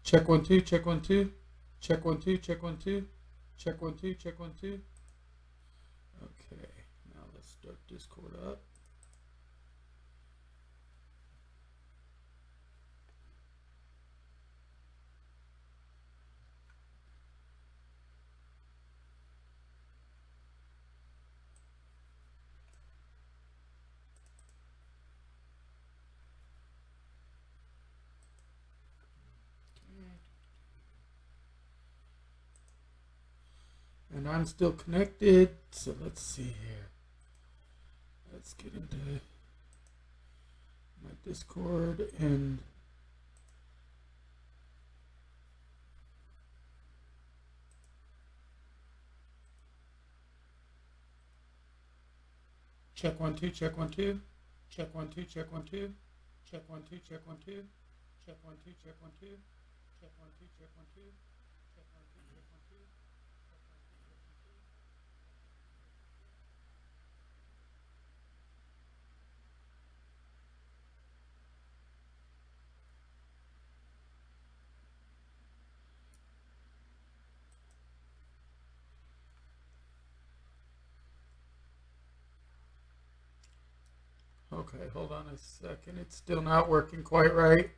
Check one, two, check one, two. Check one, two, check one, two. Check one, two, check one, two. Okay, now let's start Discord up. And I'm still connected, so let's see here. Let's get into my Discord and check one, two, check one, two. Check one, two, check one, two. Check one, two, check one, two. Check one, two, check one, two. Check one, two, check one, two. Check one, two, check one, two. Okay, hold on a second. It's still not working quite right.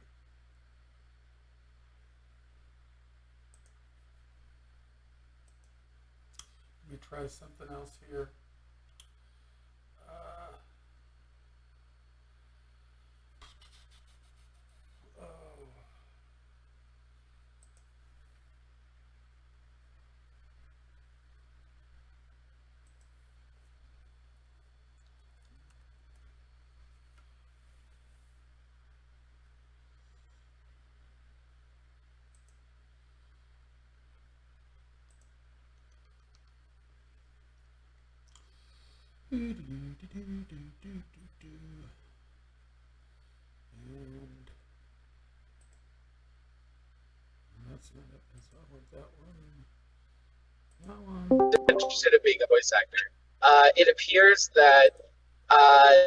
Let me try something else here. Oh. And that's not it. That's not what that one. That one. Interested in being a voice actor. It appears that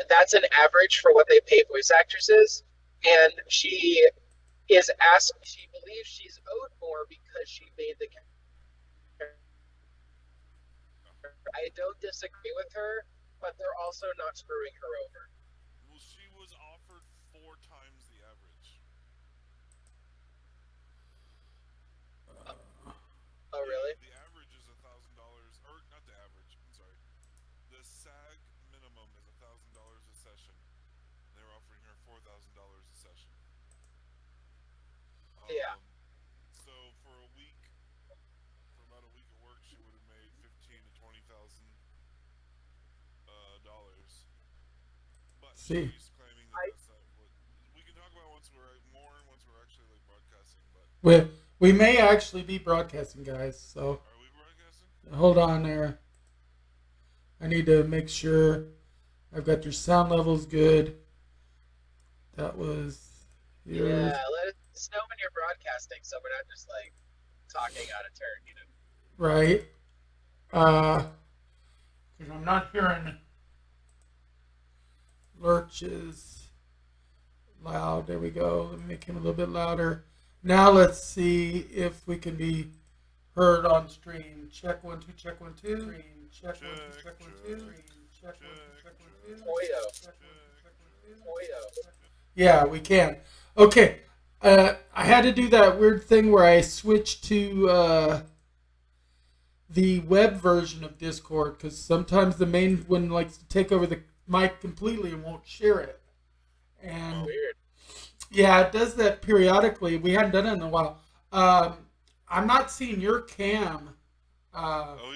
that's an average for what they pay voice actresses, and she is asked. She believes she's owed more because she made the character. I don't disagree with her, but they're also not screwing her over. Well, she was offered 4 times the average. Oh, really? The average is $1,000, or not the average. I'm sorry. The SAG minimum is $1,000 a session. They were offering her $4,000 a session. Yeah. So for about a week of work, she would have made $15,000 to $20,000 dollars. But See. she's claiming that that's not what we can talk about once we're actually like broadcasting. But We may actually be broadcasting, guys. So are we broadcasting? hold on there. I need to make sure I've got your sound levels good. That was yours. Yeah, let us know when you're broadcasting, so we're not just like talking out of turn, you know. Right. Because I'm not hearing Lurch is loud. There we go. Let me make him a little bit louder. Now let's see if we can be heard on stream. Check one, two, check one, two. Stream. Check one, two, check one, two. Stream. Check one, two, check one, two. Toyo. Yeah, we can. Okay. I had to do that weird thing where I switched to the web version of Discord because sometimes the main one likes to take over the mic completely and won't share it. And weird. Yeah, it does that periodically. We hadn't done it in a while. I'm not seeing your cam,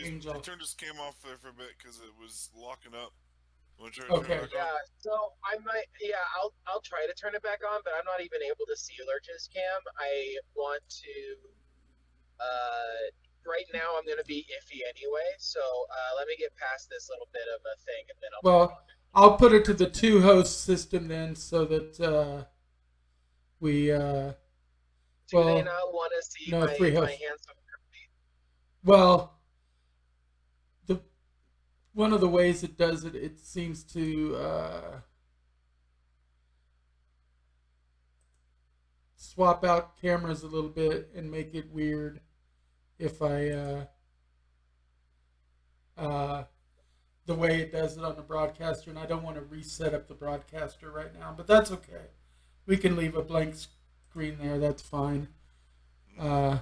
Angel. He turned his cam off there for a bit because it was locking up. Okay. Yeah, so I might. Yeah, I'll try to turn it back on, but I'm not even able to see Lurch's cam. I want to. Right now I'm going to be iffy anyway, so let me get past this little bit of a thing, and then I'll put it to the 2-host system then, so that we. Do they not want to see my handsome feet? Well, one of the ways it does it, it seems to swap out cameras a little bit and make it weird if I the way it does it on the broadcaster, and I don't want to reset up the broadcaster right now, but that's okay. We can leave a blank screen there. That's fine. Uh,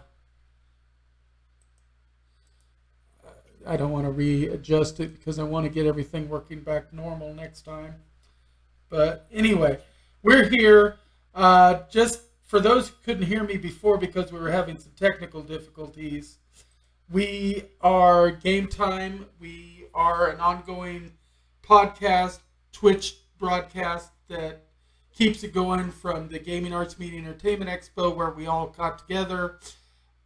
I don't want to readjust it because I want to get everything working back normal next time. But anyway, we're here. Just for those who couldn't hear me before because we were having some technical difficulties, we are Game Time. We are an ongoing podcast, Twitch broadcast that keeps it going from the Gaming Arts Media Entertainment Expo where we all got together.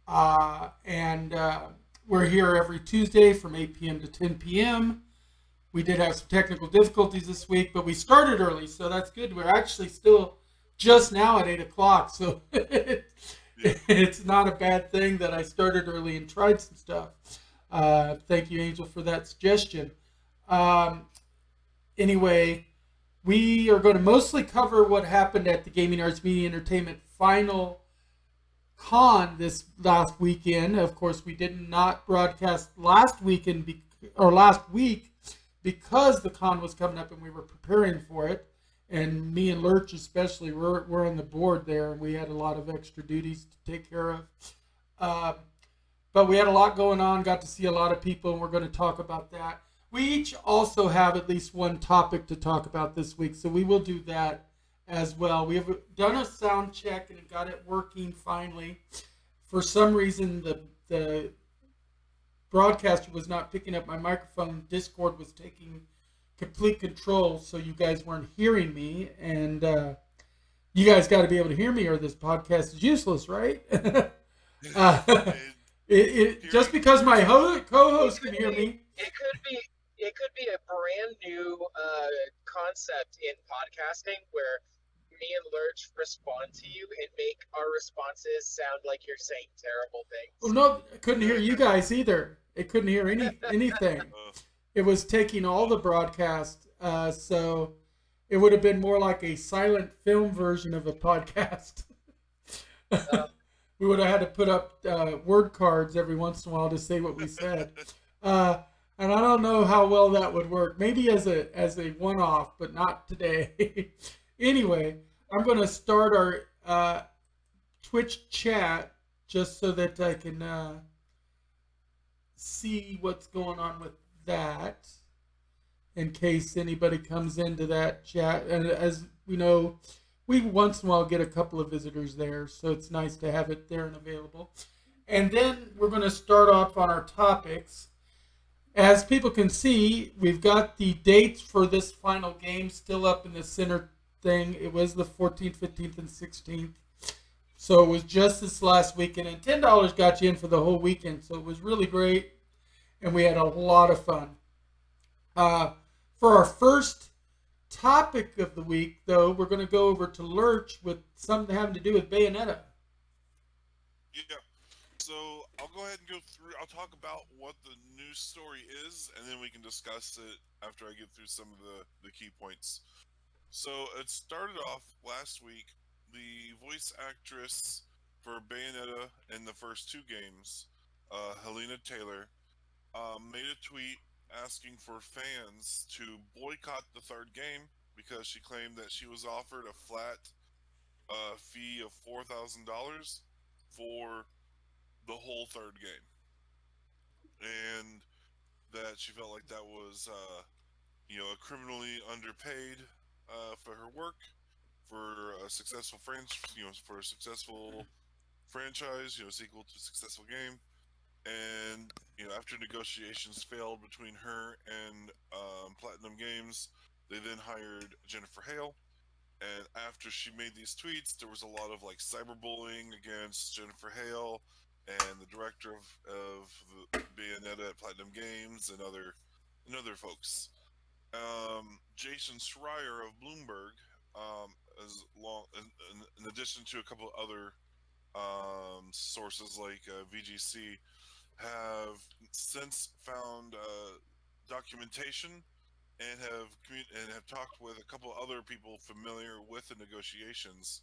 And we're here every Tuesday from 8 p.m. to 10 p.m. We did have some technical difficulties this week, but we started early, so that's good. We're actually still just now at 8 o'clock, so it's not a bad thing that I started early and tried some stuff. Thank you, Angel, for that suggestion. Anyway, we are going to mostly cover what happened at the Gaming Arts Media Entertainment Final Con this last weekend. Of course, we did not broadcast last weekend or last week because the con was coming up and we were preparing for it. And me and Lurch especially, we're on the board there, and we had a lot of extra duties to take care of. But we had a lot going on, got to see a lot of people, and we're going to talk about that. We each also have at least one topic to talk about this week, so we will do that as well. We have done a sound check and got it working finally. For some reason, the broadcaster was not picking up my microphone. Discord was taking complete control, so you guys weren't hearing me, and you guys got to be able to hear me or this podcast is useless, right? Just because my co-host can hear me. It could be a brand new concept in podcasting where me and Lurch respond to you and make our responses sound like you're saying terrible things. Well, no, I couldn't hear you guys either. It couldn't hear anything. It was taking all the broadcast, so it would have been more like a silent film version of a podcast. We would have had to put up word cards every once in a while to say what we said. And I don't know how well that would work. Maybe as a one-off, but not today. Anyway, I'm going to start our Twitch chat just so that I can see what's going on with that in case anybody comes into that chat. And as we know, we once in a while get a couple of visitors there, so it's nice to have it there and available. And then we're going to start off on our topics. As people can see, we've got the dates for this final game still up in the center thing. It was the 14th, 15th, and 16th. So it was just this last weekend. And $10 got you in for the whole weekend. So it was really great. And we had a lot of fun. For our first topic of the week, though, we're going to go over to Lurch with something having to do with Bayonetta. Yeah. So I'll go ahead and go through. I'll talk about what the news story is, and then we can discuss it after I get through some of the key points. So it started off last week. The voice actress for Bayonetta in the first two games, Helena Taylor, made a tweet asking for fans to boycott the third game because she claimed that she was offered a flat fee of $4,000 for the whole third game, and that she felt like that was a criminally underpaid for her work, for a successful for a successful franchise, sequel to a successful game. And after negotiations failed between her and Platinum Games, they then hired Jennifer Hale. And after she made these tweets, there was a lot of cyberbullying against Jennifer Hale and the director of the Bayonetta at Platinum Games and other folks. Jason Schreier of Bloomberg, in addition to a couple of other sources like VGC, have since found documentation and have talked with a couple other people familiar with the negotiations,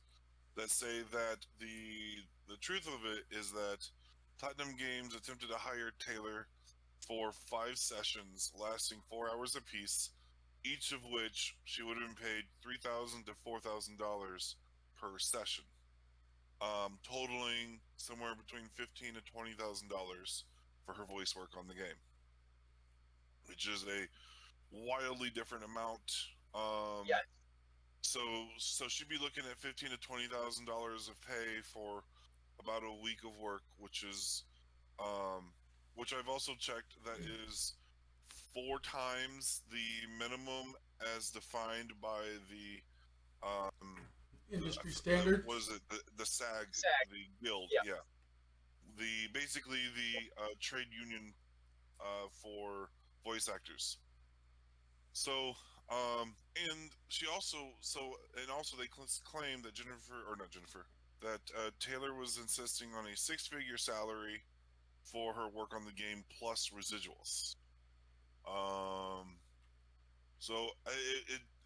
that say that the truth of it is that Platinum Games attempted to hire Taylor for 5 sessions lasting 4 hours apiece, each of which she would have been paid $3,000 to $4,000 per session, totaling somewhere between $15,000 to $20,000 for her voice work on the game, which is a wildly different amount. Yeah. So she'd be looking at $15,000 to $20,000 of pay for about a week of work, um, which I've also checked. That is 4 times the minimum as defined by Industry standard. was it the SAG, SAG. the guild? Yeah. Yeah, the basically the trade union for voice actors. So, and she also they claim that that Taylor was insisting on a six-figure salary for her work on the game plus residuals. Um, so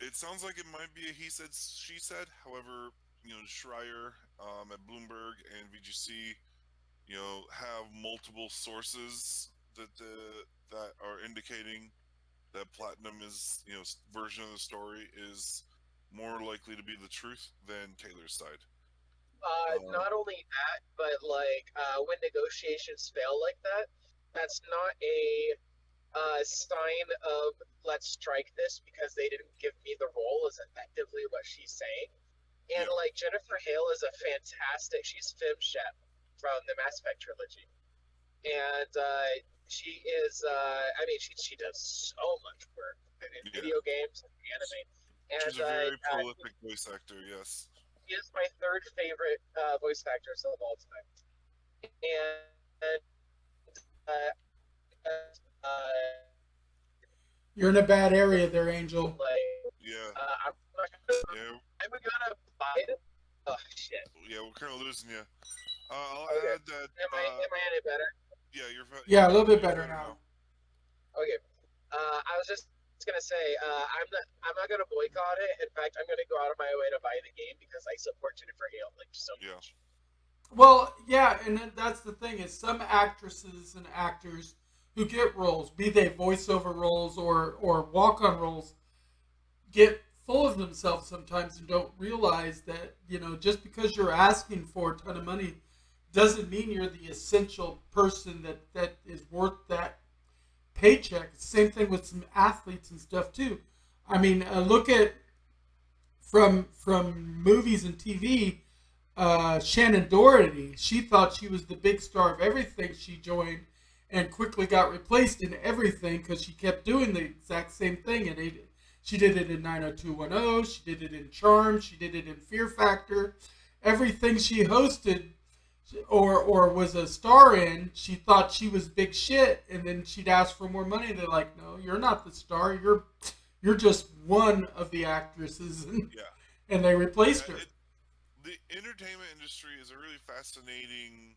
it sounds like it might be a he said she said. However, Schreier at Bloomberg and VGC, have multiple sources that are indicating that Platinum is, version of the story is more likely to be the truth than Taylor's side. Not only that, but like when negotiations fail like that, that's not a sign of let's strike this because they didn't give me the role. Is effectively what she's saying. And Yeah. like Jennifer Hale is a fantastic. She's Fem Shep from the Mass Effect trilogy, and she is. I mean, she does so much work in video games and anime. And She's a very prolific voice actor. Yes. he is my third favorite voice actress of all time. And You're in a bad area there, Angel. Yeah. I'm gonna buy it. Oh shit. Yeah, we're kind of losing you. I'll Okay. add that. Am I any better? Yeah, you're. Yeah, a little bit better now. Okay. I was just gonna say, I'm not gonna boycott it. In fact, I'm gonna go out of my way to buy the game because I support Jennifer Hale like so much. Well, yeah, and that's the thing is some actresses and actors who get roles, be they voiceover roles or walk-on roles, get full of themselves sometimes and don't realize that, just because you're asking for a ton of money doesn't mean you're the essential person that is worth that paycheck. Same thing with some athletes and stuff too. I mean, look at from movies and TV. Shannon Doherty, she thought she was the big star of everything she joined, and quickly got replaced in everything because she kept doing the exact same thing. And she did it in 90210, she did it in Charm, she did it in Fear Factor. Everything she hosted or was a star in, she thought she was big shit, and then she'd ask for more money. They're like, "No, you're not the star. You're just one of the actresses," and they replaced her. The entertainment industry is a really fascinating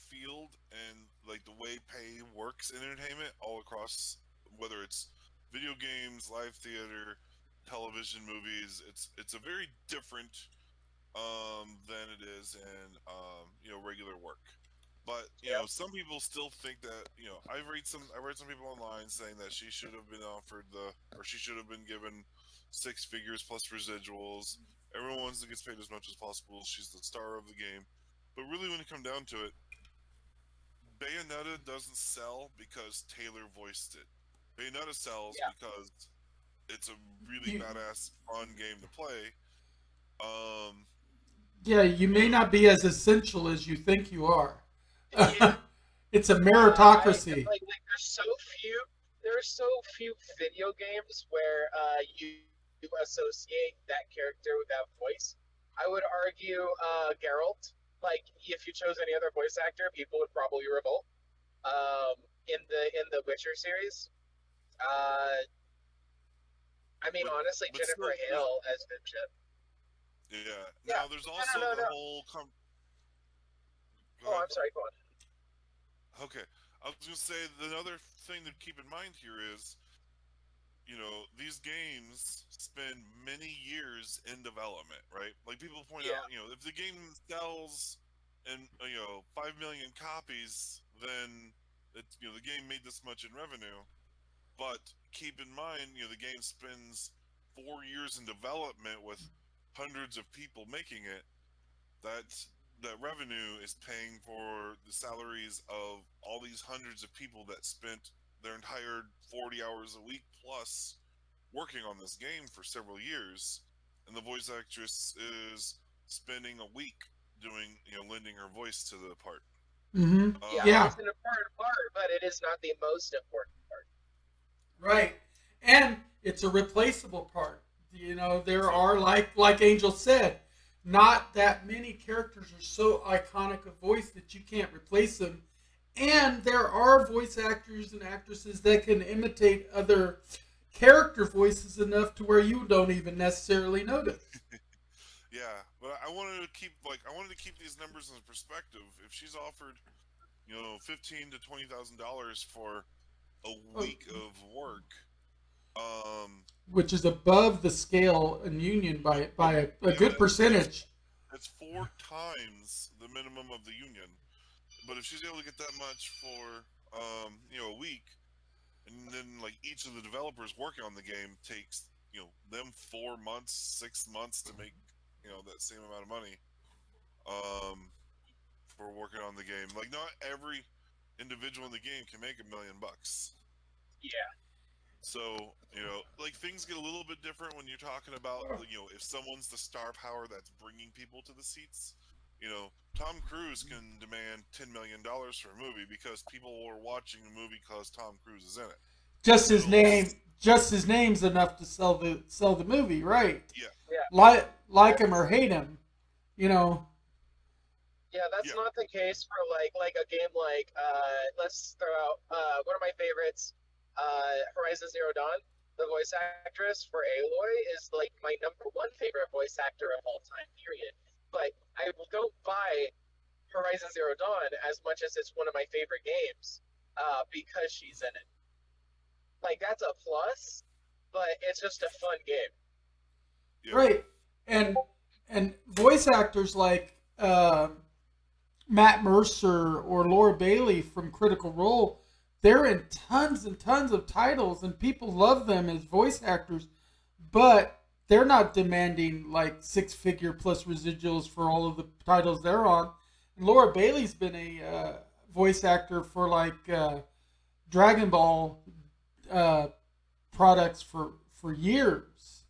field, and like the way pay works in entertainment all across, whether it's video games, live theater, television, movies. It's a very different than it is in regular work. But some people still think that I read some people online saying that she should have been offered she should have been given 6 figures plus residuals. Everyone wants to get paid as much as possible. She's the star of the game. But really, when it comes down to it, Bayonetta doesn't sell because Taylor voiced it. Bayonetta sells because it's a really badass, fun game to play. Yeah, you may not be as essential as you think you are. It's a meritocracy. There are so few video games where you associate that character with that voice. I would argue Geralt. Like, if you chose any other voice actor, people would probably revolt. In the Witcher series, I mean, honestly, Jennifer Hale as Vincent. Yeah. Now there's also the whole. I'm sorry. Go on. Okay, I was gonna say another thing to keep in mind here is, these games spend many years in development, right? Like people point Yeah. out, if the game sells and 5 million copies, then the game made this much in revenue. But keep in mind, the game spends 4 years in development with hundreds of people making it. That revenue is paying for the salaries of all these hundreds of people that spent their entire 40 hours a week plus working on this game for several years, and the voice actress is spending a week doing, lending her voice to the part. Mm-hmm. Yeah, Yeah. it's an important part, but it is not the most important part. Right. And it's a replaceable part. There are, like Angel said, not that many characters are so iconic a voice that you can't replace them. And there are voice actors and actresses that can imitate other character voices enough to where you don't even necessarily notice. Yeah, but I wanted to keep these numbers in perspective. If she's offered, $15,000 to $20,000 for a week of work, which is above the scale in union by a good percentage. That's 4 times the minimum of the union. But if she's able to get that much for a week, and then like each of the developers working on the game takes them 4 months, 6 months to make that same amount of money for working on the game. Like not every individual in the game can make $1 million. Yeah. So, like things get a little bit different when you're talking about, if someone's the star power that's bringing people to the seats. Tom Cruise can demand $10 million for a movie because people are watching the movie because Tom Cruise is in it. Just his name's enough to sell the movie, right? Yeah. Yeah. Like him or hate him, Yeah, that's not the case for like a game like let's throw out one of my favorites, Horizon Zero Dawn. The voice actress for Aloy is like my number one favorite voice actor of all time, period. But I don't buy Horizon Zero Dawn as much as it's one of my favorite games because she's in it. Like that's a plus, but it's just a fun game. Yeah. Right. And voice actors like Matt Mercer or Laura Bailey from Critical Role, they're in tons and tons of titles, and people love them as voice actors, but they're not demanding like 6-figure plus residuals for all of the titles they're on. And Laura Bailey's been a voice actor for like Dragon Ball products for years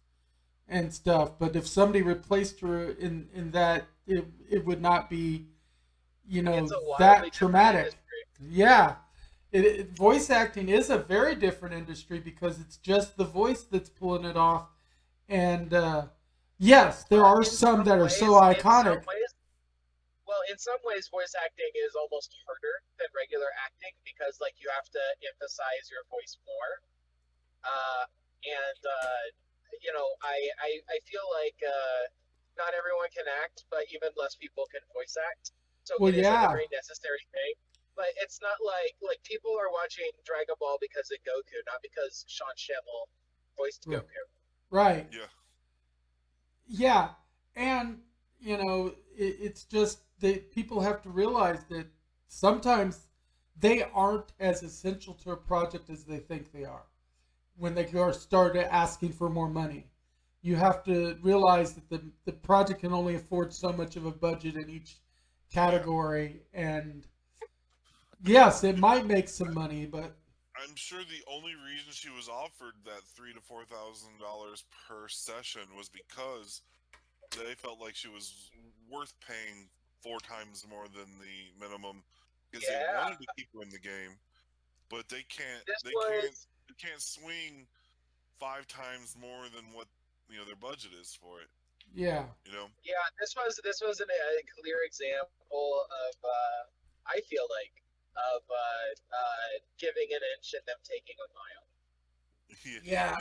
and stuff. But if somebody replaced her in that, it would not be, that traumatic. Yeah. Voice acting is a very different industry because it's just the voice that's pulling it off. And yes, there are some that are so iconic. In some ways, voice acting is almost harder than regular acting because, like, you have to emphasize your voice more. I feel like not everyone can act, but even less people can voice act. So it is a very necessary thing. But it's not like people are watching Dragon Ball because of Goku, not because Sean Schemmel voiced Goku. Right. Yeah. Yeah. And, it's just that people have to realize that sometimes they aren't as essential to a project as they think they are when they start asking for more money. You have to realize that the project can only afford so much of a budget in each category, and yes, it might make some money, but I'm sure the only reason she was offered that $3,000 to $4,000 per session was because they felt like she was worth paying 4 times more than the minimum because they wanted to keep her in the game, but they can't swing 5 times more than what their budget is for it. Yeah. Yeah, this was a clear example of I feel like of giving an inch and them taking a mile. Yeah.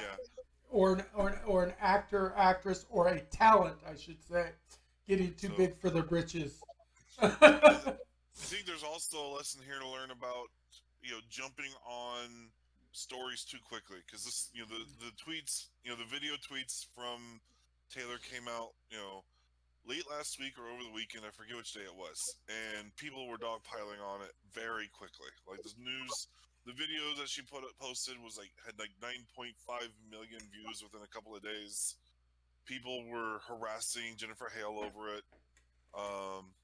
Or an actor, actress, or a talent, I should say, getting too big for their britches. I think there's also a lesson here to learn about, jumping on stories too quickly because this, the tweets, the video tweets from Taylor came out, late last week or over the weekend. I forget which day it was, and people were dogpiling on it very quickly. Like the news, the video that she posted was had like 9.5 million views within a couple of days. People were harassing Jennifer Hale over it. Um,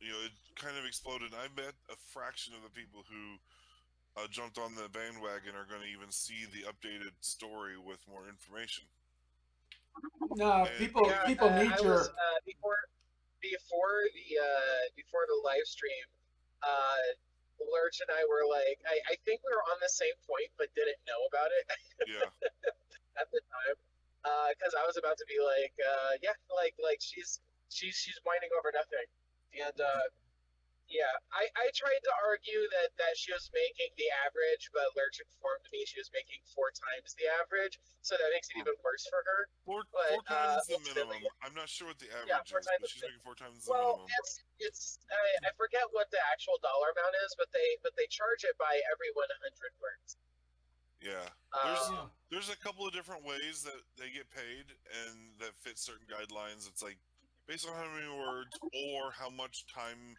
it kind of exploded. I bet a fraction of the people who jumped on the bandwagon are going to even see the updated story with more information. No, And people I need was your. before the live stream. Lurch and I were like, I think we were on the same point, but didn't know about it yeah, at the time. Because I was about to be like, yeah, like she's whining over nothing, and yeah, I tried to argue that she was making the average, but Lurch informed me she was making 4 times the average, so that makes it even worse for her. four But times the ultimately, minimum. I'm not sure what the yeah, average four is, times. but she's making 4 times the Well, minimum. it's I forget what the actual dollar amount is, but they charge it by every 100 words. Yeah, Um, there's a couple of different ways that they get paid and that fit certain guidelines. It's like based on how many words or how much time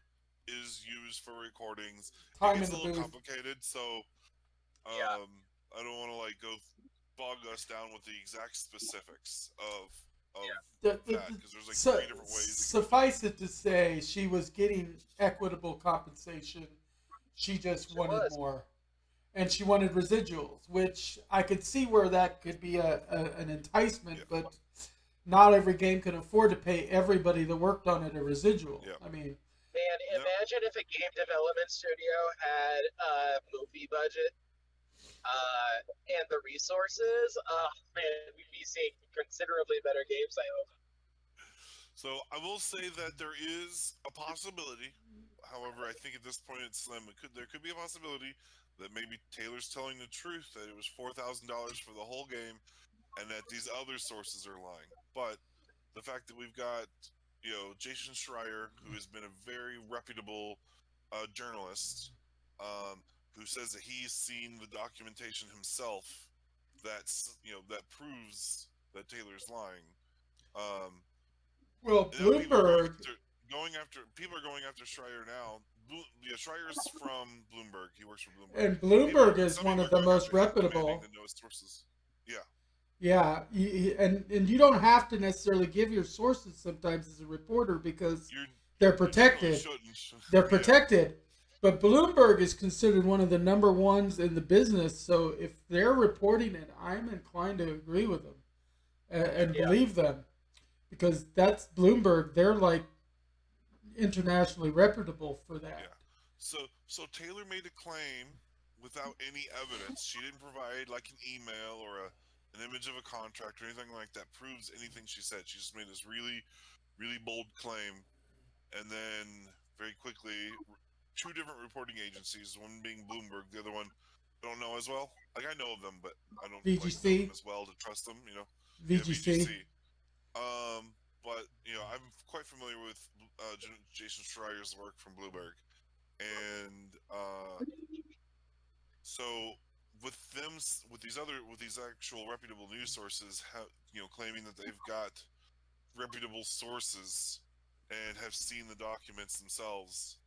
is used for recordings. It Time gets in a the little booth. complicated, so yeah, I don't want to go bog us down with the exact specifics of yeah, that because there's like three different ways it goes down. Suffice it to say, she was getting equitable compensation. She just she wanted was. more, and she wanted residuals, which I could see where that could be an enticement, Yeah, but not every game can afford to pay everybody that worked on it a residual. yeah. I mean, Man, No, imagine if a game development studio had a movie budget and the resources. Oh man, we'd be seeing considerably better games. I hope. so I will say that there is a possibility. However, I think at this point it's slim. There could be a possibility that maybe Taylor's telling the truth that it was $4,000 for the whole game, and that these other sources are lying. But the fact that we've got Jason Schreier, who has been a very reputable journalist, who says that he's seen the documentation himself, that proves that Taylor's lying. Um, well, Now people are Bloomberg going after Schreier now. Yeah, Schreier's from Bloomberg. He works for Bloomberg. and Bloomberg is Some one people of are the going most after him, demanding reputable. to know his sources. Yeah, Yeah, and you don't have to necessarily give your sources sometimes as a reporter because you they're you generally protected. shouldn't. They're Yeah, protected. But Bloomberg is considered one of the number ones in the business. So if they're reporting it, I'm inclined to agree with them yeah, and Yeah, believe them because that's Bloomberg. They're like internationally reputable for yeah. that. So Taylor made a claim without any evidence. She didn't provide like an email or an image of a contract or anything like that proves anything she said. She just made this really really bold claim, and then very quickly, two different reporting agencies, one being Bloomberg, the other one I don't know as well. Like I know of them, but I don't know them VGC, as well to trust them. Yeah, VGC. VGC. But I'm quite familiar with Jason Schreier's work from Bloomberg, and so with these actual reputable news sources, claiming that they've got reputable sources and have seen the documents themselves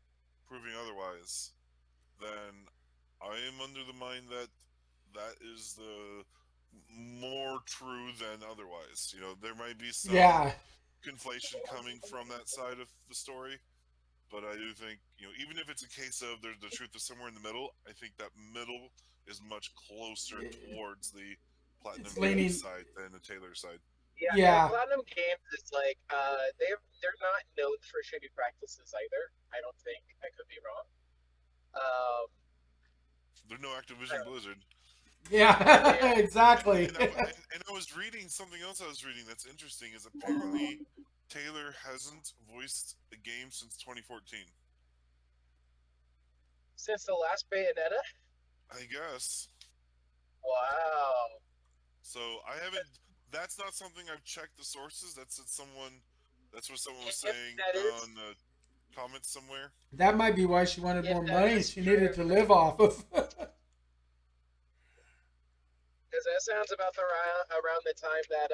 proving otherwise, then I am under the mind that that is the more true than otherwise. There might be some Yeah, conflation coming from that side of the story, but I do think, even if it's a case of the truth is somewhere in the middle, I think that middle is much closer towards the it's Platinum Games leaning. side than the Taylor side. yeah, and Yeah, Platinum Games is like they're not known for shitty practices either. I don't think I could be wrong. Um, There's no Activision Blizzard. yeah, yeah, exactly. And I was reading something else. I was reading that's interesting is apparently Taylor hasn't voiced a game since 2014. since the last Bayonetta. I guess. Wow. So I haven't. That's not something I've checked the sources. That's what someone was If saying that is on the comments somewhere. That might be why she wanted if more that money. is She true, needed to live off of. That sounds about around the time that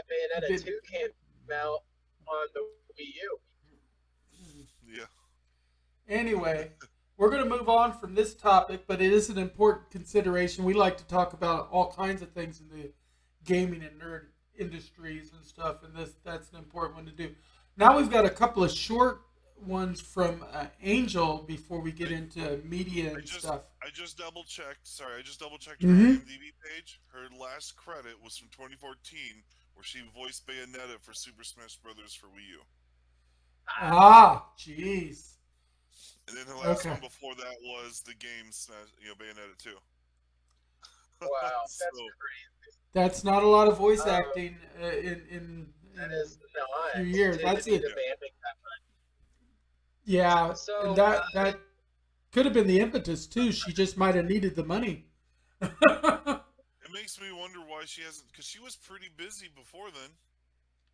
Bayonetta Bit- 2 came out on the Wii U. Yeah. Anyway, we're going to move on from this topic, but it is an important consideration. We like to talk about all kinds of things in the gaming and nerd industries and stuff, and that's an important one to do. Now we've got a couple of short ones from Angel before we get into media and stuff. I just double checked. Sorry, I just double checked her Mhm. IMDb page. Her last credit was from 2014, where she voiced Bayonetta for Super Smash Brothers for Wii U. Ah, jeez. And then her last Okay. one before that was the game Smash, Bayonetta 2. Wow, that's So, crazy. That's not a lot of voice acting in That is a few not years. to That's be it. demanding that much. Yeah, and So, that could have been the impetus too. She just might have needed the money. it makes me wonder why she hasn't, because she was pretty busy before then.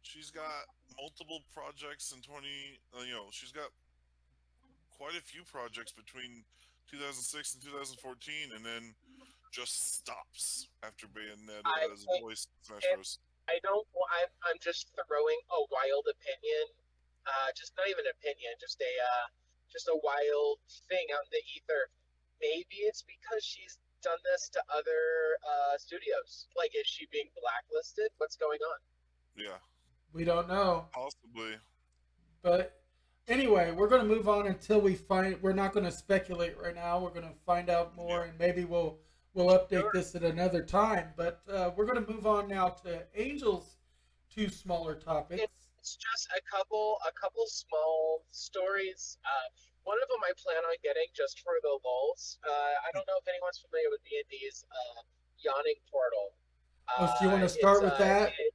She's got multiple projects in 20, she's got quite a few projects between 2006 and 2014, and then just stops after Bayonetta I, as a voice in Smash and Bros. I don't. I'm just throwing a wild opinion. Just not even an opinion. Just a wild thing out in the ether. Maybe it's because she's done this to other studios. Like, is she being blacklisted? What's going on? Yeah, We don't know. possibly. But anyway, we're going to move on until we find. We're not going to speculate right now. We're going to find out more, Yeah. and maybe we'll update this at another time. But we're going to move on now to Angel's two smaller topics. It's just a couple small stories. One of them I plan on getting just for the lulz. I don't know if anyone's familiar with D&D's Yawning Portal. Oh, so you want to start with that? It,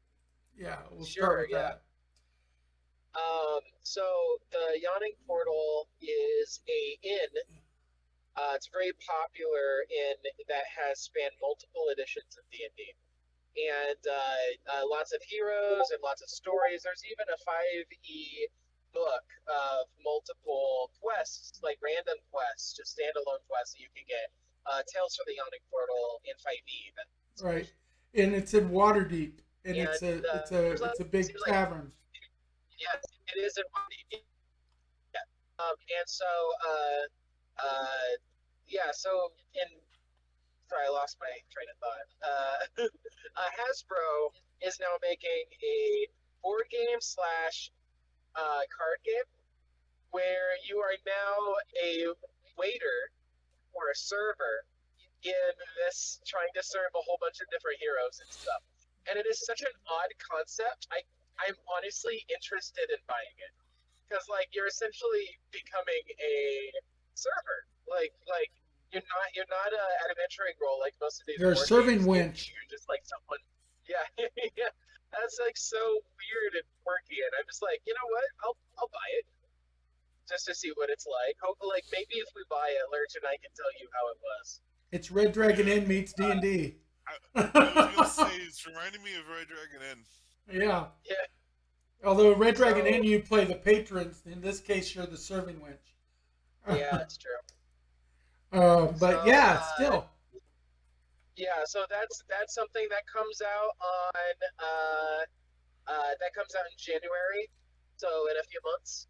Yeah, we'll sure, start with yeah. that. So the Yawning Portal is a inn. It's very popular in that has spanned multiple editions of D&D, and lots of heroes and lots of stories. There's even a 5e book of multiple quests, like random quests, just standalone quests that you can get. Tales from the Yawning Portal in 5e. Right, and it's in Waterdeep, and And it's a big seems like tavern. yes, it is in 5e. Yeah. And so yeah, so in sorry, I lost my train of thought. Hasbro is now making a board game slash card game where you are now a waiter or a server in this, trying to serve a whole bunch of different heroes and stuff. And it is such an odd concept. I'm honestly interested in buying it because like you're essentially becoming a server. Like you're not at an entering role like most of these. You're a board serving games. wench. You're just like someone. Yeah, yeah. That's like so weird and quirky, and I'm just like, you know what? I'll buy it just to see what it's like. Hope like maybe if we buy it, Lurch and I can tell you how it was. It's Red Dragon Inn meets D&D. I was gonna say it's reminding me of Red Dragon Inn. Yeah. Yeah. Although Red Dragon So- Inn, you play the patrons. In this case, you're the serving wench. Yeah, that's true. But So, yeah, still. Yeah, so that's something that comes out on that comes out in January, so in a few months.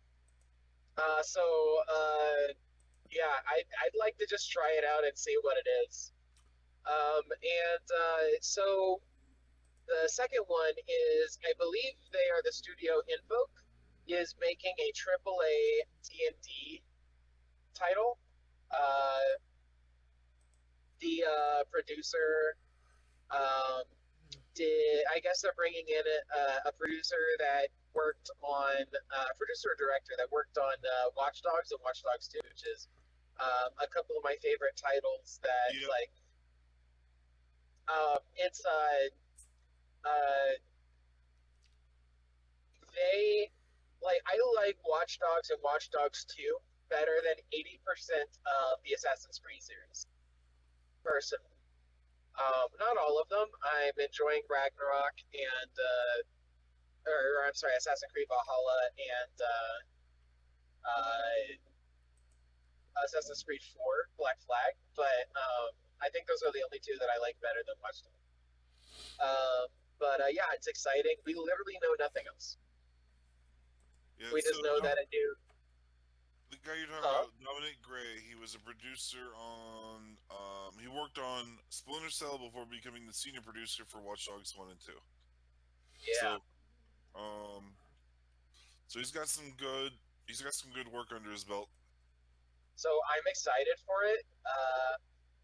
Yeah, I'd like to just try it out and see what it is. So the second one is, I believe they are the studio Invoke is making a AAA D&D title. The producer I guess they're bringing in a producer that worked on producer director that worked on Watch Dogs and Watch Dogs 2, which is a couple of my favorite titles that Yep. like it's they like I like Watch Dogs and Watch Dogs 2 better than 80% of the Assassin's Creed series. Personally. Not all of them. I'm enjoying Ragnarok and or I'm sorry, Assassin's Creed Valhalla and Assassin's Creed 4 Black Flag, but I think those are the only two that I like better than Watch Dogs. But yeah, it's exciting. We literally know nothing else. Yeah, We so just know that a new. the guy you're talking Huh? about, Dominic Gray, he was a producer on. He worked on Splinter Cell before becoming the senior producer for Watch Dogs 1 and 2. Yeah. So, um, so he's got some good. He's got some good work under his belt. So I'm excited for it.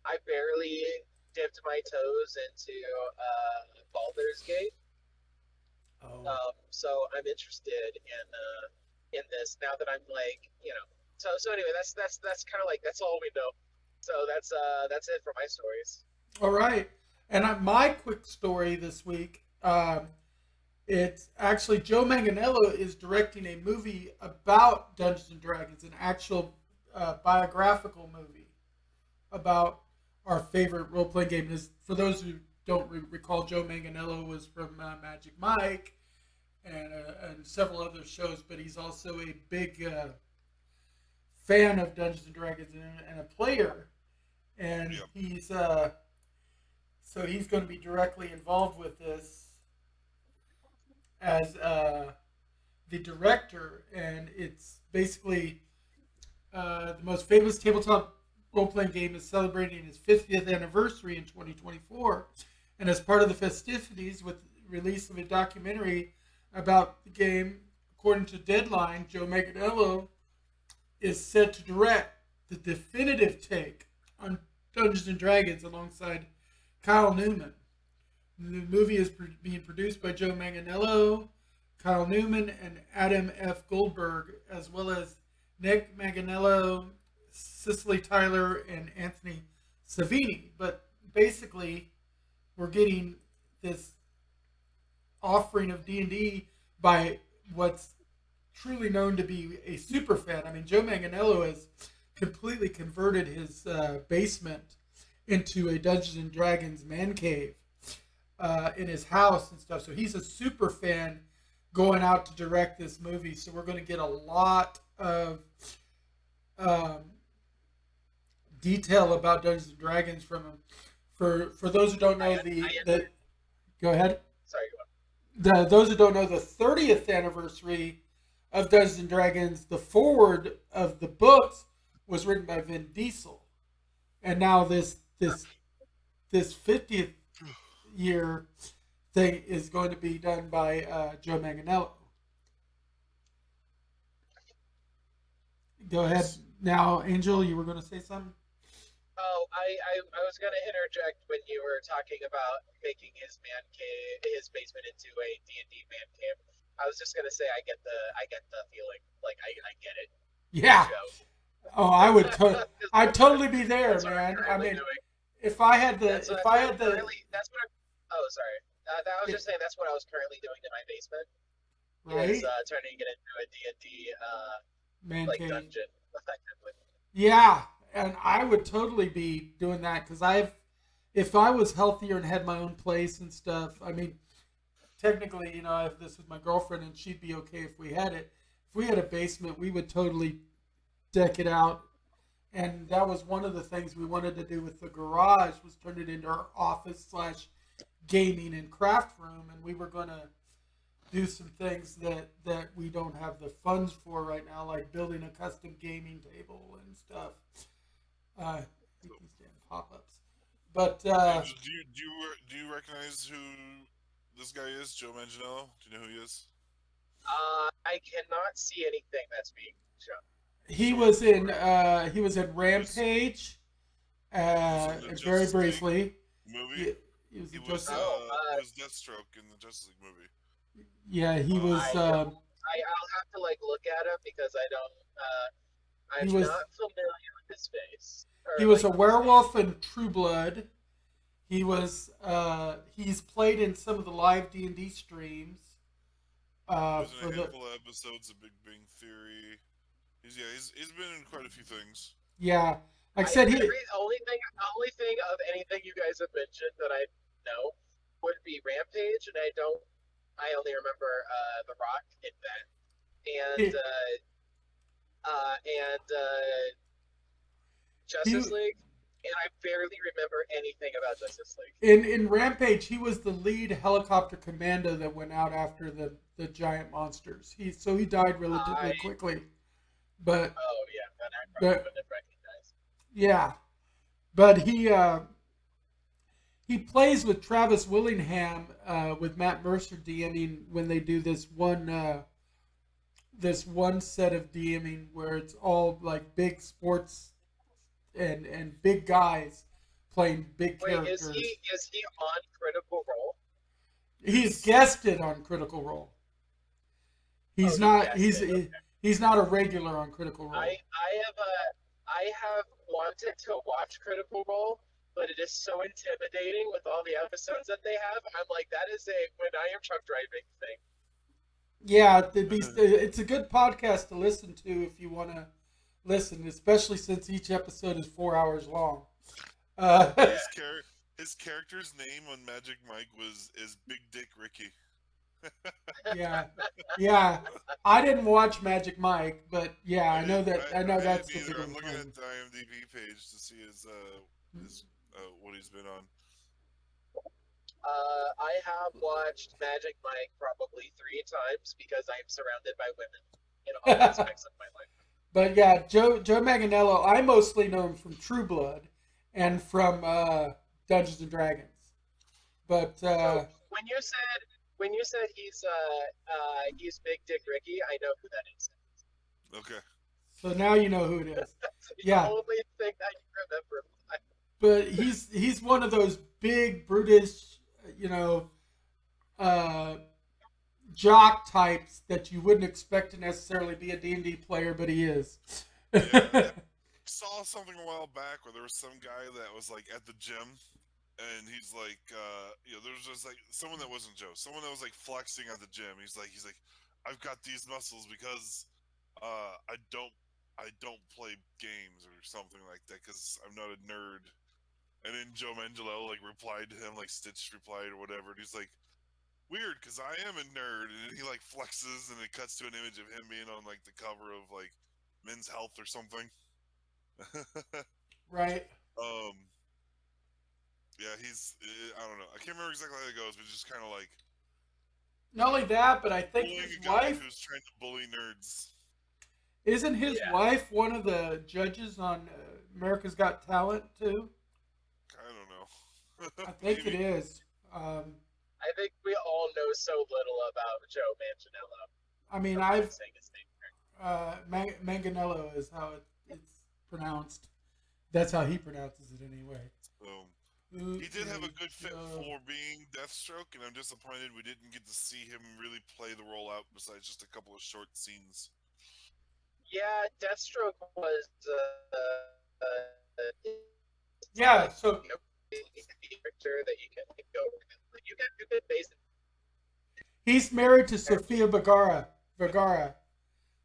I barely dipped my toes into Baldur's Gate, Oh, so I'm interested in this now that I'm like, So anyway, that's kind of like that's all we know. So that's it for my stories. all right. And my quick story this week. It's actually Joe Manganiello is directing a movie about Dungeons and Dragons, an actual biographical movie about our favorite role playing game. Is for those who don't recall, Joe Manganiello was from Magic Mike and several other shows, but he's also a big fan of Dungeons and Dragons and a player. And Yep. he's so he's going to be directly involved with this as the director, and it's basically the most famous tabletop role playing game is celebrating its 50th anniversary in 2024. And as part of the festivities, with the release of a documentary about the game, according to Deadline, Joe Manganiello is set to direct the definitive take on Dungeons and Dragons alongside Kyle Newman. The movie is being produced by Joe Manganiello, Kyle Newman, and Adam F. Goldberg, as well as Nick Manganiello, Cicely Tyler, and Anthony Savini. But basically, we're getting this offering of D&D by what's truly known to be a super fan. I mean, Joe Manganiello has completely converted his basement into a Dungeons and Dragons man cave in his house and stuff. So he's a super fan going out to direct this movie. So we're going to get a lot of um, detail about Dungeons and Dragons from him. For those who don't know, the go ahead. Sorry, go on. Those who don't know, the 30th anniversary of Dungeons and Dragons, the forward of the books was written by Vin Diesel, and now this 50th year thing is going to be done by Joe Manganiello. Go ahead now, Angel. You were going to say something. Oh, I was gonna interject when you were talking about making his man cave, his basement into a D&D man cave. I was just gonna say I get the feeling, like I get it. Yeah. Joe. Oh, I'd totally be there, That's what I'm man. I currently mean, doing. if I had the, That's if that's I what I'm had the, currently. That's what I'm. Oh, sorry. I was yeah, just saying that's what I was currently doing in my basement. Is right, turning it into a D&D man like cave. dungeon effectively. Yeah, and I would totally be doing that because if I was healthier and had my own place and stuff, I mean, technically, I have this with my girlfriend and she'd be okay if we had it. If we had a basement, we would totally deck it out. And that was one of the things we wanted to do with the garage was turn it into our office slash gaming and craft room. And we were going to do some things that we don't have the funds for right now, like building a custom gaming table and stuff. I hate these damn pop-ups. But Angel, do you recognize who this guy is? Joe Manganiello? Do you know who he is? I cannot see anything that's being shown. he Sure, was in sure. he was in Rampage, He was in the very Justice League briefly. movie. He was He in was Justice. Oh, he was Deathstroke in the Justice League movie. Yeah, he was. I don't. I'll have to like look at him because I don't. He I'm was. not familiar with his face He or was a like his name. werewolf in True Blood. He was. He's played in some of the live D&D streams. He was in For a the handful of episodes of Big Bang Theory. He's been in quite a few things. yeah, like I said, he Only thing of anything you guys have mentioned that I know would be Rampage, and I don't. I only remember The Rock in that, and he, and he Justice League. and I barely remember anything about Justice League. In Rampage, he was the lead helicopter commando that went out after the giant monsters. He died relatively quickly, but Oh yeah, then I probably but wouldn't have recognized. yeah, but he plays with Travis Willingham with Matt Mercer DMing when they do this one set of DMing where it's all like big sports and big guys playing big Wait, characters. is he on Critical Role? He's guested on Critical Role. He's not. He's not a regular on Critical Role. I have wanted to watch Critical Role, but it is so intimidating with all the episodes that they have. I'm like, that is a when I am truck driving thing. Yeah, it's a good podcast to listen to if you want to listen, especially since each episode is 4 hours long. His character's name on Magic Mike is Big Dick Ricky. yeah. I didn't watch Magic Mike, but yeah, I know that's the I'm looking at the IMDb page to see his what he's been on. I have watched Magic Mike probably 3 times because I am surrounded by women in all aspects of my life. But yeah, Joe Manganiello, I mostly know him from True Blood and from Dungeons and Dragons. But so when you said he's Big Dick Ricky, I know who that is. Okay. So now you know who it is. That's the yeah. only thing I can remember. But he's one of those big, brutish, jock types that you wouldn't expect to necessarily be a D&D player, but he is. Yeah, I saw something a while back where there was some guy that was like at the gym, and he's like, there was just like someone that wasn't Joe, someone that was like flexing at the gym. He's like, I've got these muscles because I don't play games or something like that because I'm not a nerd. And then Joe Manganiello like replied to him, like Stitch replied or whatever, and he's like, weird, because I am a nerd. And then he like flexes, and it cuts to an image of him being on like the cover of like Men's Health or something. Right. Yeah, I don't know. I can't remember exactly how it goes, but just kind of like. Not only that, but I think his wife who's trying to bully nerds. Isn't his wife one of the judges on America's Got Talent too? I don't know. I think it is. I think we all know so little about Joe Manganiello. I mean, Manganiello is how it's pronounced. That's how he pronounces it anyway. He did have a good fit for being Deathstroke, and I'm disappointed we didn't get to see him really play the role out besides just a couple of short scenes. Yeah, Deathstroke was yeah, so character that you can go with. You get basic. He's married to Sofia Vergara,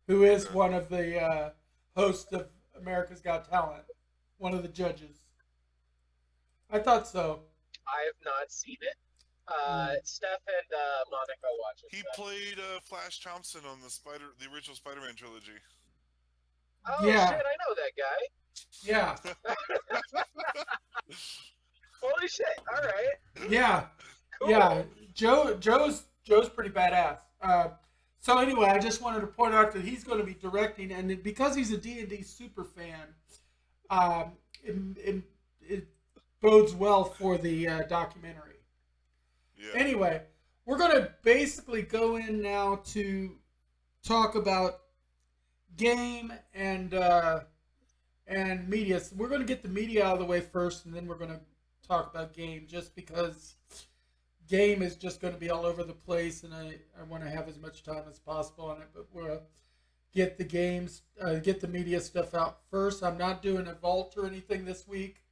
who is one of the hosts of America's Got Talent, one of the judges. I thought so. I have not seen it. Steph and Monica watch it. He played Flash Thompson on the original Spider-Man trilogy. Oh shit! I know that guy. Yeah. Holy shit! All right. Yeah. Cool. Yeah. Joe's pretty badass. So anyway, I just wanted to point out that he's going to be directing, and because he's a D&D super fan, it bodes well for the documentary. Yeah. Anyway, we're going to basically go in now to talk about game and media. So we're going to get the media out of the way first, and then we're going to talk about game, just because game is just going to be all over the place, and I want to have as much time as possible on it. But we'll get the media stuff out first. I'm not doing a vault or anything this week.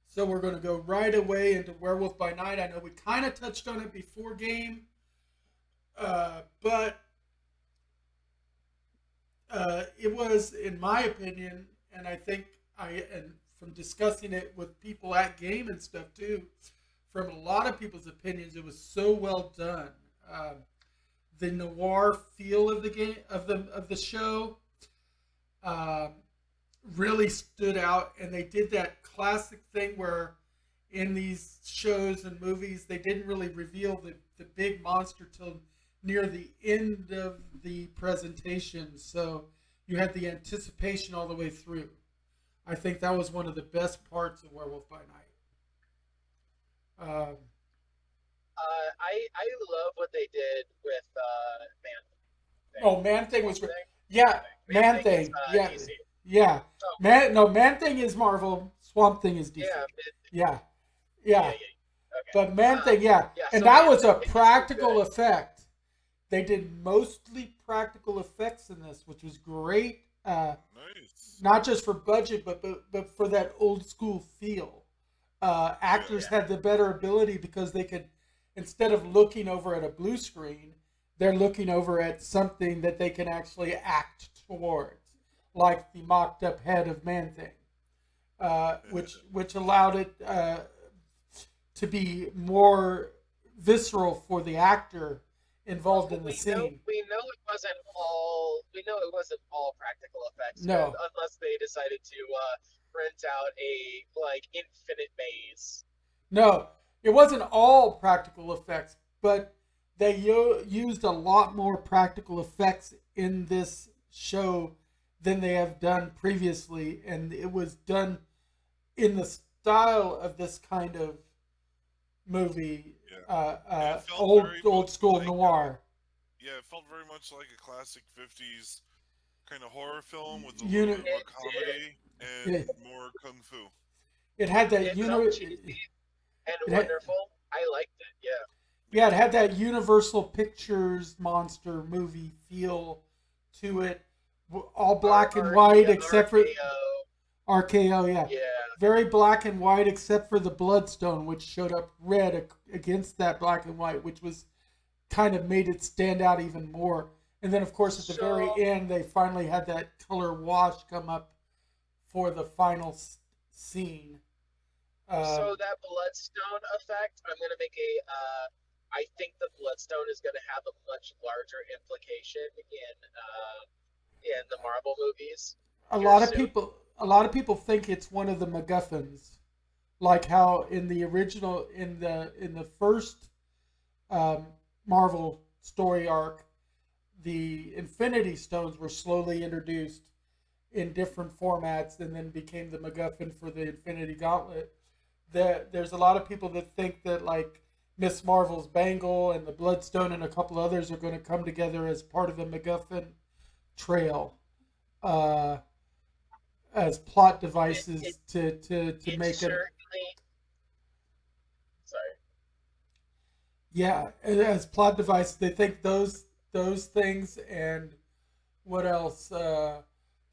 So we're going to go right away into Werewolf by Night. I know we kind of touched on it before game, but it was, in my opinion, and I think and from discussing it with people at game and stuff too, from a lot of people's opinions, it was so well done. The noir feel of the game of the show really stood out, and they did that classic thing where in these shows and movies they didn't really reveal the big monster till near the end of the presentation, so you had the anticipation all the way through. I think that was one of the best parts of Werewolf by Night. I love what they did with Man Thing. Oh, Man Thing was Thing? great. Yeah, Man Thing is Thing. Yeah, DC. yeah. Oh, Man Thing is Marvel. Swamp Thing is DC. yeah, Yeah, yeah, yeah. yeah. Okay. But Man Thing, yeah, Yeah, and so that Man was a Thing is practical good. effect. They did mostly practical effects in this, which was great. Nice. Not just for budget, but for that old school feel. Actors Yeah. had the better ability because they could, instead of looking over at a blue screen, they're looking over at something that they can actually act towards, like the mocked up head of Man Thing, which allowed it to be more visceral for the actor involved in the scene. We know it wasn't all practical effects. No. Unless they decided to rent out a infinite maze. No, it wasn't all practical effects, but they used a lot more practical effects in this show than they have done previously, and it was done in the style of this kind of movie, old school noir. Yeah, it felt very much like a classic 50s kind of horror film with a Uni- little bit more comedy and Yeah. more kung fu. It had that It felt cheesy and wonderful. I liked it. Yeah. Yeah, it had that Universal Pictures monster movie feel to it. All black and white except for RKO, yeah. Yeah. Very black and white except for the Bloodstone, which showed up red against that black and white, which was kind of made it stand out even more. And then, of course, at the very end, they finally had that color wash come up for the final scene. So that Bloodstone effect, I'm gonna make I think the Bloodstone is gonna have a much larger implication in the Marvel movies. A lot of people think it's one of the MacGuffins, like how in the original in the first Marvel story arc, the Infinity Stones were slowly introduced in different formats and then became the MacGuffin for the Infinity Gauntlet. There's a lot of people that think that like Miss Marvel's bangle and the Bloodstone and a couple others are going to come together as part of the MacGuffin trail, as plot devices to make it. Sorry. Yeah, as plot devices, they think those things and what else?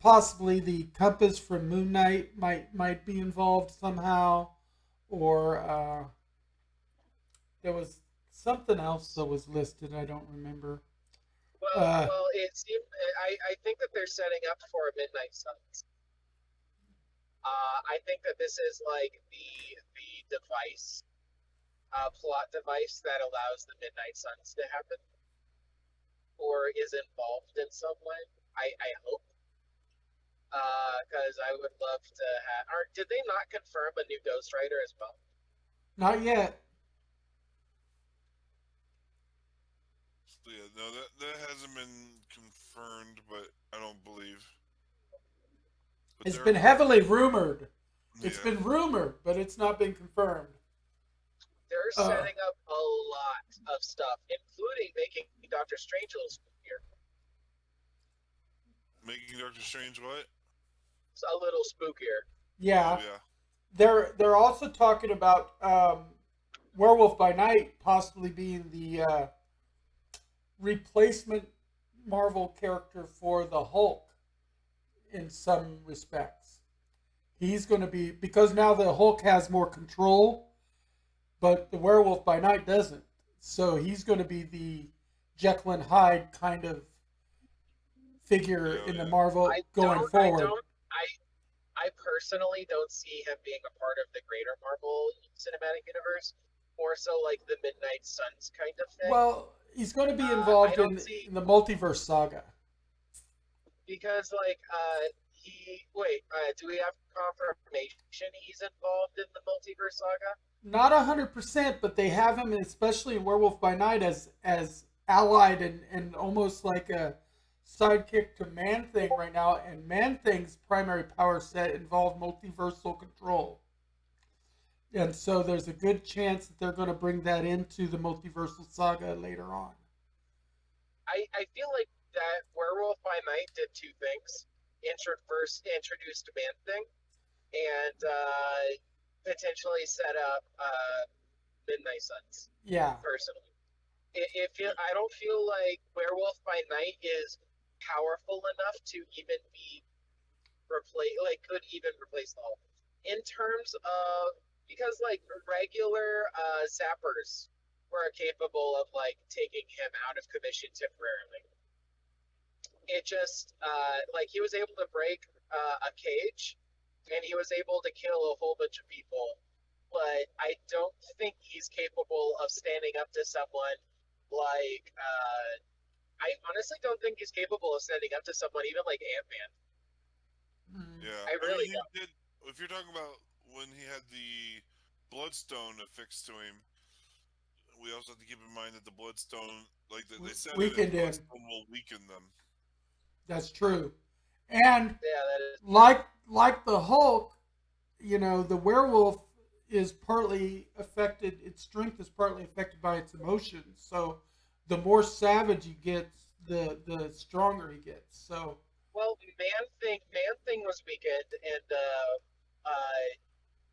Possibly the compass from Moon Knight might be involved somehow, or there was something else that was listed. I don't remember. Well, it seemed. I think that they're setting up for a Midnight Suns. I think that this is like the device, plot device that allows the Midnight Suns to happen, or is involved in some way. I hope. Because I would love to have. Or did they not confirm a new Ghost Rider as well? Not yet. Yeah, no, that hasn't been confirmed, but I don't believe. But It's been heavily rumored. It's Yeah. been rumored, but it's not been confirmed. They're setting up a lot of stuff, including making Doctor Strange a little spookier. Making Doctor Strange what? It's a little spookier. Yeah. Oh, yeah. They're also talking about Werewolf by Night possibly being the replacement Marvel character for the Hulk in some respects. He's going to be, because now the Hulk has more control, but the Werewolf by Night doesn't. So he's going to be the Jekyll and Hyde kind of figure in the Marvel going forward. I personally don't see him being a part of the greater Marvel Cinematic Universe. More so like the Midnight Suns kind of thing. Well, he's going to be involved in the multiverse saga. Because Do we have confirmation he's involved in the multiverse saga? Not 100%, but they have him, especially in Werewolf by Night, as allied and almost like a sidekick to Man Thing right now. And Man Thing's primary power set involved multiversal control, and so there's a good chance that they're going to bring that into the multiversal saga later on. I feel like that Werewolf by Night did two things. First introduced Man Thing, and potentially set up Midnight Suns. Yeah. Personally, I don't feel like Werewolf by Night is powerful enough to even be could even replace the Hulk. In terms of, because like regular zappers were capable of like taking him out of commission temporarily. It just like he was able to break a cage, and he was able to kill a whole bunch of people. But I don't think he's capable of standing up to someone like. I honestly don't think he's capable of standing up to someone even like Ant-Man. Yeah, I really mean, don't. did, if you're talking about when he had the Bloodstone affixed to him, we also have to keep in mind that the Bloodstone, like they said, Weakened the him. Bloodstone will weaken them. That's true. And Yeah, that is. like the Hulk, the werewolf is partly affected. Its strength is partly affected by its emotions. So the more savage he gets, the stronger he gets. So Well, Man Thing was weakened, and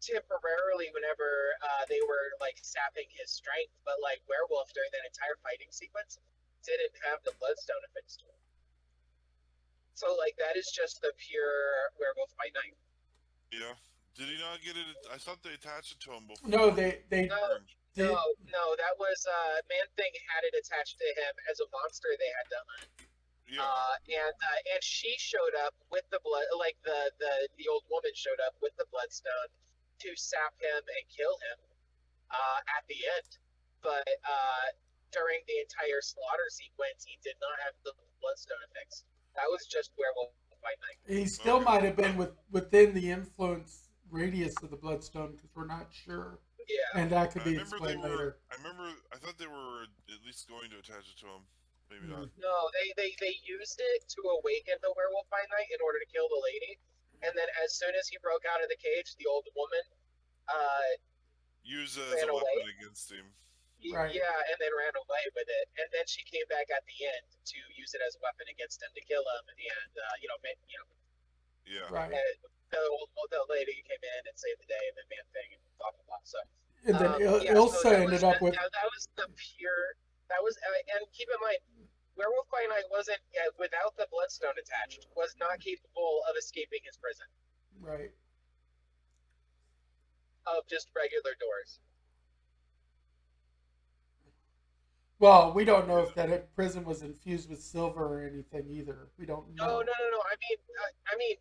temporarily whenever they were like sapping his strength, but like Werewolf during that entire fighting sequence didn't have the Bloodstone affixed to him. So like that is just the pure Werewolf by Night. Yeah. Did he not get it? I thought they attached it to him before. no, they No, that was Man Thing had it attached to him as a monster they had to hunt. Yeah. And she showed up with the blood, like the old woman showed up with the Bloodstone to sap him and kill him at the end. But during the entire slaughter sequence, he did not have the Bloodstone effects. That was just Werewolf by Night. He still might have been within the influence radius of the Bloodstone because we're not sure. Yeah. And that could be explained later. I thought they were at least going to attach it to him. Maybe not. No, they used it to awaken the Werewolf by Night in order to kill the lady. And then as soon as he broke out of the cage, the old woman use it as a weapon against him. Right. Yeah, and then ran away with it. And then she came back at the end to use it as a weapon against him to kill him. And Yeah. Right. The lady came in and saved the day, and then Man Thing and blah blah blah. So. And then Ilsa ended up with. That was the pure. That was, and keep in mind, Werewolf by Night wasn't without the Bloodstone attached. Was not capable of escaping his prison. Right. Of just regular doors. Well, we don't know if that prison was infused with silver or anything either. We don't know. No. I mean,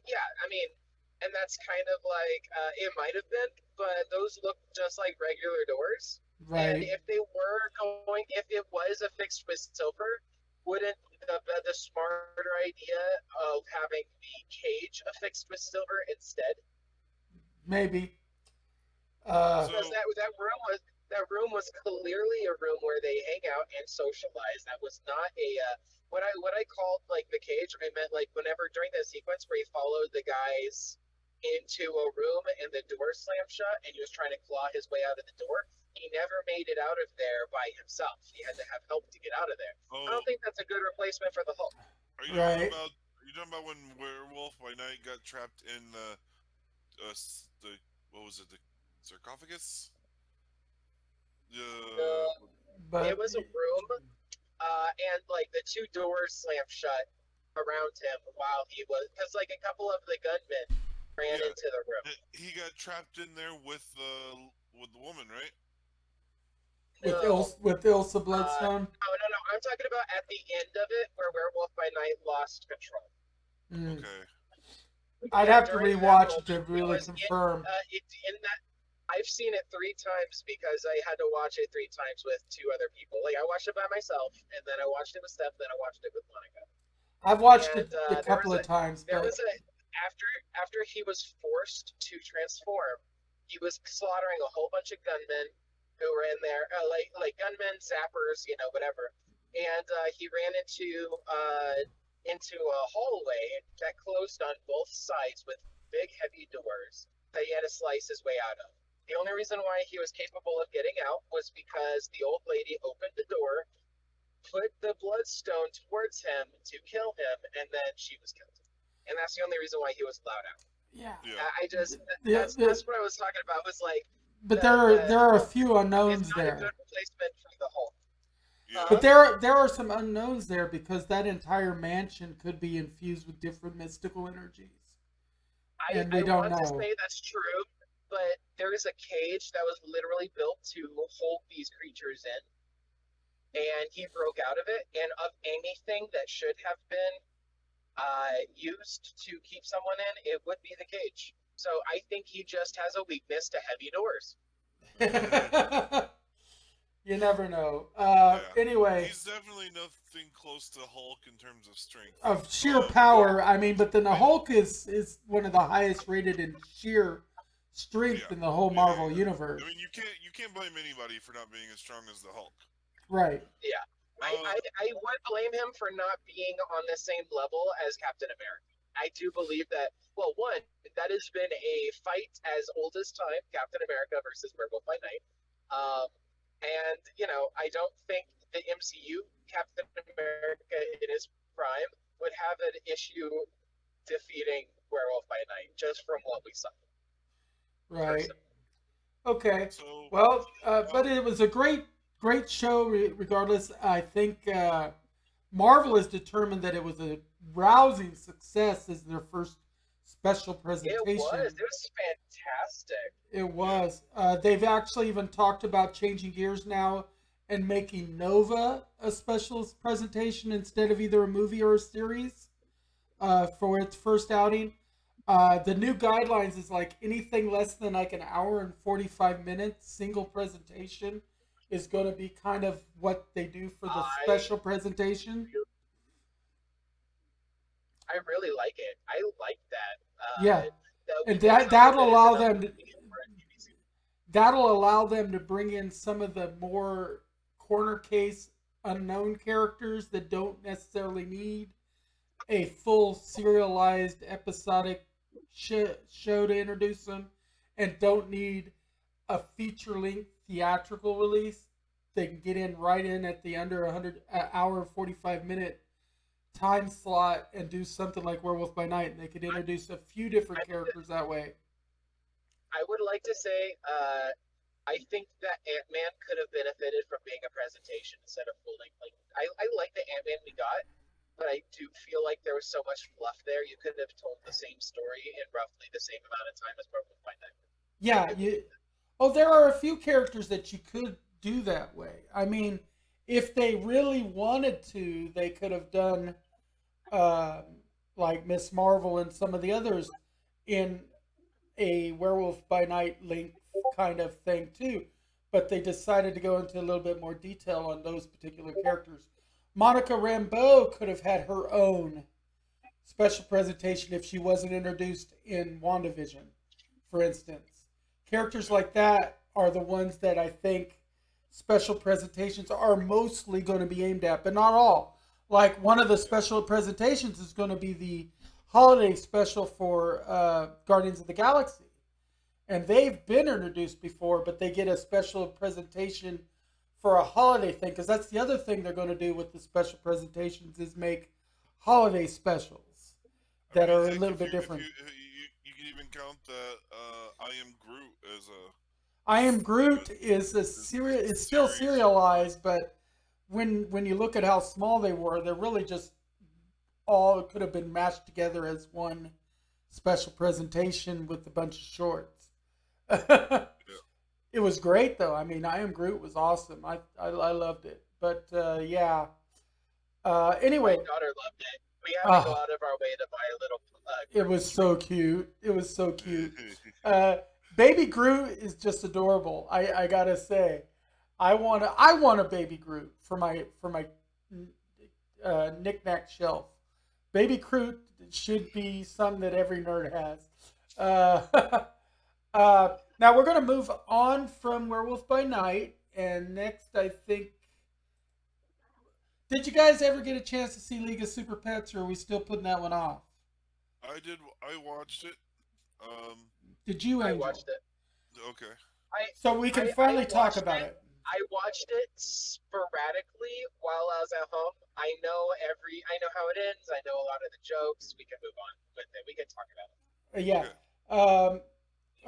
and that's kind of like it might have been, but those look just like regular doors. Right. And if if it was affixed with silver, wouldn't the smarter idea of having the cage affixed with silver instead? Maybe. Because that room was clearly a room where they hang out and socialize. That was not a what I called like the cage. I meant like whenever during the sequence where he followed the guys into a room and the door slammed shut and he was trying to claw his way out of the door. He never made it out of there by himself. He had to have help to get out of there. I don't think that's a good replacement for the Hulk. Are you talking about when Werewolf by Night got trapped in the what was it, the sarcophagus? It was a room, and like the two doors slammed shut around him while he was, because like a couple of the gunmen ran into the room. He got trapped in there with the woman, right? With Ilsa Bloodstone? No. I'm talking about at the end of it where Werewolf by Night lost control. Okay. I'd have to rewatch it to really confirm. I've seen it 3 times because I had to watch it 3 times with 2 other people. Like I watched it by myself, and then I watched it with Steph, then I watched it with Monica. I've watched it a couple of times. There was after after he was forced to transform, he was slaughtering a whole bunch of gunmen who were in there, like gunmen, zappers, whatever. And he ran into a hallway that closed on both sides with big, heavy doors that he had to slice his way out of. The only reason why he was capable of getting out was because the old lady opened the door, put the bloodstone towards him to kill him, and then she was killed. And that's the only reason why he was allowed out. Yeah. Yeah. I just The, that's what I was talking about. Was like but the there are a Hulk few is unknowns not a good there. replacement for the Hulk. Yeah. But Uh, there are some unknowns there because that entire mansion could be infused with different mystical energies, and I we don't want to know. say that's true, but there is a cage that was literally built to hold these creatures in, and he broke out of it. And of anything that should have been used to keep someone in, it would be the cage. So I think he just has a weakness to heavy doors. You never know. Yeah. Anyway, He's definitely nothing close to Hulk in terms of strength. of sheer Yeah, power, I mean, but then the And Hulk is one of the highest rated in sheer strength yeah, in the whole yeah, Marvel yeah. I universe. mean, you can't blame anybody for not being as strong as the Hulk. Right. yeah. Uh, I would blame him for not being on the same level as Captain America. I do believe that, well, one, that has been a fight as old as time, Captain America versus Werewolf by Night. Um, and, I don't think the MCU, Captain America in his prime, would have an issue defeating Werewolf by Night, just from what we saw, Right. personally. Okay. so Well, uh, but it was a great show. Regardless, I think Marvel is determined that it was a rousing success as their first special It was. presentation. It was fantastic. It yeah, was. They've actually even talked about changing gears now and making Nova a special presentation instead of either a movie or a series for its first outing. The new guidelines is like anything less than like an hour and 45 minutes single presentation is going to be kind of what they do for the I special presentation. I really like it. I like that. Yeah, That we and get that'll confidence allow enough them to to, bring it for a TV series. that'll allow them to bring in some of the more corner case unknown characters that don't necessarily need a full serialized episodic show to introduce them and don't need a feature length theatrical release. They can get in right in at the under 100 hour 45-minute time slot and do something like Werewolf by Night, and they could introduce a few different I, characters that way. I would like to say, I think that Ant Man could have benefited from being a presentation instead of full length. Like, I like the Ant Man we got, but I do feel like there was so much fluff there. You could have told the same story in roughly the same amount of time as Werewolf by Night. I Yeah, do you. believe that. Oh, there are a few characters that you could do that way. I mean, if they really wanted to, they could have done uh, like Miss Marvel and some of the others in a Werewolf by Night length kind of thing too. But they decided to go into a little bit more detail on those particular characters. Monica Rambeau could have had her own special presentation if she wasn't introduced in WandaVision, for instance. Characters like that are the ones that I think special presentations are mostly going to be aimed at, but not all. Like one of the special presentations is going to be the holiday special for Guardians of the Galaxy. And they've been introduced before, but they get a special presentation for a holiday thing because that's the other thing they're going to do with the special presentations is make holiday specials I that mean, are a heck, little if bit you if different. you can even count that I Am Groot as I Am a Groot is a is still series. serialized, but when you look at how small they were, they're really just all could have been mashed together as one special presentation with a bunch of shorts. Yeah. It was great though. I mean, I Am Groot was awesome. I loved it. But yeah. My Anyway, daughter loved it. We had to go uh, out of our way to buy a little it Groot. was so cute. It was so cute. Uh, Baby Groot is just adorable. I gotta say, I want a Baby Groot for my knickknack shelf Baby Groot should be something that every nerd has. Uh, now we're gonna move on from Werewolf by Night, and next I think. Did you guys ever get a chance to see League of Super Pets, or are we still putting that one off? I did. I watched it. Did you, I Angel? watched it. Okay. I So we can I finally talk watched about it. it. I watched it sporadically while I was at home. I know how it ends. I know a lot of the jokes. We can move on with it. We can talk about it. Yeah. Okay.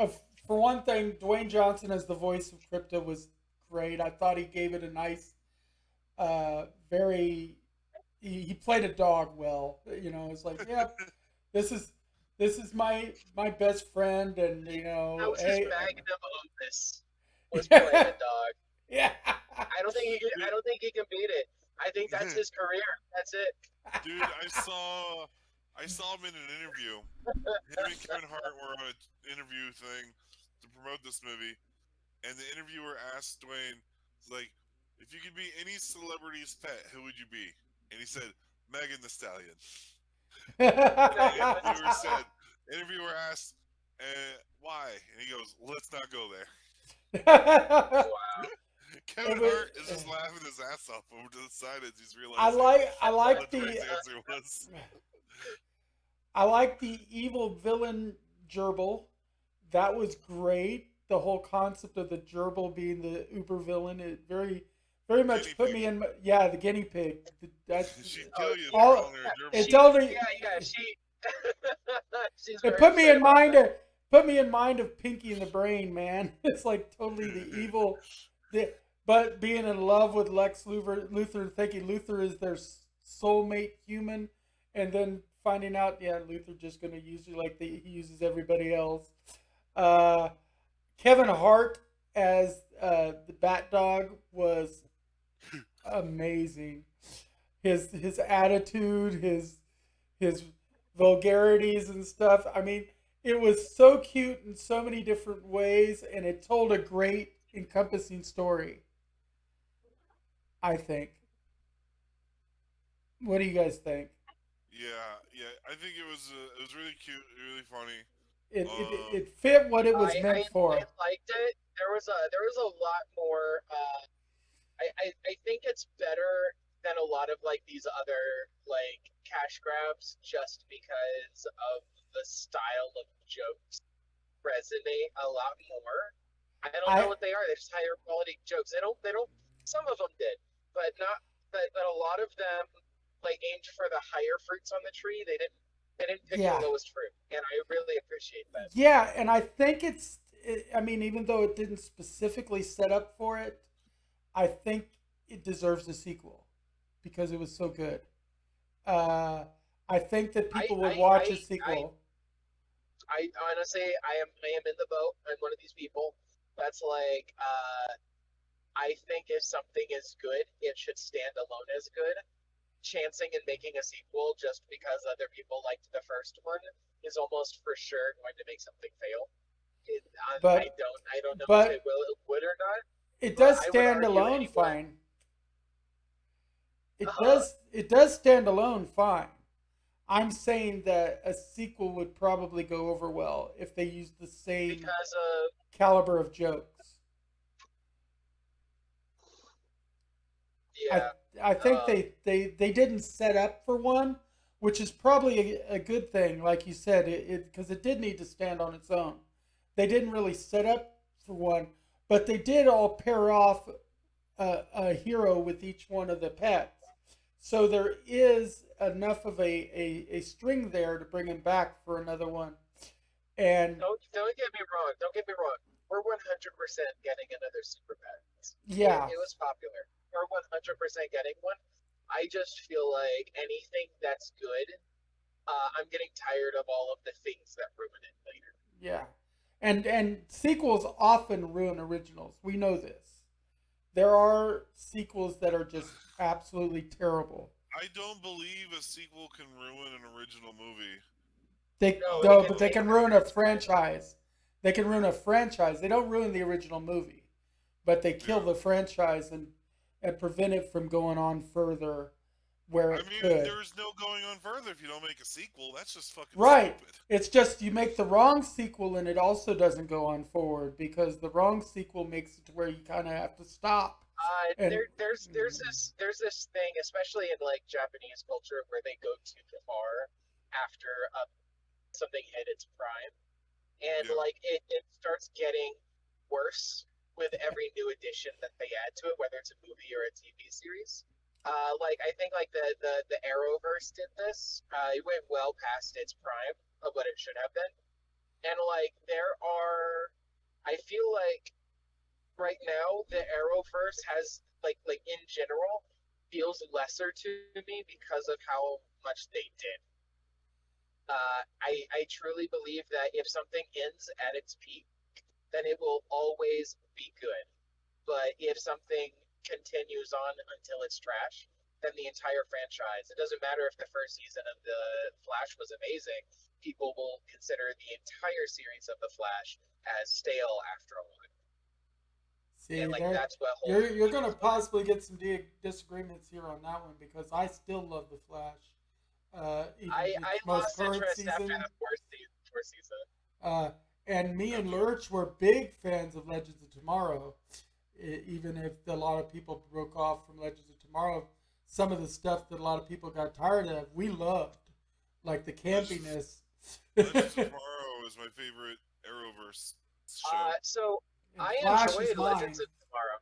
Um, for one thing, Dwayne Johnson as the voice of Crypto was great. I thought he gave it a nice, very. He played a dog well. You know, it's like, yep, this is my best friend, and That was his hey, magnum opus. Was playing yeah, a dog. yeah. I don't think he can beat it. I think that's his career. That's it. Dude, I saw him in an interview. Him and Kevin Hart were on an interview thing to promote this movie, and the interviewer asked Dwayne, like, if you could be any celebrity's pet, who would you be? And he said, Megan the Stallion. And interviewer asked, why? And he goes, let's not go there. Wow. Kevin Hart is just laughing his ass off over to the side as he's I realizing like what Dwayne's the answer was. I like the evil villain gerbil. That was great. The whole concept of the gerbil being the uber villain, it very much Guinea put pig. me in. Yeah, the guinea pig. That's She'd kill you if all- you're on there, it gerbil. totally. Yeah, she. She's It very put me straight in about mind that. of put me in mind of Pinky and the Brain, man. It's like totally the evil, but being in love with Lex Luthor and thinking Luthor is their soulmate human, and then finding out, yeah, Luthor just gonna use you like he uses everybody else. Uh, Kevin Hart as the Bat Dog was amazing. His attitude, his vulgarities and stuff. I mean, it was so cute in so many different ways, and it told a great, encompassing story. I think. What do you guys think? Yeah. I think it was really cute, really funny. It fit what it was I, meant I for. I liked it. There was a lot more. I think it's better than a lot of like these other like cash grabs just because of the style of jokes resonate a lot more. I don't know I what they are. They're just higher quality jokes. They don't some of them did, but not but a lot of them like aimed for the higher fruits on the tree. They didn't pick the Yeah. lowest fruit, and I really appreciate that. Yeah, and I think I mean, even though it didn't specifically set up for it, I think it deserves a sequel because it was so good. Uh, I think that I people would I watch a I, I sequel. I honestly, I am in the boat. I'm one of these people that's like, I think if something is good, it should stand alone as good. Chancing and making a sequel just because other people liked the first one is almost for sure going to make something fail. But I don't know if but it would or not, it but does I would stand argue alone anyone. fine. It Uh, does stand alone fine. I'm saying that a sequel would probably go over well if they used the same because of caliber of jokes. I yeah, I think um, they didn't set up for one, which is probably a good thing, like you said, it because it did need to stand on its own. They didn't really set up for one, but they did all pair off a hero with each one of the pets. So there is enough of a string there to bring him back for another one. And don't get me wrong. Don't get me wrong. We're 100% getting another Super Pets. yeah, It was popular. We're 100% getting one. I just feel like anything that's good, I'm getting tired of all of the things that ruin it later. yeah. And sequels often ruin originals. We know this. There are sequels that are just absolutely terrible. I don't believe a sequel can ruin an original movie. No, No, it but can they make can ruin a it good. franchise. They can ruin a franchise. They don't ruin the original movie, but they kill Yeah. the franchise and prevent it from going on further. where I it mean, could. there's no going on further if you don't make a sequel. That's just fucking Right. stupid. It's just you make the wrong sequel and it also doesn't go on forward because the wrong sequel makes it to where you kind of have to stop. And There's this thing, especially in like Japanese culture, where they go too far after something hit its prime, and Yeah. like it starts getting worse with every new addition that they add to it, whether it's a movie or a TV series. Like I think like the Arrowverse did this. It went well past its prime of what it should have been, and like I feel like right now the Arrowverse has like in general feels lesser to me because of how much they did. I truly believe that if something ends at its peak, then it will always be good. But if something continues on until it's trash, then the entire franchise, it doesn't matter if the first season of The Flash was amazing, people will consider the entire series of The Flash as stale after a while. see, And like there that's what holds you're going to people back. possibly get some disagreements here on that one because I still love the Flash, even I its most lost current interest after season. the fourth season. Uh, and me and Okay. Lurch were big fans of Legends of Tomorrow, even if a lot of people broke off from Legends of Tomorrow. Some of the stuff that a lot of people got tired of, we loved, like the Legends, campiness. Legends of Tomorrow is my favorite Arrowverse show. So And I Flash is enjoyed Legends mine. of Tomorrow.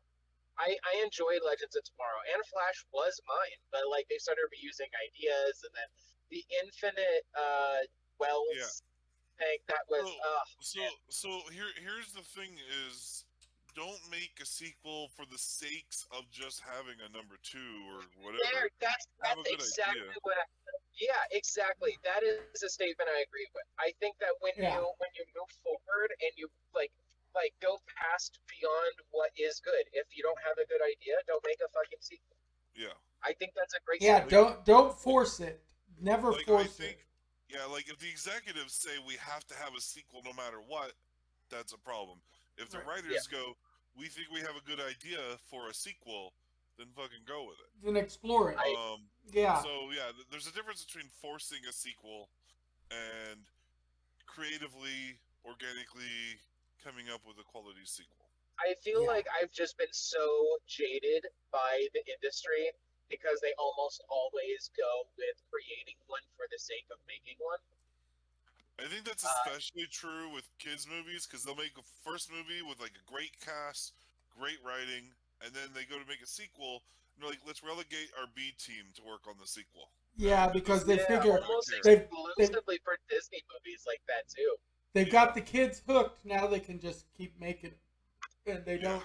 I enjoyed Legends of Tomorrow, and Flash was mine, but like they started reusing ideas, and then the Infinite Yeah. Wells thing that was So, so, man, here's the thing: is don't make a sequel for the sakes of just having a number two or there whatever. Have a that's good idea. exactly what I, yeah, exactly, that is a statement I agree with. I think that Yeah, when you move forward and you like go past beyond what is good, if you don't have a good idea, don't make a fucking sequel. Yeah. I think that's a great yeah. Like, statement. Don't like, force it. Never I force think, it. yeah, like if the executives say we have to have a sequel no matter what, that's a problem. If the Right. Yeah, writers go, we think we have a good idea for a sequel, then fucking go with it. Then explore it. I Yeah, So yeah, there's a difference between forcing a sequel and creatively, organically coming up with a quality sequel. I feel yeah, like I've just been so jaded by the industry because they almost always go with creating one for the sake of making one. I think that's Uh, especially true with kids movies because they'll make a first movie with like a great cast, great writing, and then they go to make a sequel and they're like, let's relegate our B team to work on the sequel, yeah. and it Because doesn't they even yeah, come figure out almost canon. they've exclusively for Disney movies like that too. they've Yeah, got the kids hooked. Now they can just keep making, and yeah.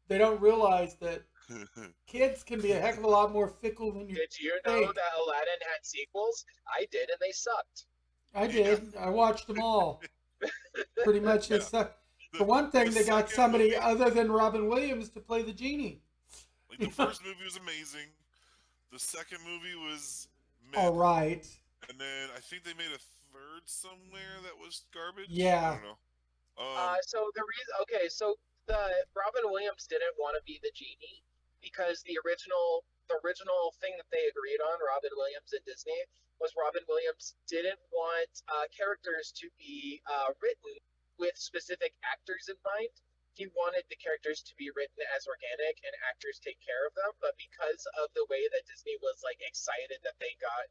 they don't realize that kids can be a heck of a lot more fickle than you Did you know think. that Aladdin had sequels? I did, and they sucked. I Yeah, did. I watched them all. Pretty much they yeah. suck. For The one the thing, they got second somebody movie, other than Robin Williams to play the genie. like the first movie was amazing. The second movie was All mid, right. and then I think they made a third somewhere that was garbage. I Yeah. don't know. Um, So the reason, okay, so the Robin Williams didn't want to be the genie because the original thing that they agreed on, Robin Williams and Disney, was Robin Williams didn't want characters to be written with specific actors in mind. He wanted the characters to be written as organic and actors take care of them. But because of the way that Disney was like excited that they got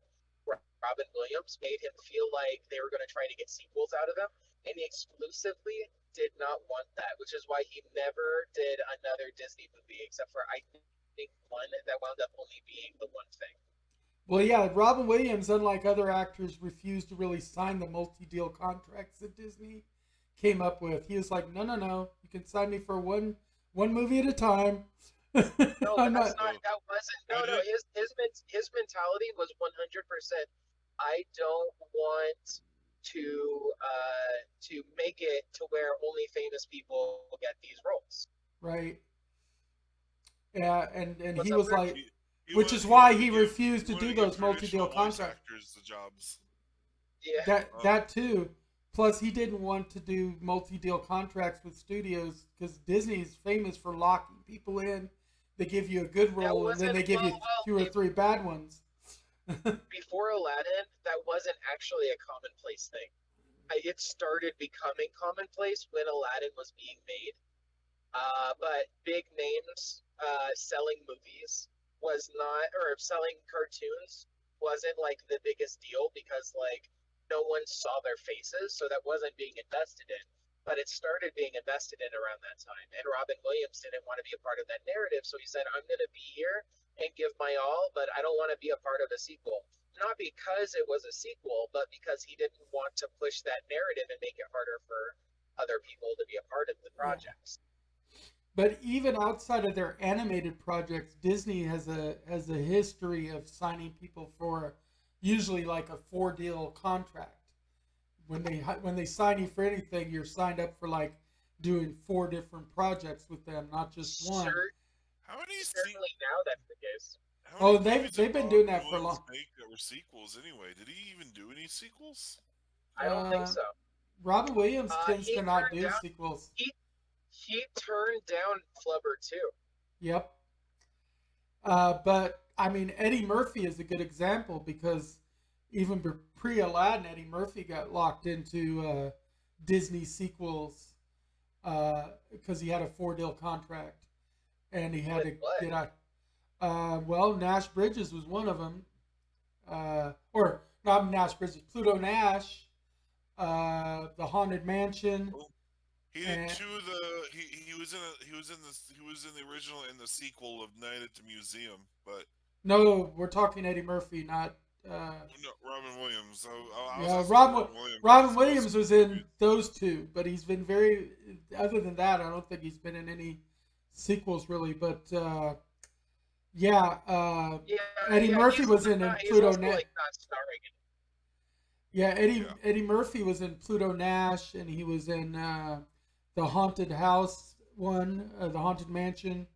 Robin Williams, made him feel like they were going to try to get sequels out of him, and he exclusively did not want that, which is why he never did another Disney movie except for I think one that wound up only being the one thing. Well, yeah, Robin Williams, unlike other actors, refused to really sign the multi-deal contracts that Disney came up with. He was like, "No, no, no. You can sign me for one movie at a time." No, I'm that's not. not. oh, That wasn't. I No. did. His mentality was 100%. I don't want to make it to where only famous people get these roles. Right. Yeah, and What's he up, was Rich? like, He, which is he why wanted to he give refused to do those multi-deal traditional voice contracts. actors the jobs. Yeah. That too. Plus, he didn't want to do multi-deal contracts with studios because Disney's famous for locking people in. They give you a good That role, and then wasn't they give you two or he three bad ones. before Aladdin, that wasn't actually a commonplace thing. It started becoming commonplace when Aladdin was being made. But big names selling movies was not, or selling cartoons wasn't like the biggest deal because like no one saw their faces, so that wasn't being invested in. But it started being invested in around that time, and Robin Williams didn't want to be a part of that narrative, so he said, "I'm going to be here and give my all, but I don't want to be a part of a sequel." Not because it was a sequel, but because he didn't want to push that narrative and make it harder for other people to be a part of the Yeah. projects. But even outside of their animated projects, Disney has a history of signing people for usually like a 4 deal contract. When they sign you for anything, you're signed up for like doing 4 different projects with them, not just one. How many Certainly now that's the case. how Oh, many movies they've did been doing Robin that for a Williams long. make that were sequels anyway? Did he even do any sequels? I don't think Uh, so. Robin Williams tends He to not turned do down sequels. he turned down Flubber too. Yep. But I mean, Eddie Murphy is a good example because even pre Aladdin, Eddie Murphy got locked into Disney sequels because he had a 4 deal contract and he had With to what? get out. Well, Nash Bridges was one of them, or not Nash Bridges, Pluto Nash, the Haunted Mansion, Oh, he did and two of the he was in a, he was in the original and the sequel of Night at the Museum, but no, we're talking Eddie Murphy, not. no, Robin Williams. I was Yeah, asking Robin Williams Robin because most Williams of his was in movies. those two, but he's been very. Other than that, I don't think he's been in any sequels really. But yeah, Yeah, Eddie yeah, Murphy was in he's Pluto also Nash. like not starring in. Yeah, Yeah, Eddie Murphy was in Pluto Nash, and he was in the Haunted House one, the Haunted Mansion,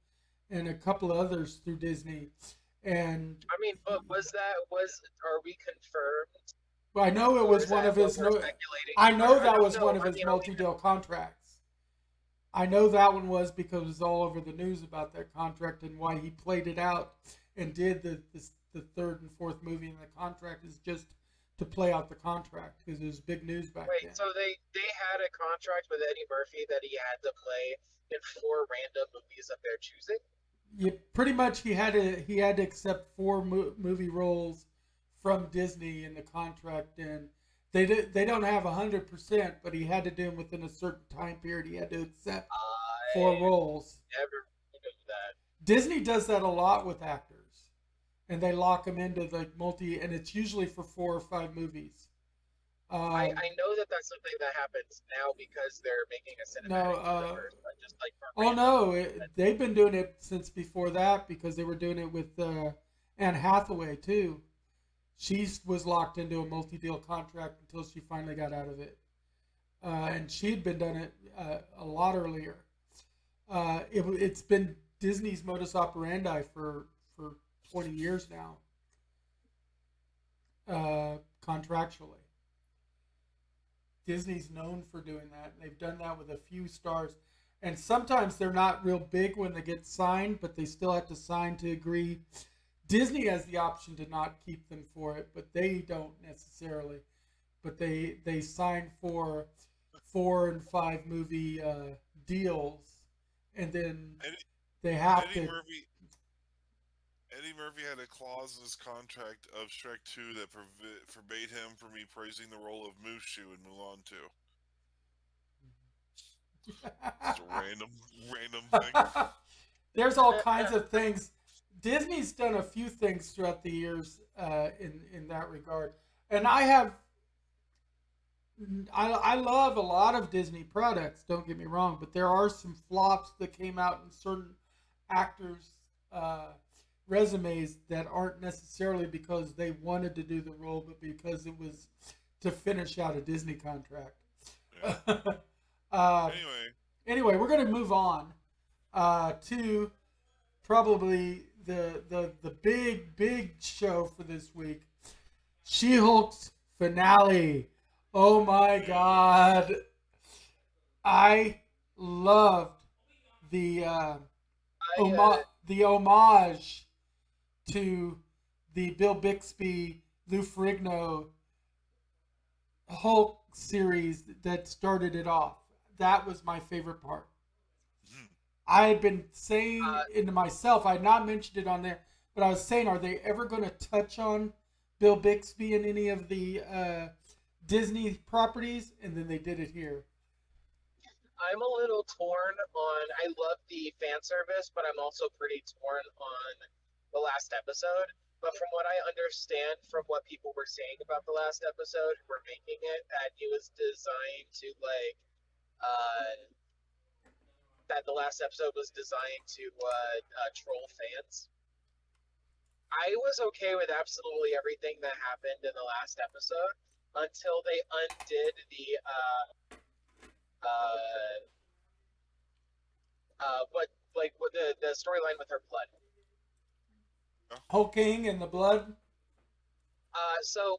and a couple of others through Disney. And I mean, but are we confirmed well, I know it or was is one that of what his we're no. speculating? I know I that don't was know. one of I his mean, multi-deal contracts. I know that one was because it was all over the news about that contract and why he played it out and did the third and fourth movie in the contract is just to play out the contract because it was big news back wait, then. so they had a contract with Eddie Murphy that he had to play in 4 random movies of their choosing? Yeah, pretty much he had to accept 4 movie roles from Disney in the contract, and they don't have 100%, but he had to do them within a certain time period. He had to accept 4 roles. Never knew that. Disney does that a lot with actors, and they lock them into like and it's usually for 4 or 5 movies. I know that that's something that happens now because they're making a No, cinematic universe, but just like for oh random. no, they've been doing it since before that because they were doing it with Anne Hathaway too. She was locked into a multi-deal contract until she finally got out of it, and she had been done it a lot earlier. It's been Disney's modus operandi for 20 years now, contractually. Disney's known for doing that. And they've done that with a few stars. And sometimes they're not real big when they get signed, but they still have to sign to agree. Disney has the option to not keep them for it, but they don't necessarily. But they sign for 4 and 5 movie deals, and then Eddie, they have Eddie to. Murphy. Eddie Murphy had a clause in his contract of Shrek 2 that forbade him from reprising the role of Mushu in Mulan 2. Just a random thing. There's all kinds of things. Disney's done a few things throughout the years in that regard, and I love a lot of Disney products. Don't get me wrong, but there are some flops that came out in certain actors' resumes that aren't necessarily because they wanted to do the role, but because it was to finish out a Disney contract. Yeah. uh, Anyway, Anyway, we're going to move on to probably the big show for this week, She-Hulk's finale. Oh my God, I loved the I the homage to the Bill Bixby, Lou Ferrigno Hulk series that started it off. That was my favorite part. Mhm. I had been saying Uh, into myself, I had not mentioned it on there, but I was saying, are they ever going to touch on Bill Bixby in any of the Disney properties? And then they did it here. I'm a little torn on. I love the fan service, but I'm also pretty torn on the last episode. But from what I understand, from what people were saying about the last episode who were making it, that it was designed to that the last episode was designed to troll fans. I was okay with absolutely everything that happened in the last episode until they undid uh, what the storyline with her blood. Hulk King and the blood. So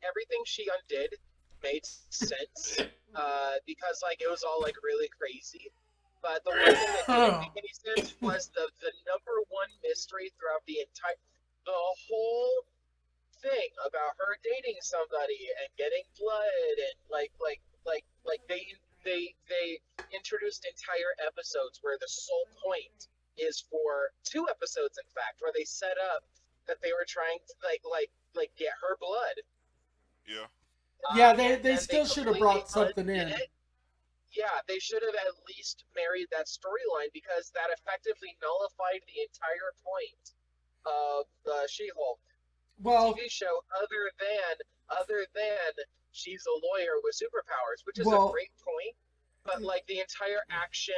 everything she undid made sense because like it was all like really crazy. But the one thing that didn't make any sense was the number one mystery throughout the whole thing about her dating somebody and getting blood and they introduced entire episodes where the sole point is for two episodes in fact where they set up that they were trying to get her blood. Yeah. Yeah, And they then they still should have completely brought undid something in. it. Yeah, they should have at least married that storyline because that effectively nullified the entire point of the She-Hulk Well, TV show other than she's a lawyer with superpowers, which is a well, great point. But like the entire action,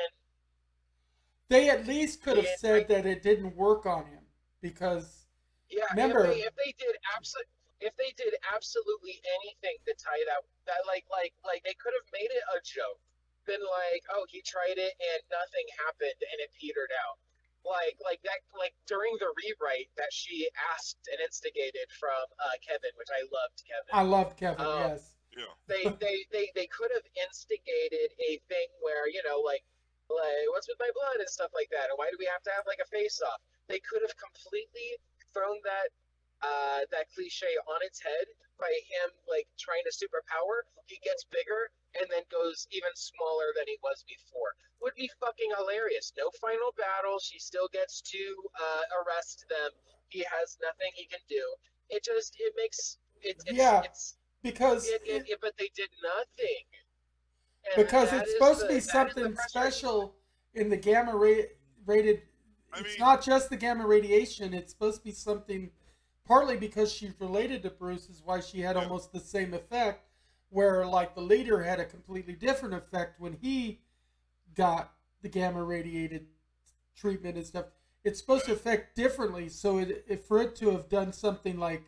they at least could the have entire said that it didn't work on him because yeah, remember, if they did absolutely anything to tie that like they could have made it a joke. Been like, oh, he tried it and nothing happened and it petered out. Like that like during the rewrite that she asked and instigated from Kevin, which I loved Kevin. I loved Kevin. Um, Yes, Yeah. they could have instigated a thing where like what's with my blood and stuff like that, and why do we have to have like a face off? They could have completely thrown that cliche on its head by him like trying to superpower. He gets bigger and then goes even smaller than he was before. Would be fucking hilarious. No final battle. She still gets to arrest them. He has nothing he can do. It makes yeah, it's because but they did nothing, and it's supposed to be that is the something frustrating part. special in the rated. I It's mean, not just the gamma radiation. It's supposed to be something partly because she's related to Bruce is why she had yeah. almost the same effect. Where like the leader had a completely different effect when he got the gamma radiated treatment and stuff. It's supposed to affect differently. So for it to have done something like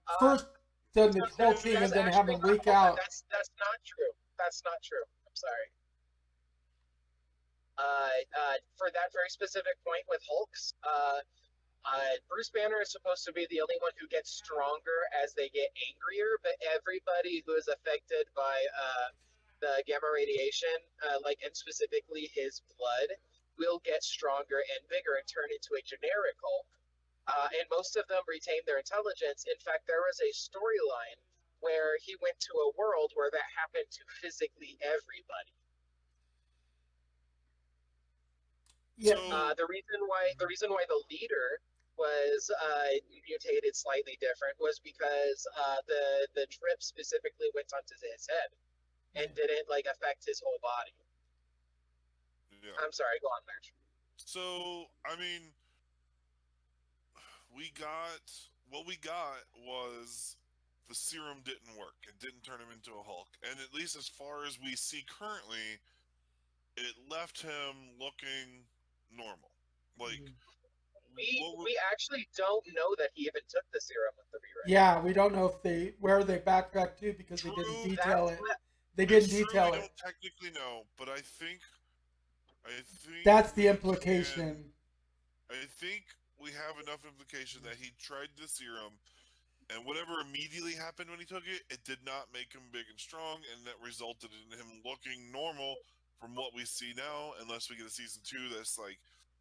Uh, first done the whole that's thing and that's then have actually him not. leak Hold on, out. that's not true. That's not true. I'm sorry. For that very specific point with Hulks, Bruce Banner is supposed to be the only one who gets stronger as they get angrier, but everybody who is affected by the gamma radiation, and specifically his blood, will get stronger and bigger and turn into a generic Hulk. And most of them retain their intelligence. In fact, there was a storyline where he went to a world where that happened to physically everybody. Yeah, So The reason why the leader was mutated slightly different was because the drip specifically went onto his head and didn't like affect his whole body. yeah. I'm sorry, go on, Lurch. So I mean, what we got was the serum didn't work. It didn't turn him into a Hulk, and at least as far as we see currently, it left him looking normal. Like We actually don't know that he even took the serum with the rewrite. yeah. We don't know if where they backtracked to because they didn't True. detail That's it. what They It's didn't true. detail We it. don't technically know, but I think That's the we implication. I think we have enough implication that he tried the serum, and whatever immediately happened when he took it, it did not make him big and strong, and that resulted in him looking normal from what we see now. Unless we get a season 2 that's like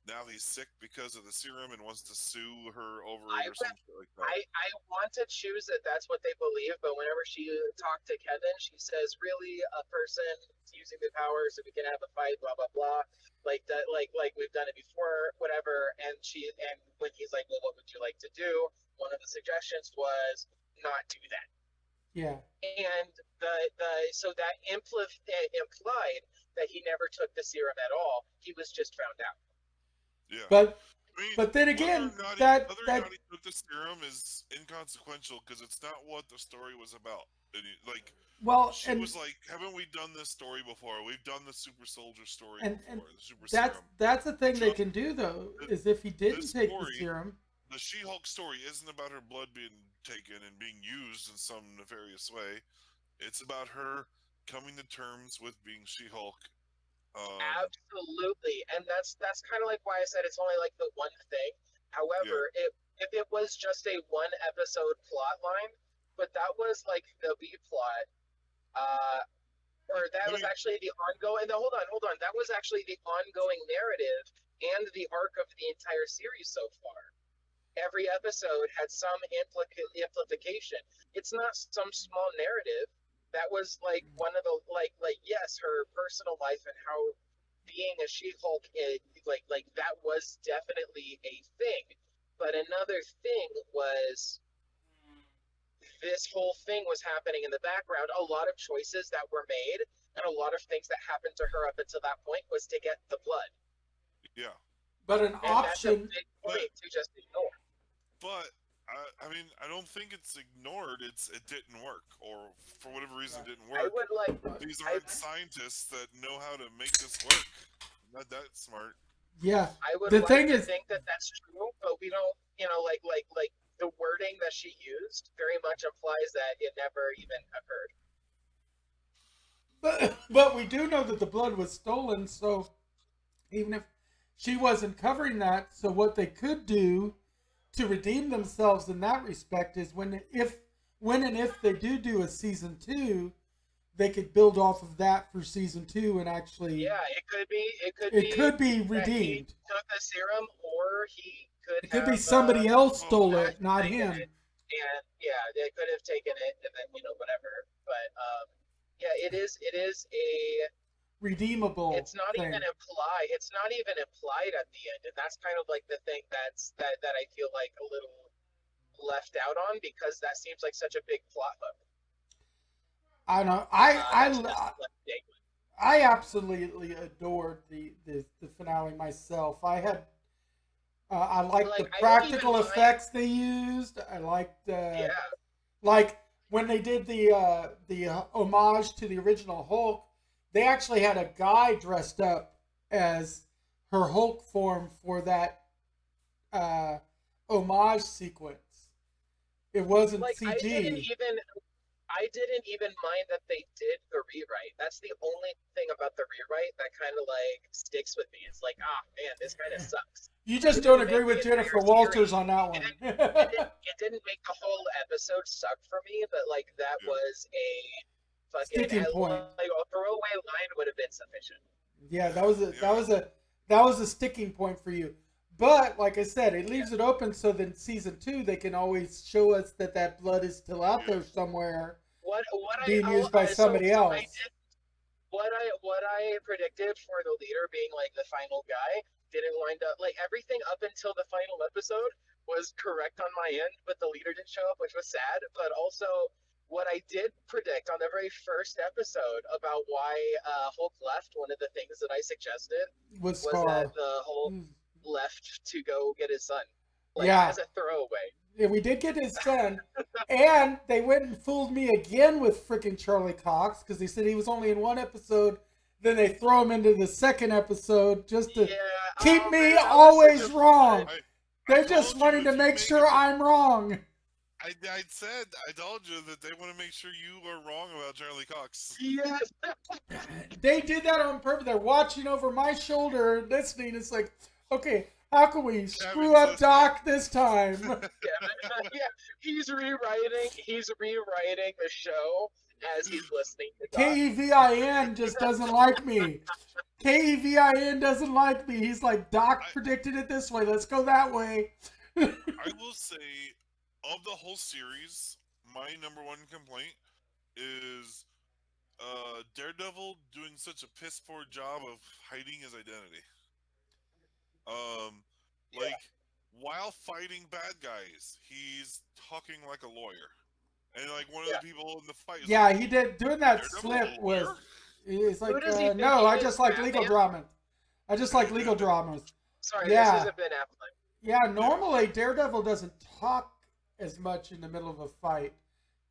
now he's sick because of the serum and wants to sue her over I it or some shit like that. I want to choose that that's what they believe, but whenever she talked to Kevin, she says, "Really, a person using the power so we can have a fight, blah blah blah, like that, like we've done it before, whatever." And when he's like, "Well, what would you like to do?" One of the suggestions was not do that. Yeah. And so that implied that he never took the serum at all. He was just found out. Yeah. But I mean, but then again, whether or not that he took the serum is inconsequential because it's not what the story was about. Like, well, she and was like, "Haven't we done this story before? We've done the super soldier story and before. The super that's serum." that's the thing they Just- can do though th- is if he didn't this take the story- serum. The She-Hulk story isn't about her blood being taken and being used in some nefarious way. It's about her coming to terms with being She-Hulk. Absolutely, and that's kind of like why I said it's only like the one thing. However, if it was just a one episode plot line, but that was like the B plot, or that was actually the ongoing. No, hold on, that was actually the ongoing narrative and the arc of the entire series so far. Every episode had some implication. It's not some small narrative. That was like one of the like yes, her personal life and how being a She-Hulk, like that was definitely a thing. But another thing was this whole thing was happening in the background. A lot of choices that were made and a lot of things that happened to her up until that point was to get the blood. Yeah. But an And option. that's a big point to just ignore. But I mean, I don't think it's ignored. It didn't work, or for whatever reason, it didn't I work. would like. These aren't scientists that know how to make this work. Not that smart. Yeah. I would The like thing to is, think that that's true, but we don't. Like the wording that she used very much implies that it never even occurred. but we do know that the blood was stolen. So even if she wasn't covering that, so what they could do to redeem themselves in that respect is when and if they do a season 2, they could build off of that for season 2 and actually Yeah, it could be. it could be that he redeemed. took the serum, or he could. It could have, be somebody else stole not it, not taken him. it. And yeah, they could have taken it, and then whatever. But yeah, it is a. Redeemable. It's not thing. even implied. It's not even implied at the end, and that's kind of like the thing that I feel like a little left out on because that seems like such a big plot hook. I know. I absolutely adored the finale myself. I had I liked the practical effects they used. I liked like when they did the homage to the original Hulk. They actually had a guy dressed up as her Hulk form for that homage sequence. It wasn't like, CG. I didn't even mind that they did the rewrite. That's the only thing about the rewrite that kind of like sticks with me. It's like, man, this kind of sucks. You just don't agree with Jennifer Walters on that one. It didn't make the whole episode suck for me, but like that was a fucking sticking point. Like a throwaway line would have been sufficient. Yeah, that was a sticking point for you. But like I said, it leaves it open so that in season 2 they can always show us that blood is still out there somewhere, being used by somebody else. What I predicted for the leader being like the final guy didn't wind up. Like everything up until the final episode was correct on my end, but the leader didn't show up, which was sad. But also, what I did predict on the very first episode about why Hulk left, one of the things that I suggested was that the Hulk left to go get his son. As a throwaway. Yeah, we did get his son. And they went and fooled me again with freaking Charlie Cox because they said he was only in one episode. Then they throw him into the second episode just to keep me always wrong. They're just wanting to make sure I'm wrong. I told you that they want to make sure you are wrong about Charlie Cox. Yes. They did that on purpose. They're watching over my shoulder, listening. It's like, okay, how can we screw up Doc this time? Yeah, he's rewriting the show as he's listening to Doc. KEVIN just doesn't like me. KEVIN doesn't like me. He's like, Doc predicted it this way. Let's go that way. I will say, of the whole series, my number one complaint is Daredevil doing such a piss poor job of hiding his identity. Like, while fighting bad guys, he's talking like a lawyer. And like one of the people in the fight is Yeah, like, he did. Doing that Daredevil slip a lawyer? was. It's like, Who does he think no, he I is, just like legal Batman? drama. I just like legal dramas. Sorry, Yeah. this isn't Ben Affleck. Yeah, normally Daredevil doesn't talk as much in the middle of a fight.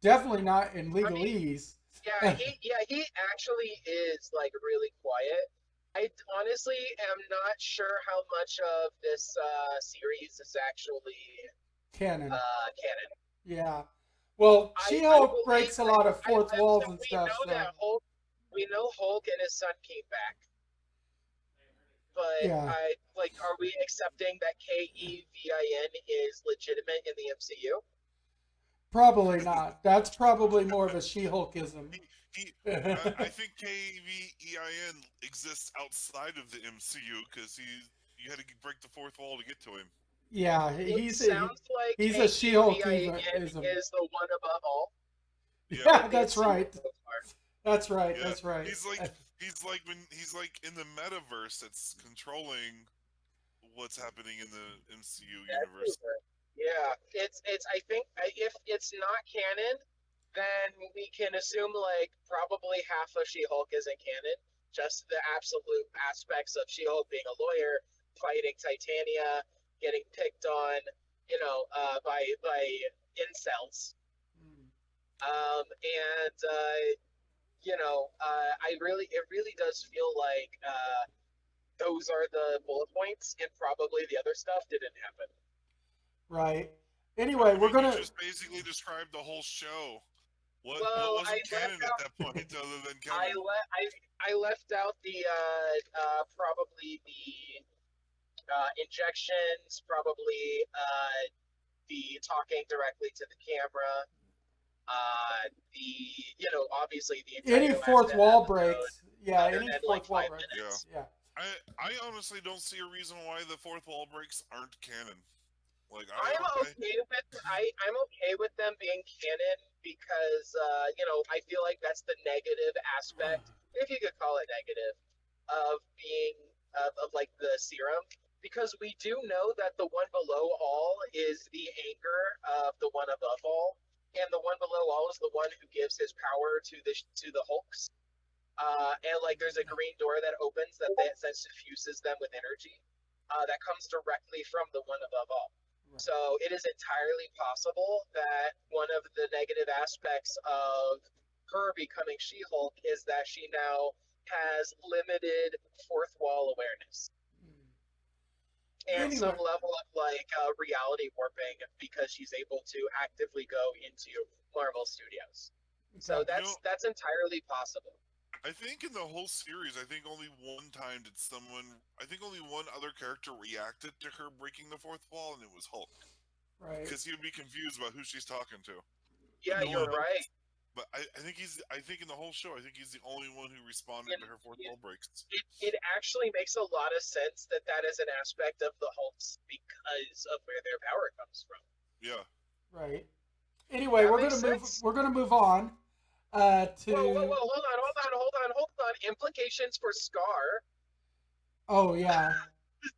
Definitely not in legalese. Yeah, he actually is like really quiet. I honestly am not sure how much of this series is actually Canon. canon. Yeah. Well, She-Hulk breaks a lot of fourth walls so and stuff. We know that Hulk. We know Hulk and his son came back. But Yeah. are we accepting that KEVIN is legitimate in the MCU? Probably not. That's probably more of a She-Hulkism. I think KEVIN exists outside of the MCU because you had to break the fourth wall to get to him. Yeah, he's a She-Hulkism. Is the one above all. Yeah, that's right. That's right. Yeah. That's right. He's like in the metaverse that's controlling what's happening in the MCU universe. Yeah, it's. I think if it's not canon, then we can assume like probably half of She-Hulk isn't canon. Just the absolute aspects of She-Hulk being a lawyer, fighting Titania, getting picked on, by incels. It really does feel like those are the bullet points, and probably the other stuff didn't happen. Right. Anyway, we're gonna You just basically described the whole show. What wasn't canon at that point other than Kevin? I left out the probably the injections, probably the talking directly to the camera. Obviously the any fourth wall breaks. Yeah, any fourth wall breaks. Yeah. I honestly don't see a reason why the fourth wall breaks aren't canon. Like I'm okay with them being canon because I feel like that's the negative aspect, if you could call it negative, of being of like the serum. Because we do know that the one below all is the anger of the one above all, and the one below all is the one who gives his power to the Hulks. And like there's a green door that opens that suffuses them with energy. That comes directly from the one above all. Right. So it is entirely possible that one of the negative aspects of her becoming She-Hulk is that she now has limited fourth wall awareness. And some level of reality warping because she's able to actively go into Marvel Studios. So that's entirely possible. I think in the whole series, only one other character reacted to her breaking the fourth wall, and it was Hulk. Right. Because he would be confused about who she's talking to. Yeah, you're right. But I think in the whole show, he's the only one who responded to her fourth wall breaks. It actually makes a lot of sense that is an aspect of the Hulks because of where their power comes from. Yeah. Right. Anyway, we're gonna move on. To Whoa, hold on. Implications for Scar. Oh yeah.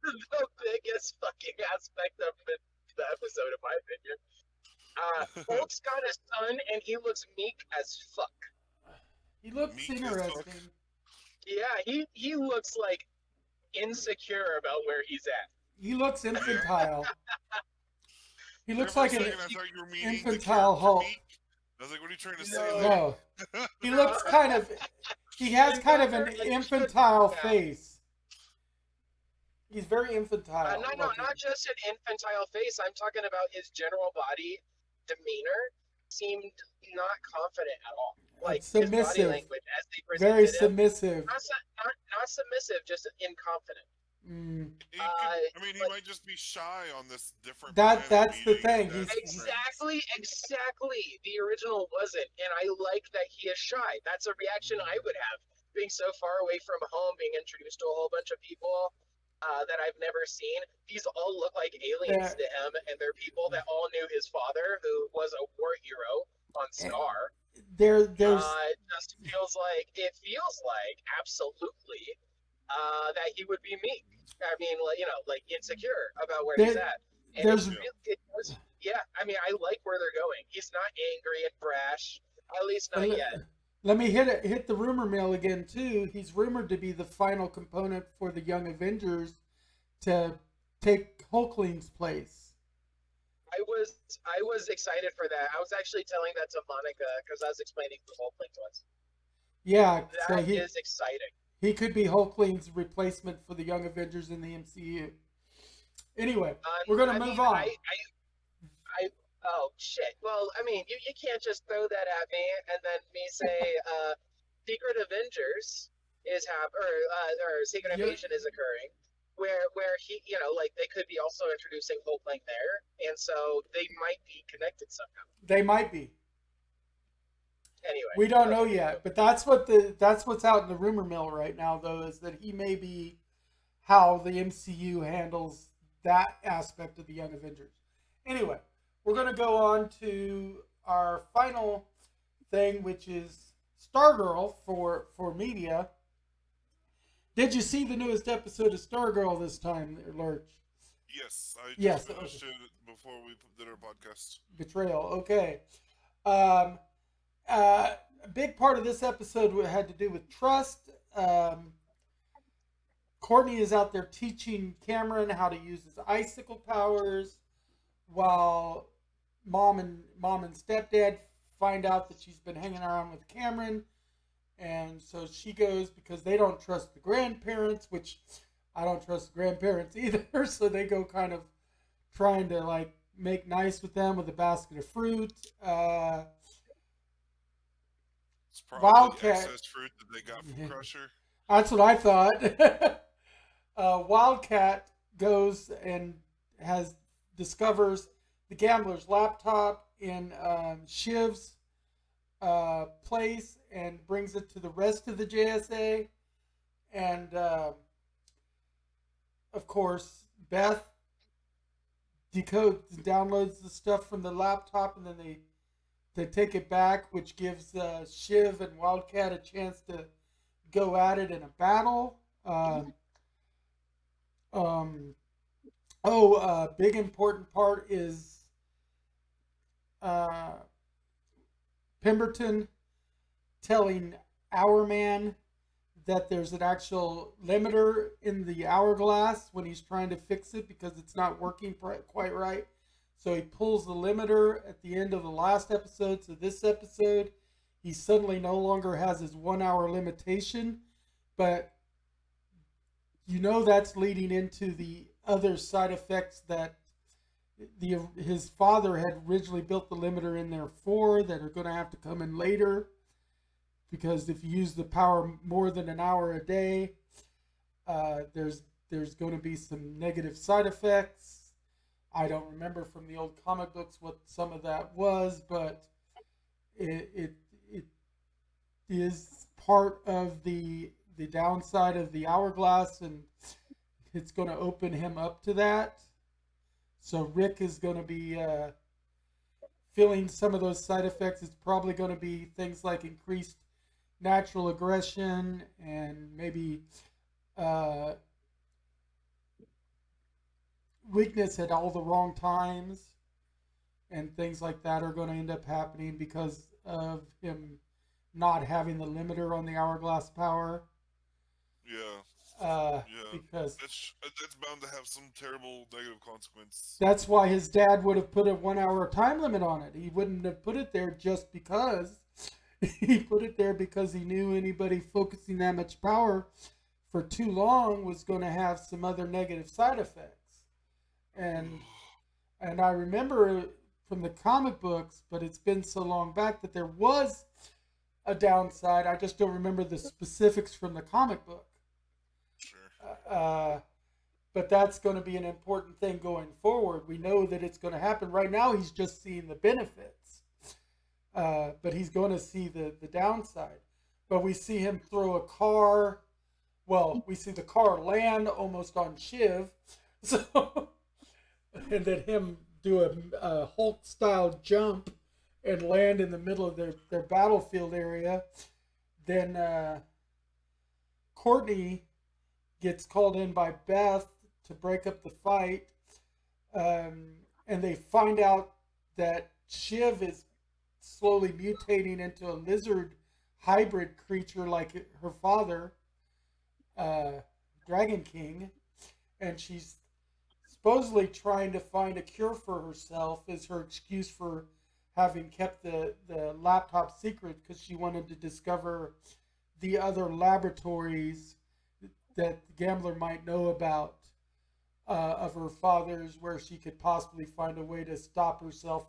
The biggest fucking aspect of the episode, in my opinion. Hulk's got a son, and he looks meek as fuck. He looks interesting. Yeah, he looks like insecure about where he's at. He looks infantile. He looks like an infantile Hulk. I was like, what are you trying to say? No. He looks he has kind of an infantile face. He's very infantile. Not just an infantile face. I'm talking about his general body demeanor seemed not confident at all. Like submissive. His body language as they presented very him, submissive. Not submissive, just inconfident. He might just be shy on this different planet. That's the meeting his thing. dad's friends. Exactly. The original wasn't, and I like that he is shy. That's a reaction I would have, being so far away from home, being introduced to a whole bunch of people that I've never seen. These all look like aliens to him, and they're people that all knew his father, who was a war hero on Star. There's It feels like absolutely that he would be meek. I mean, like insecure about where he's at. And I like where they're going. He's not angry and brash, at least not yet. Let me hit the rumor mill again too. He's rumored to be the final component for the Young Avengers to take Hulkling's place. I was excited for that. I was actually telling that to Monica because I was explaining who Hulkling was. Yeah, that is exciting. He could be Hulkling's replacement for the Young Avengers in the MCU. Anyway, we're gonna move on. Oh shit! Well, I mean, you can't just throw that at me and then me say Secret Avengers is or Secret Invasion is occurring, where he they could be also introducing Hulkling there, and so they might be connected somehow. They might be. Anyway, we don't know yet, but that's what's out in the rumor mill right now, though, is that he may be how the MCU handles that aspect of the Young Avengers. Anyway, we're going to go on to our final thing, which is Stargirl for media. Did you see the newest episode of Stargirl this time, Lurch? Yes, I just finished it before we did our podcast. Betrayal, okay. A big part of this episode had to do with trust. Courtney is out there teaching Cameron how to use his icicle powers, while mom and stepdad find out that she's been hanging around with Cameron, and so she goes because they don't trust the grandparents, which I don't trust the grandparents either. So they go kind of trying to make nice with them with a basket of fruit. It's probably Wildcat excess fruit that they got from Crusher. That's what I thought. Wildcat goes and discovers the gambler's laptop in Shiv's place and brings it to the rest of the JSA. And of course, Beth downloads the stuff from the laptop, and then they take it back, which gives Shiv and Wildcat a chance to go at it in a battle. Big important part is Pemberton telling Our Man that there's an actual limiter in the hourglass when he's trying to fix it because it's not working quite right. So he pulls the limiter at the end of the last episode. So this episode, he suddenly no longer has his 1 hour limitation. But that's leading into the other side effects that his father had originally built the limiter in there for, that are going to have to come in later. Because if you use the power more than an hour a day, there's going to be some negative side effects. I don't remember from the old comic books what some of that was, but it is part of the downside of the hourglass, and it's going to open him up to that. So Rick is going to be feeling some of those side effects. It's probably going to be things like increased natural aggression and maybe weakness at all the wrong times, and things like that are going to end up happening because of him not having the limiter on the hourglass power. Yeah. Because that's bound to have some terrible negative consequence. That's why his dad would have put a 1 hour time limit on it. He wouldn't have put it there just because. He put it there because he knew anybody focusing that much power for too long was going to have some other negative side effects. And I remember from the comic books, but it's been so long back, that there was a downside. I just don't remember the specifics from the comic book. Sure. but that's going to be an important thing going forward. We know that it's going to happen. Right now, he's just seeing the benefits, but he's going to see the downside. But we see him throw a car. Well, we see the car land almost on Shiv, so and then him do a Hulk style jump and land in the middle of their battlefield area. Then Courtney gets called in by Beth to break up the fight, and they find out that Shiv is slowly mutating into a lizard hybrid creature like her father, Dragon King, and she's supposedly trying to find a cure for herself is her excuse for having kept the laptop secret because she wanted to discover the other laboratories that the gambler might know about of her father's, where she could possibly find a way to stop herself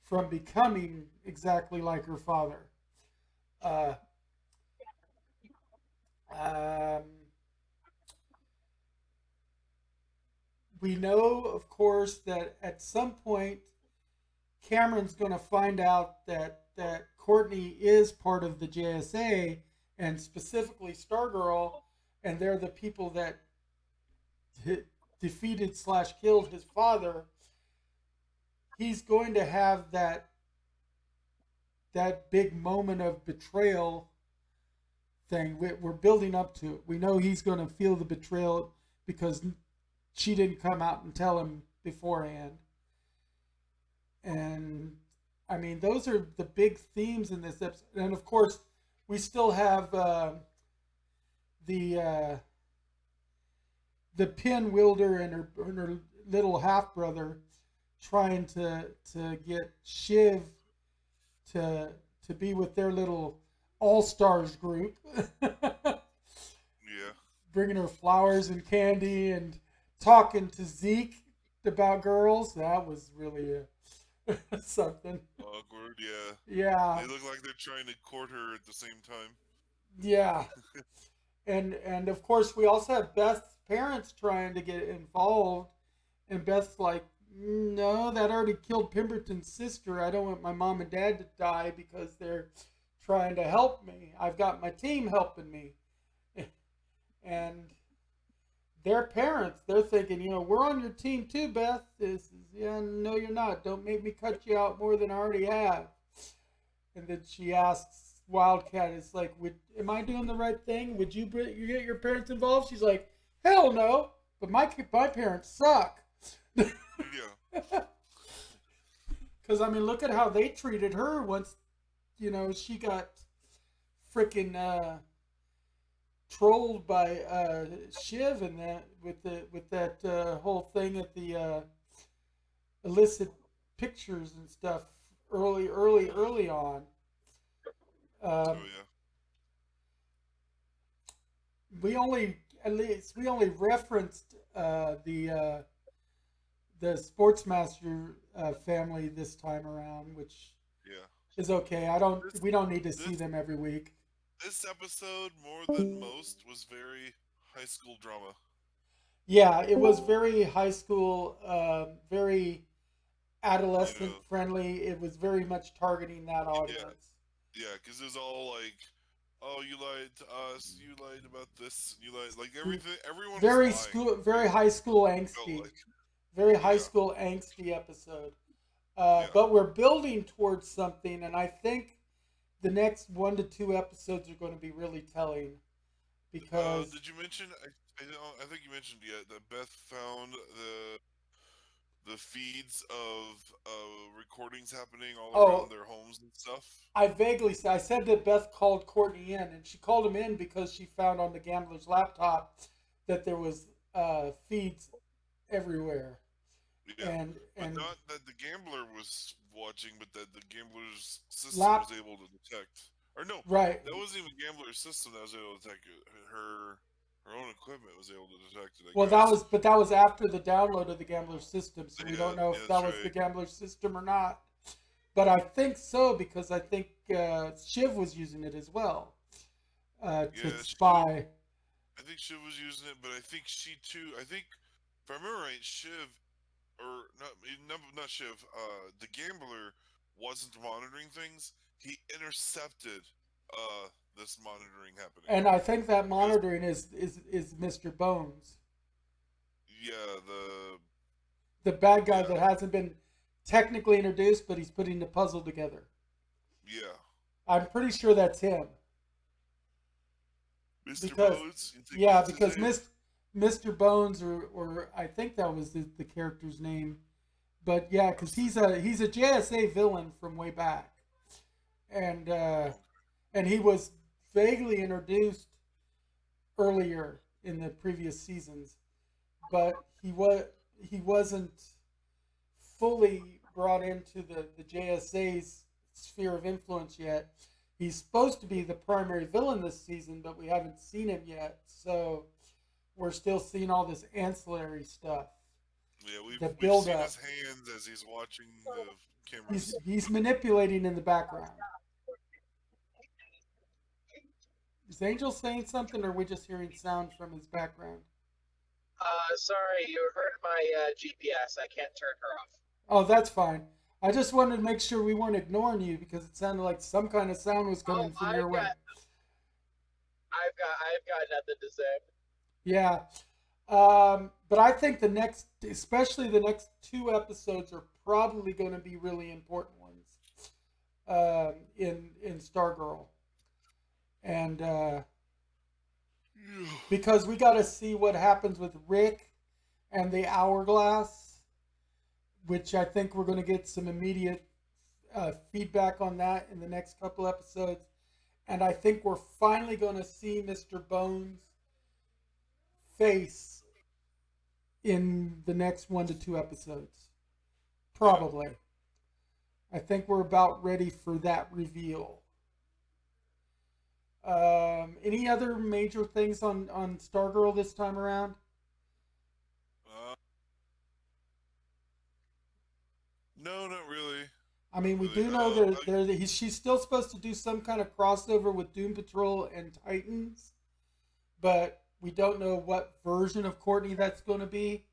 from becoming exactly like her father. Uh, um, we know, of course, that at some point Cameron's going to find out that Courtney is part of the JSA and specifically Stargirl, and they're the people that defeated slash killed his father. He's going to have that big moment of betrayal thing. We're building up to it. We know he's going to feel the betrayal because she didn't come out and tell him beforehand. And I mean, those are the big themes in this episode. And of course, we still have the pin wielder and her little half brother trying to get Shiv to be with their little all stars group. Yeah. Bringing her flowers and candy and talking to Zeke about girls. That was really something. Awkward, yeah. Yeah. They look like they're trying to court her at the same time. Yeah. And of course we also have Beth's parents trying to get involved, and Beth's like, no, that already killed Pemberton's sister. I don't want my mom and dad to die because they're trying to help me. I've got my team helping me. And their parents, they're thinking, we're on your team too, Beth. Yeah, no, you're not. Don't make me cut you out more than I already have. And then she asks Wildcat, it's like, am I doing the right thing? Would you get your parents involved? She's like, hell no, but my parents suck. Yeah. Because, I mean, look at how they treated her once, she got freaking trolled by Shiv and that with that whole thing at the illicit pictures and stuff early on. Oh yeah. We only referenced the Sportsmaster family this time around, which is okay. We don't need to see them every week. This episode, more than most, was very high school drama. Yeah, it was very high school, very adolescent friendly. It was very much targeting that audience. Yeah, because it was all like, oh, you lied to us, you lied about this, you lied, like everything, everyone very was lying. very high school angsty. Very high school angsty episode. But we're building towards something, and I think the next 1 to 2 episodes are going to be really telling. Because did you mention? I think you mentioned that Beth found the feeds of recordings happening all around their homes and stuff. I said that Beth called Courtney in, and she called him in because she found on the gambler's laptop that there was feeds everywhere. Yeah, and not that the gambler was watching, but that the gambler's system was able to detect. Or no, right? That wasn't even gambler's system that was able to detect it. Her own equipment was able to detect it. That was after the download of the gambler's system, so we don't know if that was the gambler's system or not. But I think so, because I think Shiv was using it as well to spy. I think Shiv was using it, but I think she too. I think if I remember right, Shiv or not Shiv. The gambler wasn't monitoring things. He intercepted this monitoring happening. And I think that Because monitoring is Mr. Bones, yeah, the bad guy yeah, that hasn't been technically introduced, but he's putting the puzzle together. yeah. I'm pretty sure that's him Mr. because Bones, you think yeah, that's his because name? Mr. Bones or I think that was the character's name, but yeah, because he's a JSA villain from way back, and uh, Okay. and he was vaguely introduced earlier in the previous seasons, but he wasn't fully brought into the JSA's sphere of influence yet. He's supposed to be the primary villain this season, but we haven't seen him yet. So we're still seeing all this ancillary stuff. Yeah, we've The we've build seen up. his hands as he's watching the He's cameras. he's manipulating in the background. Is Angel saying something, or are we just hearing sound from his background? Sorry, you heard my GPS. I can't turn her off. Oh, that's fine. I just wanted to make sure we weren't ignoring you because it sounded like some kind of sound was Oh, coming from your way. I've got nothing to say. Yeah. But I think especially the next two episodes, are probably going to be really important ones in Stargirl, and because we got to see what happens with Rick and the hourglass, which I think we're going to get some immediate feedback on that in the next couple episodes, and I think we're finally going to see Mr. Bones' face in the next 1 to 2 episodes. Yeah. Probably. I think we're about ready for that reveal. Any other major things on Stargirl this time around? Uh, no, not really. I Not mean, we really. do know she's still supposed to do some kind of crossover with Doom Patrol and Titans, but we don't know what version of Courtney that's going to be.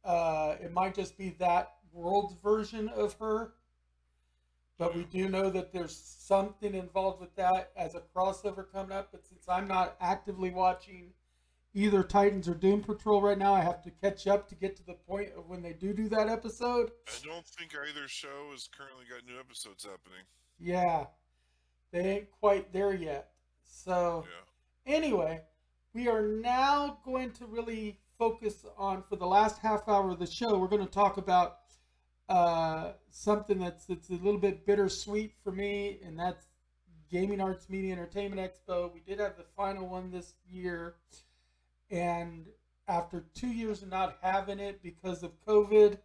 It might just be that world's version of her, but we Yeah. do know that there's something involved with that as a crossover coming up. But since I'm not actively watching either Titans or Doom Patrol right now, I have to catch up to get to the point of when they do that episode. I don't think either show has currently got new episodes happening. Yeah, they ain't quite there yet. So, Yeah. anyway, we are now going to really focus on, for the last half hour of the show, we're going to talk about something that's a little bit bittersweet for me, and that's Gaming Arts Media Entertainment Expo. We did have the final one this year, and after 2 years of not having it because of COVID,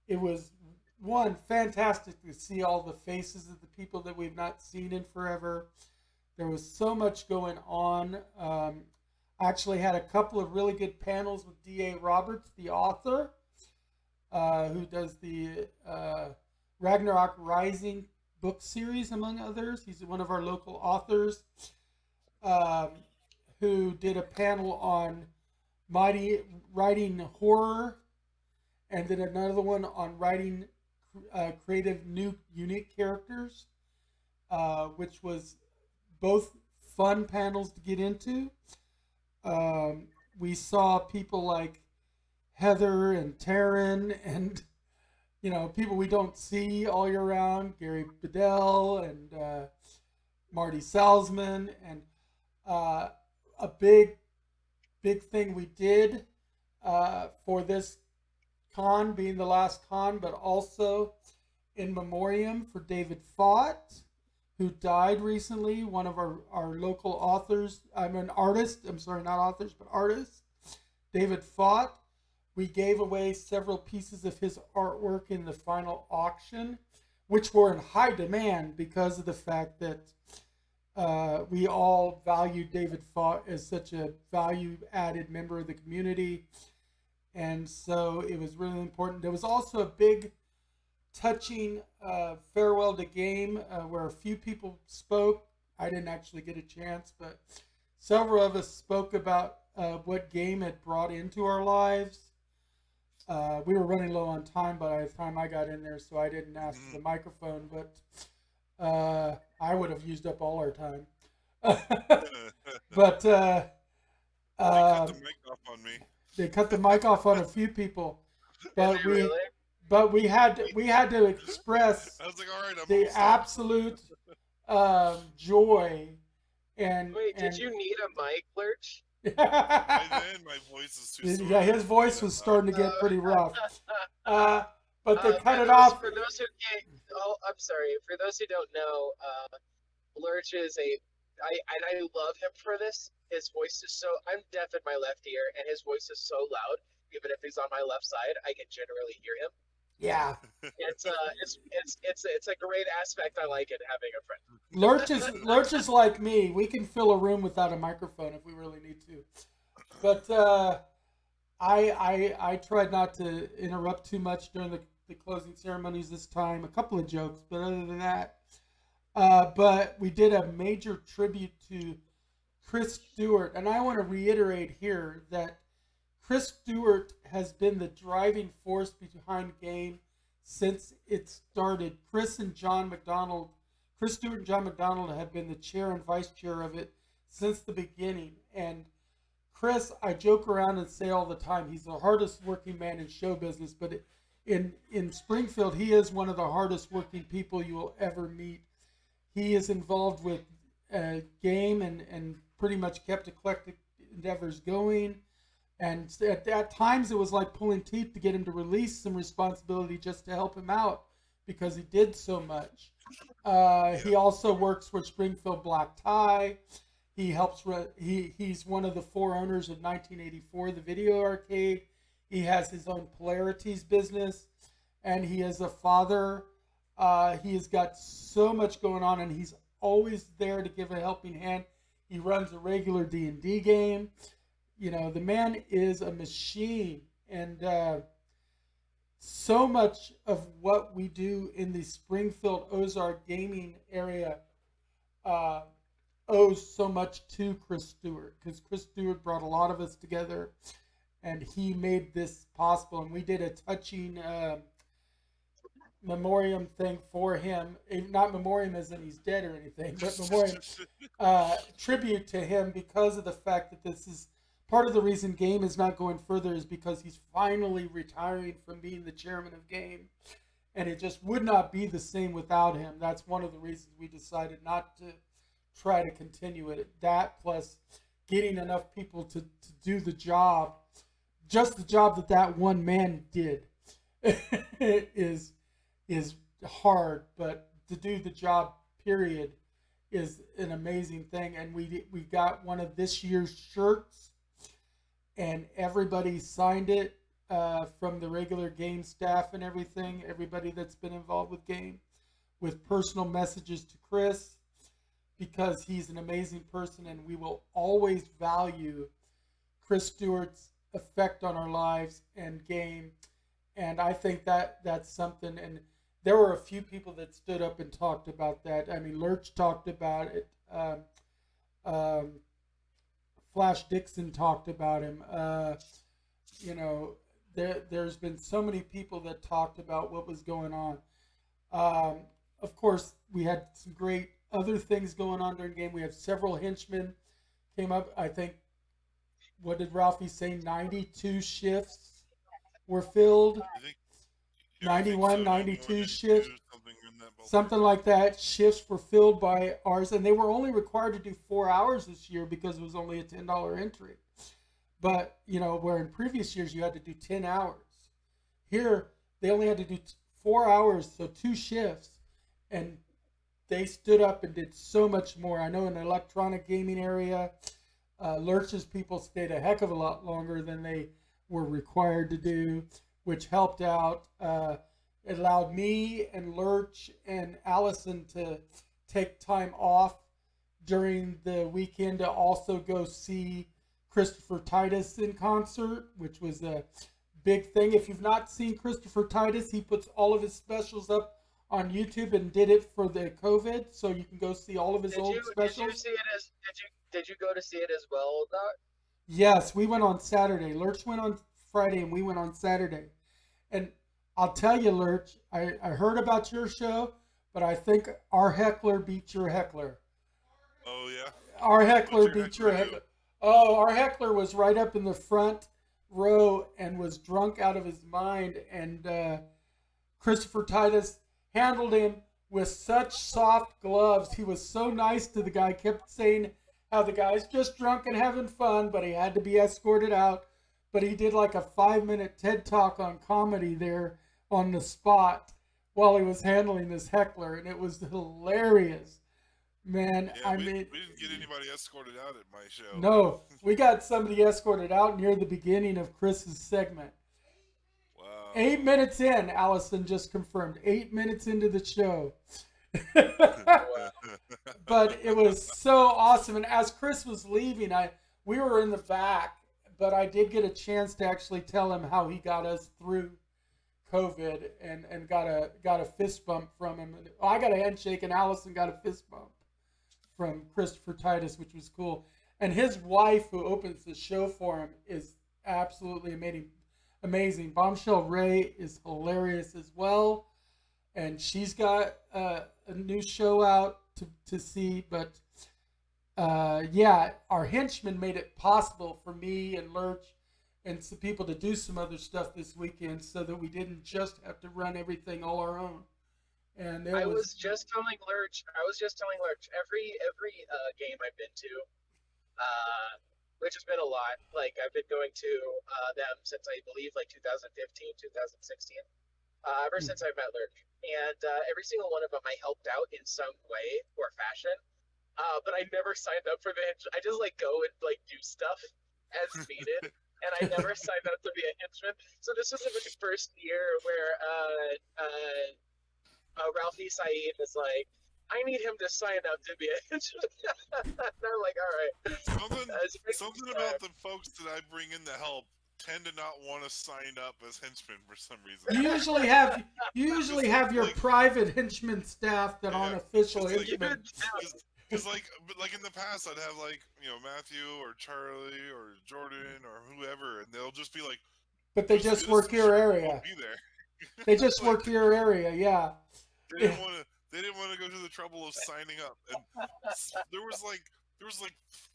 it was one fantastic to see all the faces of the people that we've not seen in forever. There was so much going on. I actually had a couple of really good panels with D.A. Roberts, the author, who does the Ragnarok Rising book series, among others. He's one of our local authors, um, who did a panel on mighty writing horror, and then another one on writing creative, new, unique characters, which was both fun panels to get into. We saw people like Heather and Taryn and people we don't see all year round, Gary Bedell and Marty Salzman, and a big thing we did for this con, being the last con, but also in memoriam for David Fott, who died recently, one of our local authors. I'm an artist. I'm sorry, not authors, but artists. David Fott. We gave away several pieces of his artwork in the final auction, which were in high demand because of the fact that we all valued David Fott as such a value added member of the community. And so it was really important. There was also a big, touching farewell to game where a few people spoke. I didn't actually get a chance, but several of us spoke about what game it brought into our lives. We were running low on time by the time I got in there, so I didn't ask for the microphone, but I would have used up all our time. But They cut the mic off on me. they cut the mic off on a few people, but Did they really? we had to express I was like, all right, I'm the almost absolute joy and Wait, did you need a mic, Lurch? By then, my voice is too sore. yeah, his voice was starting to get pretty rough. But they cut it for off. For those who can't, oh, I'm sorry. For those who don't know, Lurch is I love him for this. His voice is so. I'm deaf in my left ear, and his voice is so loud. Even if he's on my left side, I can generally hear him. Yeah, It's a great aspect. I like it having a friend. Lurch is like me. We can fill a room without a microphone if we really need to. But I tried not to interrupt too much during the closing ceremonies this time. A couple of jokes, but other than that, but we did a major tribute to Chris Stewart, and I want to reiterate here that Chris Stewart has been the driving force behind game since it started. Chris Stewart and John McDonald have been the chair and vice chair of it since the beginning. And Chris, I joke around and say all the time, he's the hardest working man in show business, but in Springfield, he is one of the hardest working people you will ever meet. He is involved with game and pretty much kept eclectic endeavors going. And at times it was like pulling teeth to get him to release some responsibility just to help him out because he did so much. He also works for Springfield Black Tie. He helps. He's one of the four owners of 1984, the video arcade. He has his own Polarities business, and he is a father. He has got so much going on, and he's always there to give a helping hand. He runs a regular D&D game. You know, the man is a machine, and so much of what we do in the Springfield Ozark gaming area owes so much to Chris Stewart, because Chris Stewart brought a lot of us together, and he made this possible. And we did a touching memoriam thing for him. Not memoriam as in he's dead or anything, but memoriam tribute to him because of the fact that this is part of the reason Game is not going further is because he's finally retiring from being the chairman of Game. And it just would not be the same without him. That's one of the reasons we decided not to try to continue it. That plus getting enough people to do the job, just the job that one man did is hard. But to do the job, period, is an amazing thing. And we got one of this year's shirts, and everybody signed it from the regular Game staff and everything, everybody that's been involved with Game, with personal messages to Chris, because he's an amazing person, and we will always value Chris Stewart's effect on our lives and Game. And I think that's something, and there were a few people that stood up and talked about that. I mean, Lurch talked about it. Flash Dixon talked about him. You know, there's been so many people that talked about what was going on. Of course, we had some great other things going on during Game. We have several henchmen came up. I think, what did Ralphie say? 92 shifts were filled. 91, 92 shifts. Something like that. Shifts were filled by ours, and they were only required to do 4 hours this year because it was only a $10 entry. But, you know, where in previous years you had to do 10 hours. Here, they only had to do 4 hours, so 2 shifts, and they stood up and did so much more. I know in the electronic gaming area, Lurch's people stayed a heck of a lot longer than they were required to do, which helped out. It allowed me and Lurch and Allison to take time off during the weekend to also go see Christopher Titus in concert, which was a big thing. If you've not seen Christopher Titus, he puts all of his specials up on YouTube and did it for the COVID, so you can go see all of his old specials. did you go to see it as well, Doc? Yes, we went on Saturday. Lurch went on Friday, and we went on Saturday. And I'll tell you, Lurch, I heard about your show, but I think our heckler beat your heckler. Oh yeah. Our heckler What's your beat your heckler do? heckler. Oh, our heckler was right up in the front row and was drunk out of his mind. And Christopher Titus handled him with such soft gloves. He was so nice to the guy, kept saying how the guy's just drunk and having fun, but he had to be escorted out. But he did like a 5-minute TED talk on comedy there on the spot while he was handling this heckler, and it was hilarious. Man, Yeah, I we mean, didn't get anybody escorted out at my show. no, we got somebody escorted out near the beginning of Chris's segment. Wow. 8 minutes in, Allison just confirmed. 8 minutes into the show. But it was so awesome. And as Chris was leaving, we were in the back, but I did get a chance to actually tell him how he got us through COVID and got a fist bump from him. I got a handshake, and Allison got a fist bump from Christopher Titus, which was cool. And his wife, who opens the show for him, is absolutely amazing. Bombshell Ray is hilarious as well, and she's got a new show out to see. But yeah, our henchman made it possible for me and Lurch and some people to do some other stuff this weekend, so that we didn't just have to run everything all our own. And I was just telling Lurch. Every game I've been to, which has been a lot. Like I've been going to them since I believe like 2015, 2016. Ever since I met Lurch, and every single one of them I helped out in some way or fashion. But I never signed up for the. I just like go and like do stuff as needed. And I never signed up to be a henchman. So this was the first year where Ralphie Saeed was like, I need him to sign up to be a henchman. And I'm like, all right. Something about the folks that I bring in to help tend to not want to sign up as henchmen for some reason. You usually have your private henchman staff that aren't official henchmen. Because like in the past, I'd have like Matthew or Charlie or Jordan or whoever, and they'll just be like, but they just work your area. Be there. They just work your area, yeah. They didn't want to go to the trouble of signing up, and there was like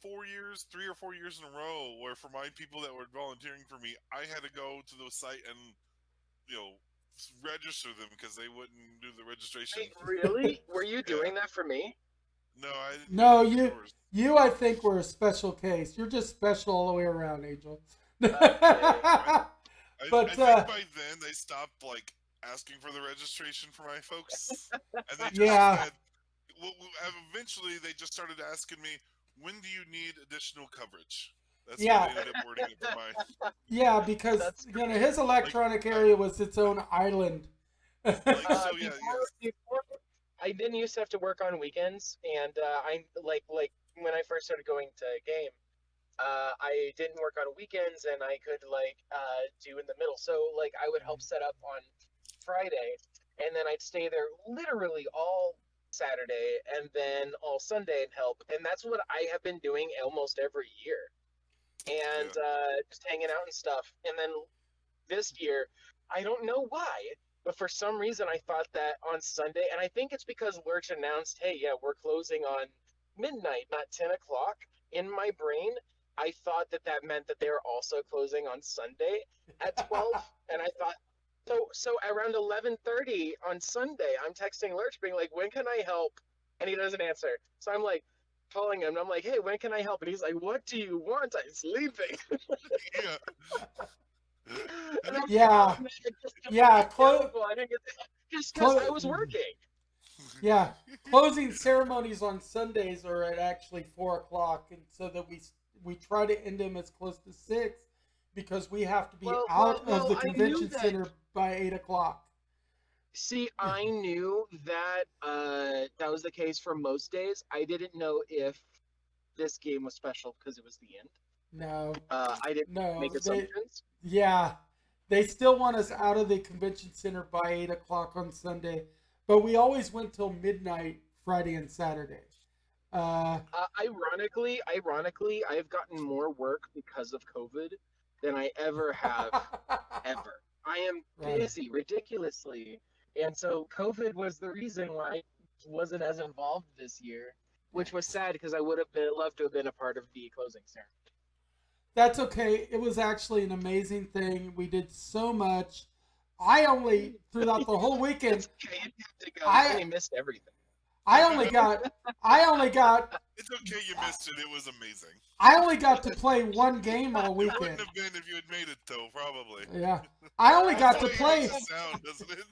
3 or 4 years in a row where for my people that were volunteering for me, I had to go to the site and register them because they wouldn't do the registration. Wait, really? Were you doing that for me? No, I didn't. No, you I think were a special case. You're just special all the way around, Angel. I think by then they stopped like asking for the registration for my folks, and they just said, eventually they just started asking me, when do you need additional coverage? That's what they ended up wording it for my. Yeah, because his electronic area was its own island. Before, I didn't used to have to work on weekends, and I like when I first started going to game, I didn't work on weekends, and I could do in the middle. So like I would help set up on Friday, and then I'd stay there literally all Saturday and then all Sunday and help. And that's what I have been doing almost every year, and just hanging out and stuff. And then this year, I don't know why, but for some reason I thought that on Sunday, and I think it's because Lurch announced, hey, yeah, we're closing on midnight, not 10 o'clock. In my brain, I thought that meant that they were also closing on Sunday at 12. And I thought, so around 11:30 on Sunday, I'm texting Lurch being like, when can I help? And he doesn't answer. So I'm like calling him, and I'm like, hey, when can I help? And he's like, what do you want? I'm sleeping. Yeah. Just because I was working. Yeah, closing ceremonies on Sundays are at actually 4 o'clock, and so that we try to end them as close to 6 because we have to be out of the convention center by 8 o'clock. See, I knew that that was the case for most days. I didn't know if this game was special because it was the end. No. I didn't make assumptions. They still want us out of the convention center by 8 o'clock on Sunday, but we always went till midnight Friday and Saturday. Ironically, I've gotten more work because of COVID than I ever have ever. I am Right. busy ridiculously. And so COVID was the reason why I wasn't as involved this year, which was sad because I would have been loved to have been a part of the closing ceremony. That's okay. It was actually an amazing thing. We did so much. I only throughout the whole weekend. It's okay, you have to go. You I only missed everything. I only got I only got It's okay, you missed it. It was amazing. I only got to play one game all It wouldn't weekend. have been if you had made it, though, probably. Yeah. I only got That's to the way it play. makes it sound, doesn't it?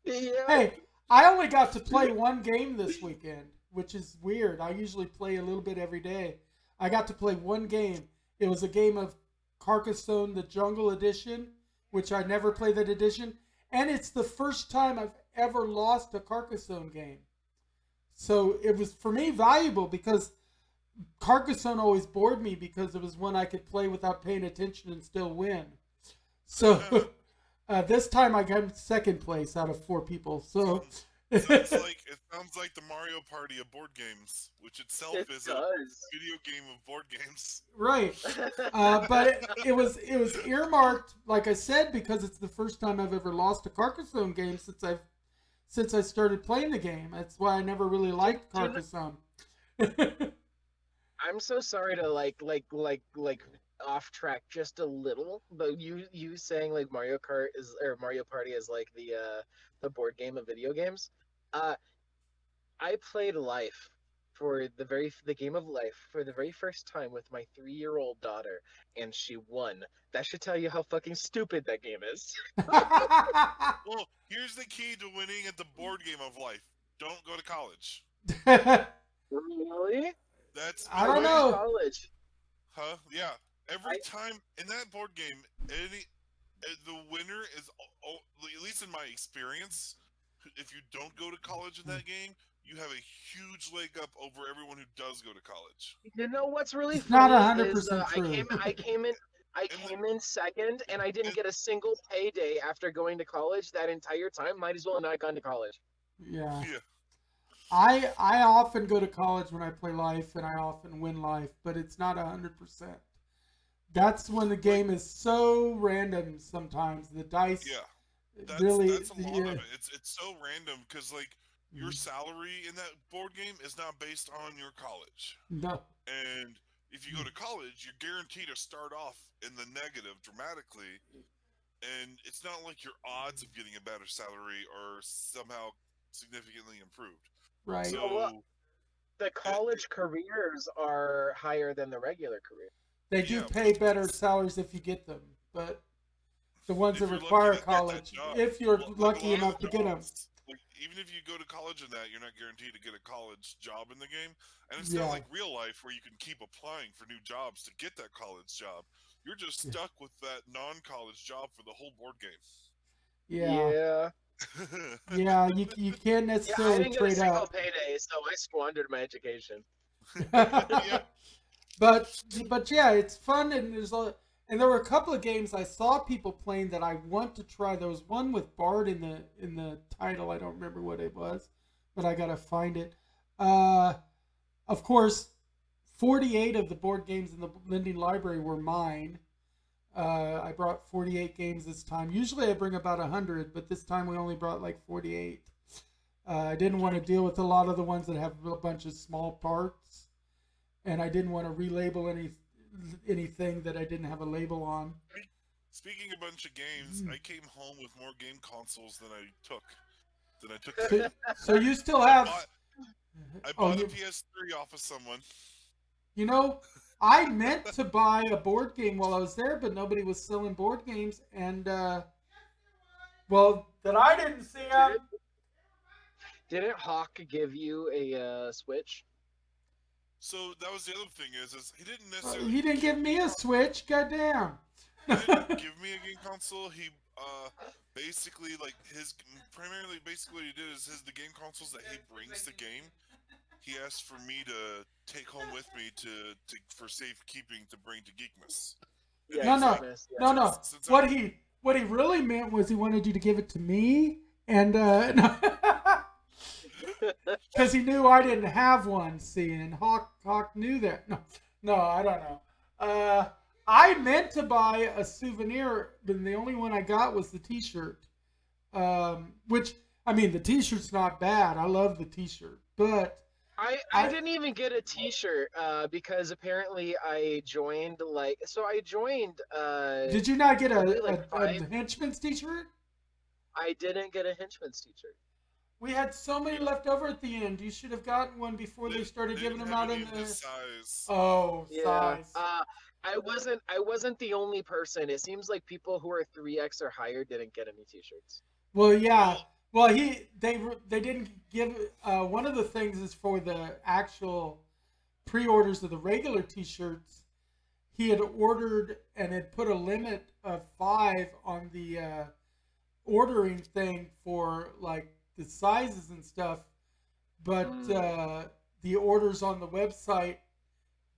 Yeah. Hey, I only got to play one game this weekend, which is weird. I usually play a little bit every day. I got to play one game. It was a game of Carcassonne, the Jungle Edition, which I never played that edition. And it's the first time I've ever lost a Carcassonne game. So it was, for me, valuable because Carcassonne always bored me because it was one I could play without paying attention and still win. So this time I got second place out of 4 people. So It sounds like the Mario Party of board games, which itself It is does. a video game of board games. right. But it was earmarked, like I said, because it's the first time I've ever lost a Carcassonne game since I started playing the game. That's why I never really liked Carcassonne. I'm so sorry to like off track just a little, but you saying like Mario Kart is or Mario Party is like the board game of video games. Uh, I played Life for the game of Life for the very first time with my 3-year-old daughter, and she won. That should tell you how fucking stupid that game is. Well, here's the key to winning at the board game of life. Don't go to college. Really? That's I don't know. College. Huh? Yeah. Every time in that board game, the winner is, at least in my experience, if you don't go to college in that game, you have a huge leg up over everyone who does go to college. You know what's really It's not funny 100% is true. I came in second, and I didn't get a single payday after going to college that entire time. Might as well not gone to college. Yeah. Yeah. I often go to college when I play Life, and I often win Life, but it's not 100%. That's when the game is so random sometimes. The dice Yeah. really... That's a lot of it. It's so random because like your salary in that board game is not based on your college. No. And if you go to college, you're guaranteed to start off in the negative dramatically. And it's not like your odds of getting a better salary are somehow significantly improved. Right. So The college careers are higher than the regular career. They do yeah, pay better salaries if you get them, but the ones if that you're lucky require to get that college, job, if you're like lucky a lot enough of to get them. jobs, like, even if you go to college in that, you're not guaranteed to get a college job in the game. And it's Yeah. not like real life where you can keep applying for new jobs to get that college job. You're just stuck with that non-college job for the whole board game. Yeah. Yeah. Yeah, you can't I necessarily didn't get a trade single out. payday, so I squandered my education. Yeah. But yeah, it's fun, and there were a couple of games I saw people playing that I want to try. There was one with Bard in the title. I don't remember what it was, but I gotta find it. Of course, 48 of the board games in the lending library were mine. I brought 48 games this time. Usually I bring about 100, but this time we only brought like 48. I didn't want to deal with a lot of the ones that have a bunch of small parts, and I didn't want to relabel anything that I didn't have a label on. Speaking of a bunch of games, I came home with more game consoles than I took. So you still have... I bought a PS3 off of someone. You know, I meant to buy a board game while I was there, but nobody was selling board games, and well, that I didn't see them. Didn't Hawk give you a Switch? So that was the other thing is he didn't necessarily. He didn't give me a Switch. Goddamn. He didn't give me a game console. He basically like primarily what he did is the game consoles that he brings to game. He asked for me to take home with me for safekeeping to bring to Geekmas. Yeah, No. What he really meant was he wanted you to give it to me, and because he knew I didn't have one. See, and Hawk knew that. No, I don't know. I meant to buy a souvenir, but the only one I got was the T-shirt. Which I mean, the T-shirt's not bad. I love the T-shirt, but I didn't even get a T-shirt because apparently I joined I joined did you not get probably like a 5. henchman's T-shirt? I didn't get a henchman's T-shirt. We had so many left over at the end. You should have gotten one before they started giving them out in the size. Oh, Yeah. size. I wasn't the only person. It seems like people who are 3X or higher didn't get any T-shirts. Well, yeah. Well, they didn't give. One of the things is for the actual pre-orders of the regular T-shirts. He had ordered and had put a limit of 5 on the ordering thing for like the sizes and stuff, but the orders on the website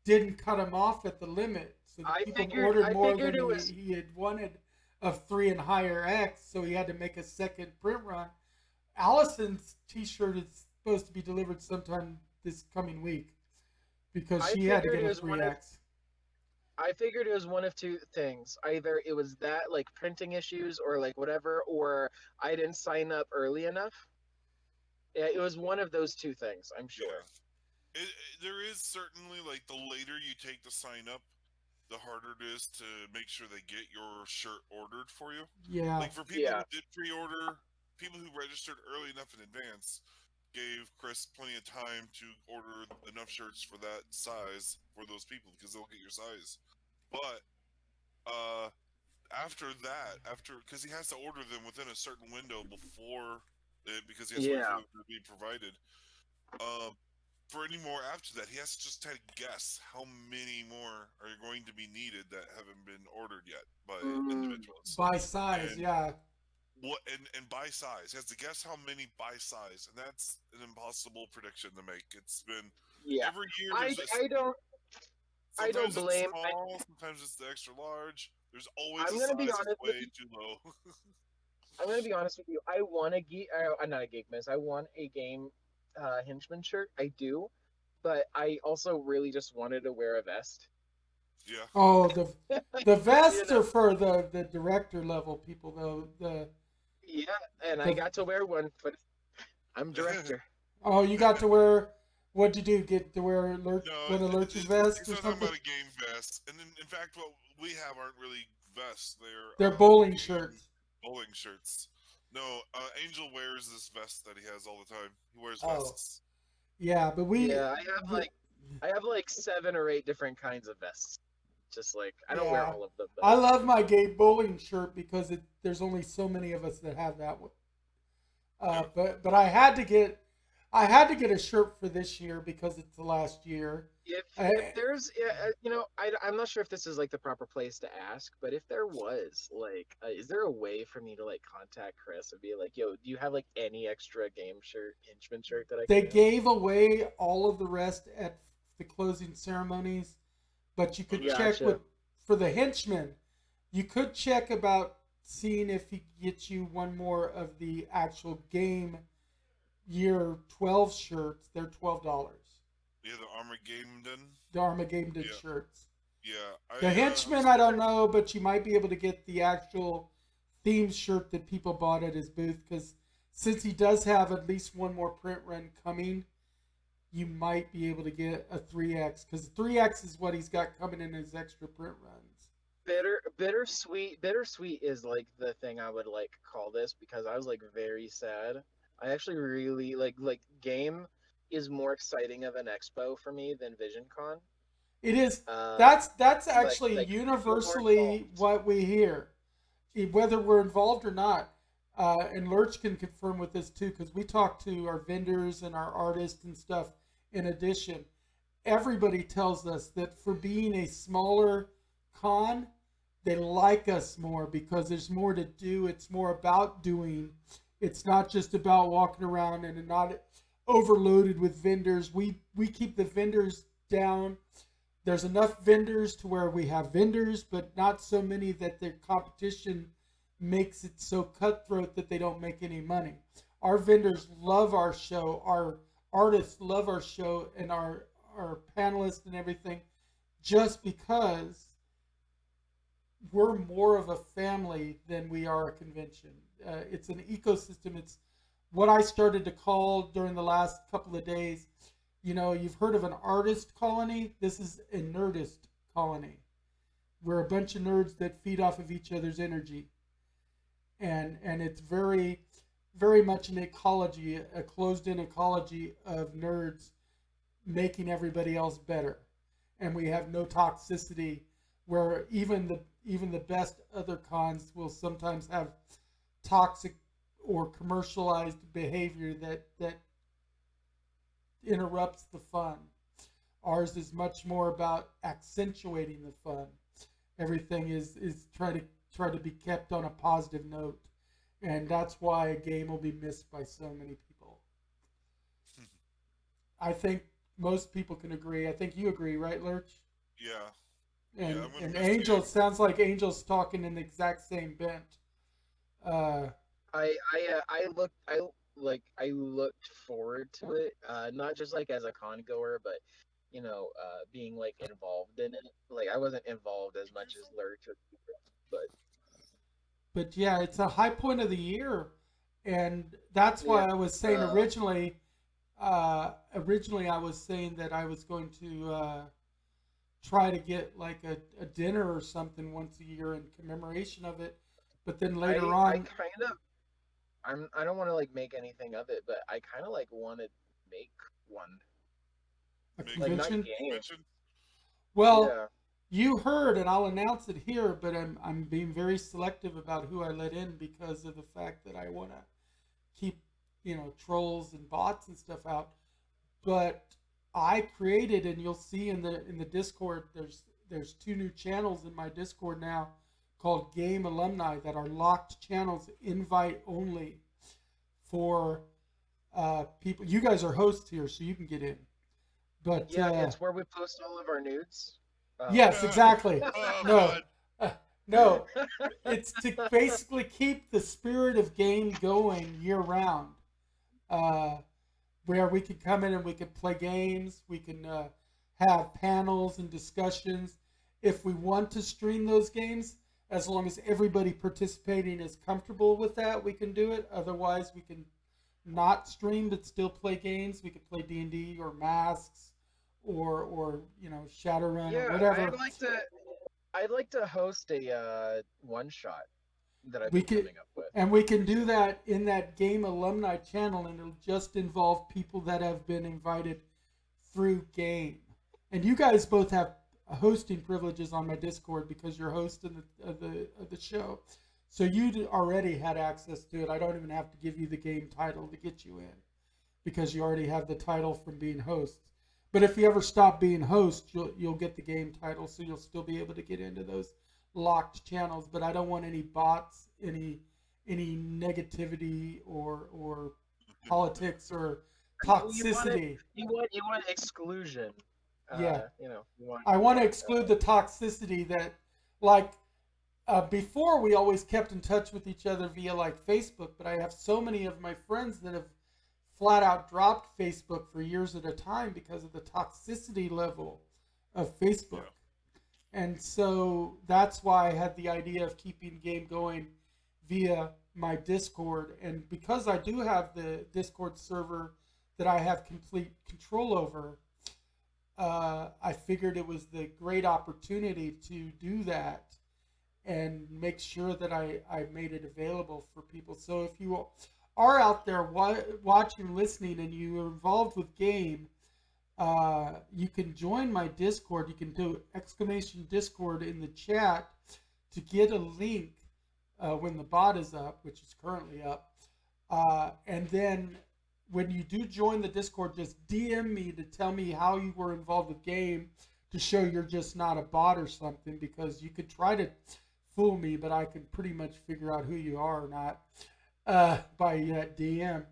didn't cut him off at the limit. So the people ordered more than he had wanted of 3 and higher X, so he had to make a second print run. Allison's T-shirt is supposed to be delivered sometime this coming week because she had to get a 3X. I figured it was one of two things. Either it was that, like, printing issues or, like, whatever, or I didn't sign up early enough. Yeah, it was one of those two things, I'm sure. Yeah. There is certainly, like, the later you take to sign up, the harder it is to make sure they get your shirt ordered for you. Yeah. Like, for people who did pre-order, people who registered early enough in advance gave Chris plenty of time to order enough shirts for that size for those people because they'll get your size. But after that, because he has to order them within a certain window before because he has to wait for them to be provided. For any more after that, he has to just try to guess how many more are going to be needed that haven't been ordered yet by individuals. By size, and by size. He has to guess how many by size, and that's an impossible prediction to make. It's been every year. I don't blame. It's small, sometimes it's the extra large. There's always I'm a gonna be size honest way too low. I'm gonna be honest with you. I want a not a geek miss. I want a game henchman shirt. I do, but I also really just wanted to wear a vest. Yeah. Oh, the vests are for the director level people though. I got to wear one, but I'm director. Oh, you got to wear. What'd you do? Get to wear one of Lurch's vests or something? Talking about a game vest, and in fact, what we have aren't really vests. They're bowling shirts. Bowling shirts. No, Angel wears this vest that he has all the time. He wears vests. Yeah, but I have like 7 or 8 different kinds of vests. Just like I don't wear all of them. I love my gay bowling shirt because there's only so many of us that have that one. But I had to get a shirt for this year because it's the last year. If there's, I'm not sure if this is like the proper place to ask, but if there was, like, is there a way for me to like contact Chris and be like, yo, do you have like any extra game shirt, henchman shirt that I can They gave away all of the rest at the closing ceremonies, but you could check for the henchman. You could check about seeing if he gets you one more of the actual game year 12 shirts. They're $12. Yeah, the Armageddon shirts. Yeah. The henchman, I don't know, but you might be able to get the actual theme shirt that people bought at his booth because since he does have at least one more print run coming, you might be able to get a 3X because 3X is what he's got coming in his extra print runs. Bittersweet is like the thing I would like call this because I was like very sad. I actually really like game is more exciting of an expo for me than VisionCon. It is. That's actually universally what we hear, whether we're involved or not. And Lurch can confirm with this too, because we talk to our vendors and our artists and stuff. In addition, everybody tells us that for being a smaller con, they like us more because there's more to do. It's more about doing. It's not just about walking around and not overloaded with vendors. We keep the vendors down. There's enough vendors to where we have vendors, but not so many that their competition makes it so cutthroat that they don't make any money. our vendors love our show, our artists love our show, and our panelists and everything, just because we're more of a family than we are a convention. It's an ecosystem. It's what I started to call during the last couple of days. You've heard of an artist colony. This is a nerdist colony. We're a bunch of nerds that feed off of each other's energy, and it's very, very much an ecology, a closed-in ecology of nerds making everybody else better, and we have no toxicity. Where even the best other cons will sometimes have toxic or commercialized behavior that interrupts the fun. Ours is much more about accentuating the fun. Everything is try to be kept on a positive note, and that's why a game will be missed by so many people. I think most people can agree. I think you agree, right, Lurch? Yeah. And I'm gonna and miss Angel, games. sounds like Angel's talking in the exact same bent. I looked forward to it, not just like as a con goer, but being like involved in it. Like I wasn't involved as much as Lurch, but But yeah, it's a high point of the year, and that's yeah, why I was saying uh, originally. Originally, I was saying that I was going to try to get like a dinner or something once a year in commemoration of it. But then later I on, kind of I don't want to like make anything of it, but I kind of like want to make one, a Make like a not convention. game. convention. Well, Yeah, you heard, and I'll announce it here, but I'm being very selective about who I let in because of the fact that I want to keep trolls and bots and stuff out. But I created, and you'll see in the Discord, there's two new channels in my Discord now called Game Alumni that are locked channels, invite only for people. You guys are hosts here, so you can get in. But yeah, it's where we post all of our nudes. Oh. yes, exactly. Oh, No, fun. uh, no, it's to basically keep the spirit of game going year round. Uh, where we can come in and we can play games, we can have panels and discussions. If we want to stream those games, as long as everybody participating is comfortable with that, we can do it. Otherwise, we can not stream but still play games. We could play D&D or Masks or Shadowrun or Yeah, whatever. I'd like to host a one shot that I've We been could coming up with. and we can do that in that game alumni channel, and it'll just involve people that have been invited through game. And you guys both have hosting privileges on my Discord because you're hosting the show, so you already had access to it. I don't even have to give you the game title to get you in because you already have the title from being host. But if you ever stop being host, you'll get the game title, so you'll still be able to get into those locked channels. But I don't want any bots, any negativity or politics or You want it. toxicity. You want exclusion. Yeah, I You want to want exclude the toxicity that, like, before we always kept in touch with each other via like Facebook, but I have so many of my friends that have flat out dropped Facebook for years at a time because of the toxicity level of Facebook. And so that's why I had the idea of keeping game going via my Discord. And because I do have the Discord server that I have complete control over, I figured it was the great opportunity to do that and make sure that I made it available for people. So if you are out there watching, listening, and you are involved with game, you can join my Discord. You can do exclamation Discord in the chat to get a link when the bot is up, which is currently up. And then when you do join the Discord, just DM me to tell me how you were involved with game to show you're just not a bot or something, because you could try to fool me, but I can pretty much figure out who you are or not by that DM.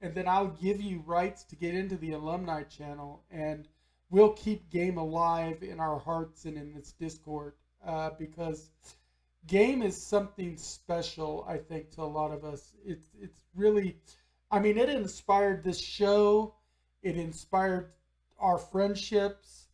And then I'll give you rights to get into the alumni channel, and we'll keep game alive in our hearts and in this Discord because game is something special, I think, to a lot of us. It's really I mean, it inspired this show. It inspired our friendships.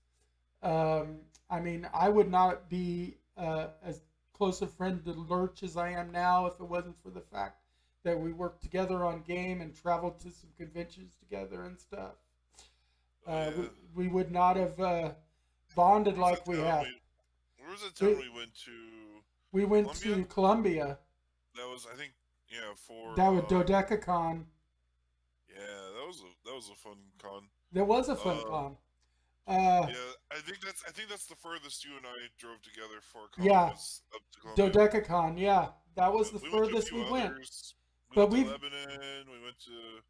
I mean, I would not be as close a friend to Lurch as I am now if it wasn't for the fact that we worked together on game and traveled to some conventions together and stuff. Yeah. We would not have bonded Where was like that we town have. Where was that town We, we went to? we went Columbia? to Columbia. That was, I think, yeah, for That was Dodecacon. yeah, that was a fun con. That was a fun Uh, con. yeah, I think that's the furthest you and I drove together for a con Yeah, was up to Columbia. Dodecacon. Yeah, that was the We went to a furthest few we went. others. We But went to we've Lebanon. We went to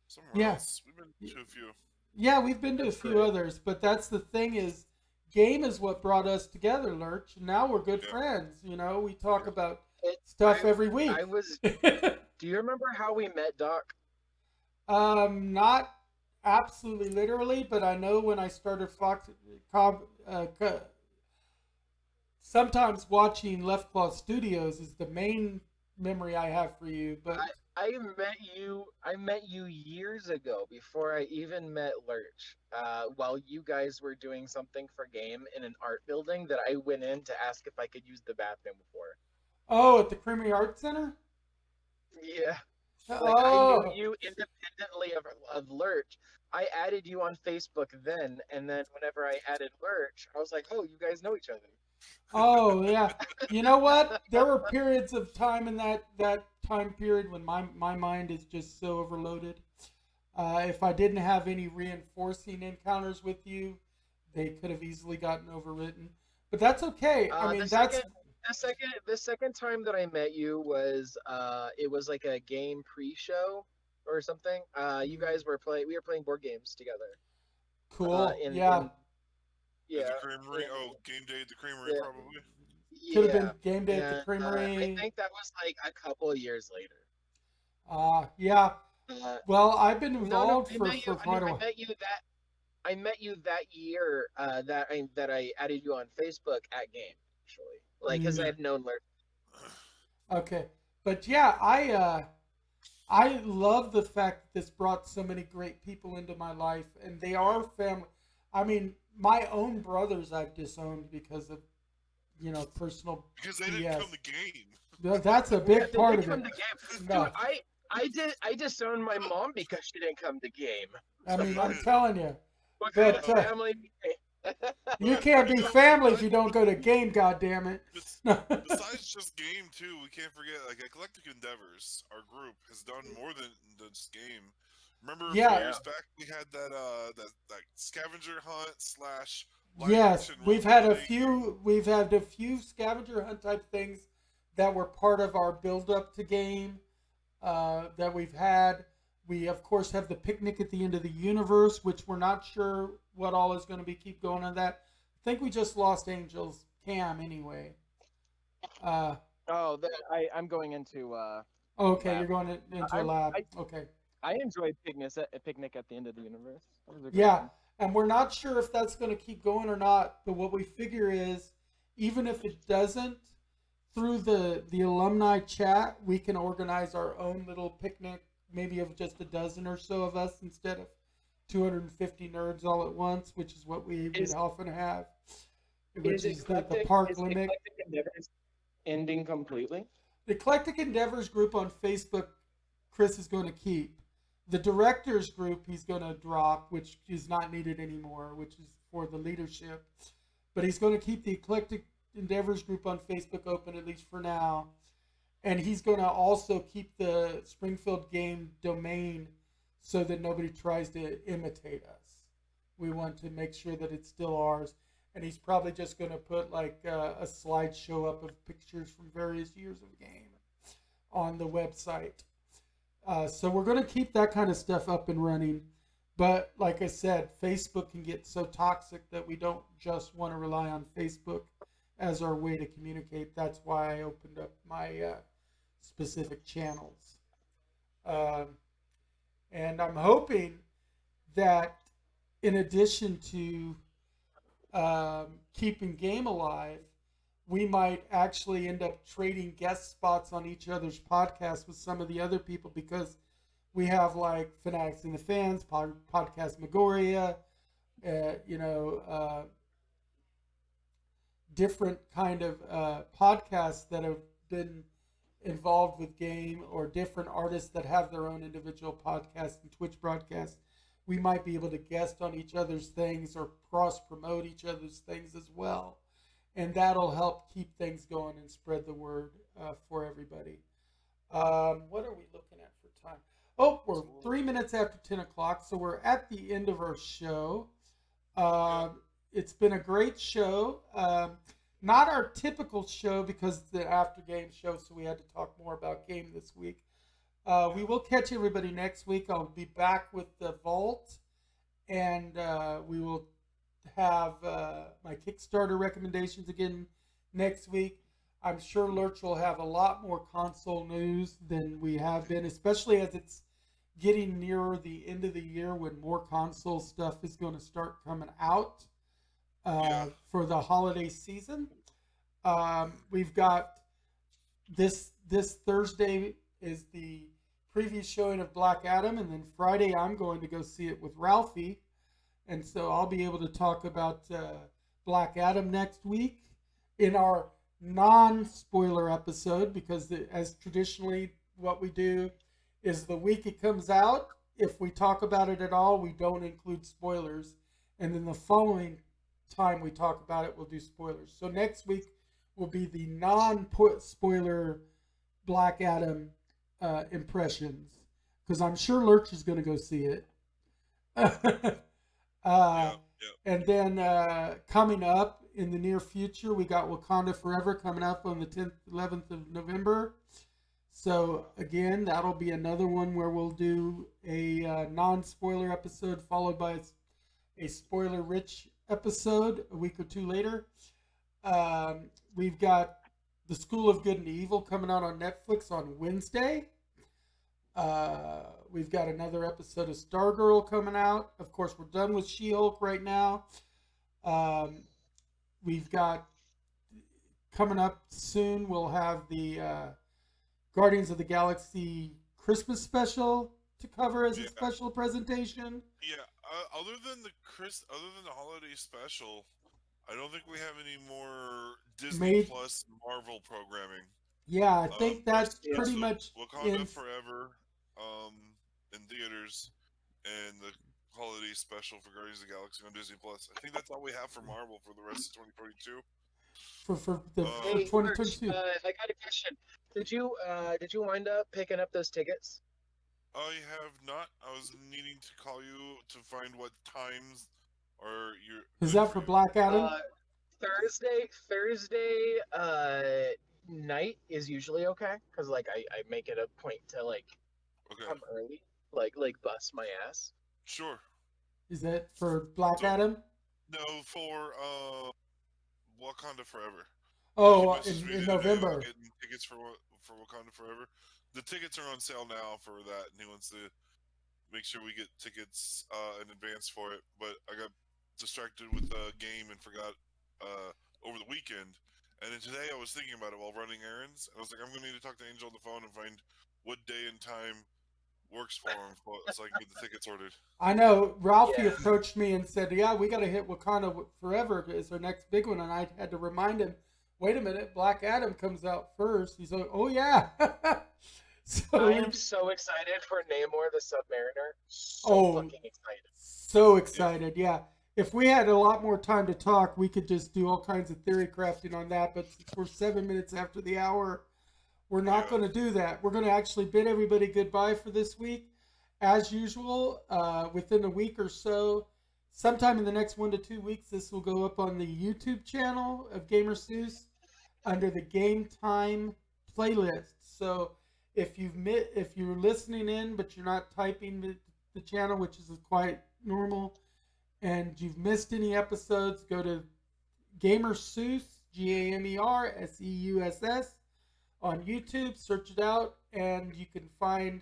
somewhere yeah else. We've been to a few. yeah we've been to a That's few great. others. But that's the thing is, game is what brought us together, Lurch. And now we're good Yeah. friends. You know, we talk about It, stuff I every I week. was. Do you remember how we met, Doc? Not absolutely literally, but I know when I started sometimes watching Left Claw Studios is the main memory I have for you. But I met you years ago before I even met Lurch. While you guys were doing something for game in an art building that I went in to ask if I could use the bathroom before. oh, at the Creamery Art Center. Yeah. Like I knew Oh, you independently of Lurch. I added you on Facebook then, and then whenever I added Lurch, I was like, "Oh, you guys know each other." oh yeah. You know what? There were periods of time in that time period when my mind is just so overloaded. If I didn't have any reinforcing encounters with you, they could have easily gotten overwritten. But that's okay. I mean, The that's second time that I met you was it was like a game pre-show or something. You guys were playing. We were playing board games together. cool. In Yeah, At the yeah Creamery. in Oh, game day at the Creamery, yeah probably. could have yeah, been game day at the and I Creamery. think that was like a couple of years later. Yeah. Uh, Well, I've been no, involved for no, quite a I while. met you that I met you that year. That I added you on Facebook at game actually, like because I Mm, had known Lurch. okay, but yeah, I love the fact that this brought so many great people into my life, and they Yeah. are family. I mean, my own brothers I've disowned because of personal Because they didn't come BS. to game. That's a Yeah, big they part did of come it. to game, dude. No, I disowned my mom because she didn't come to game. I mean I'm Yeah. telling you, What kind but of family? you But can't be family if you don't go to besides, game. God damn it! besides just game too, we can't forget like Eclectic Endeavors. Our group has done more than just game. Remember a few Yeah, years Yeah. back we had that scavenger hunt slash live yes, action role playing game. we've had a few scavenger hunt type things that were part of our build up to game that we've had. We of course have the picnic at the end of the universe, which we're not sure what all is going to be keep going on that. I think we just lost Angel's Cam anyway. Uh, Oh, I'm going into okay, you're lab. going into a I'm lab. Okay, I enjoyed picnic at the end of the universe. That was a great yeah, one. and we're not sure if that's going to keep going or not. But what we figure is, even if it doesn't, through the alumni chat, we can organize our own little picnic, maybe of just a dozen or so of us instead of 250 nerds all at once, which is what we would Is often have, which is is the park limit. eclectic endeavors ending completely? The Eclectic Endeavors group on Facebook, Chris is going to keep. The directors group he's going to drop, which is not needed anymore, which is for the leadership. But he's going to keep the Eclectic Endeavors group on Facebook open, at least for now. And he's going to also keep the Springfield game domain so that nobody tries to imitate us. We want to make sure that it's still ours. And he's probably just going to put like a slideshow up of pictures from various years of game on the website. So we're going to keep that kind of stuff up and running. But like I said, Facebook can get so toxic that we don't just want to rely on Facebook as our way to communicate. That's why I opened up my specific channels. And I'm hoping that in addition to keeping game alive, we might actually end up trading guest spots on each other's podcasts with some of the other people because We have like Fanatics and the Fans, Podcast Megoria, you know, different kind of podcasts that have been involved with game, or different artists that have their own individual podcasts and Twitch broadcasts. We might be able to guest on each other's things or cross promote each other's things as well. And that'll help keep things going and spread the word for everybody. What are we looking at for time? Oh, we're 3 minutes after 10 o'clock, so we're at the end of our show. It's been a great show. Not our typical show because it's the after game show, so we had to talk more about game this week. We will catch everybody next week. I'll be back with the Vault, and we will have my Kickstarter recommendations again next week. I'm sure Lurch will have a lot more console news than we have been, especially as it's getting nearer the end of the year when more console stuff is going to start coming out for the holiday season. We've got this Thursday is the preview showing of Black Adam, and then Friday I'm going to go see it with Ralphie, and so I'll be able to talk about Black Adam next week in our non-spoiler episode, because as traditionally what we do is the week it comes out, if we talk about it at all, we don't include spoilers, and then the following time we talk about it, we'll do spoilers. So next week will be the non-spoiler Black Adam impressions, because I'm sure Lurch is going to go see it. And then coming up in the near future, we got Wakanda Forever coming up on the 10th, 11th of November. So again, that'll be another one where we'll do a non-spoiler episode followed by a spoiler-rich episode a week or two later. We've got The School of Good and Evil coming out on Netflix on Wednesday. We've got another episode of Stargirl coming out. Of course, we're done with She-Hulk right now. We've got coming up soon, we'll have the Guardians of the Galaxy Christmas special to cover as a special presentation. Yeah, other than the holiday special, I don't think we have any more Disney Plus Marvel programming. Yeah, I think that's pretty much Wakanda Forever in theaters, and the holiday special for Guardians of the Galaxy on Disney Plus. I think that's all we have for Marvel for the rest of 2022. For 2022. I got a question. Did you wind up picking up those tickets? I have not. I was needing to call you to find what times are your. Is that for Black Adam? Thursday night is usually okay, because like I make it a point to come early, like bust my ass. Sure. Is that for Black Adam? No, for Wakanda Forever. Oh, in November. Getting tickets for Wakanda Forever. The tickets are on sale now for that, and he wants to make sure we get tickets in advance for it. But I got distracted with a game and forgot over the weekend. And then today I was thinking about it while running errands. I was like, I'm going to need to talk to Angel on the phone and find what day and time works for him so I can get the tickets ordered. I know. Ralphie approached me and said, yeah, we got to hit Wakanda Forever as our next big one. And I had to remind him, wait a minute, Black Adam comes out first. He's like, oh, yeah. I am so excited for Namor the Submariner. So fucking excited. So excited, yeah. If we had a lot more time to talk, we could just do all kinds of theory crafting on that. But since we're 7 minutes after the hour, we're not going to do that. We're going to actually bid everybody goodbye for this week. As usual, within a week or so, sometime in the next 1 to 2 weeks, this will go up on the YouTube channel of Gamer Seuss under the Game Time playlist. So if you're listening in but you're not typing the channel, which is quite normal, and you've missed any episodes, go to Gamer Seuss, GamerSeuss on YouTube, search it out, and you can find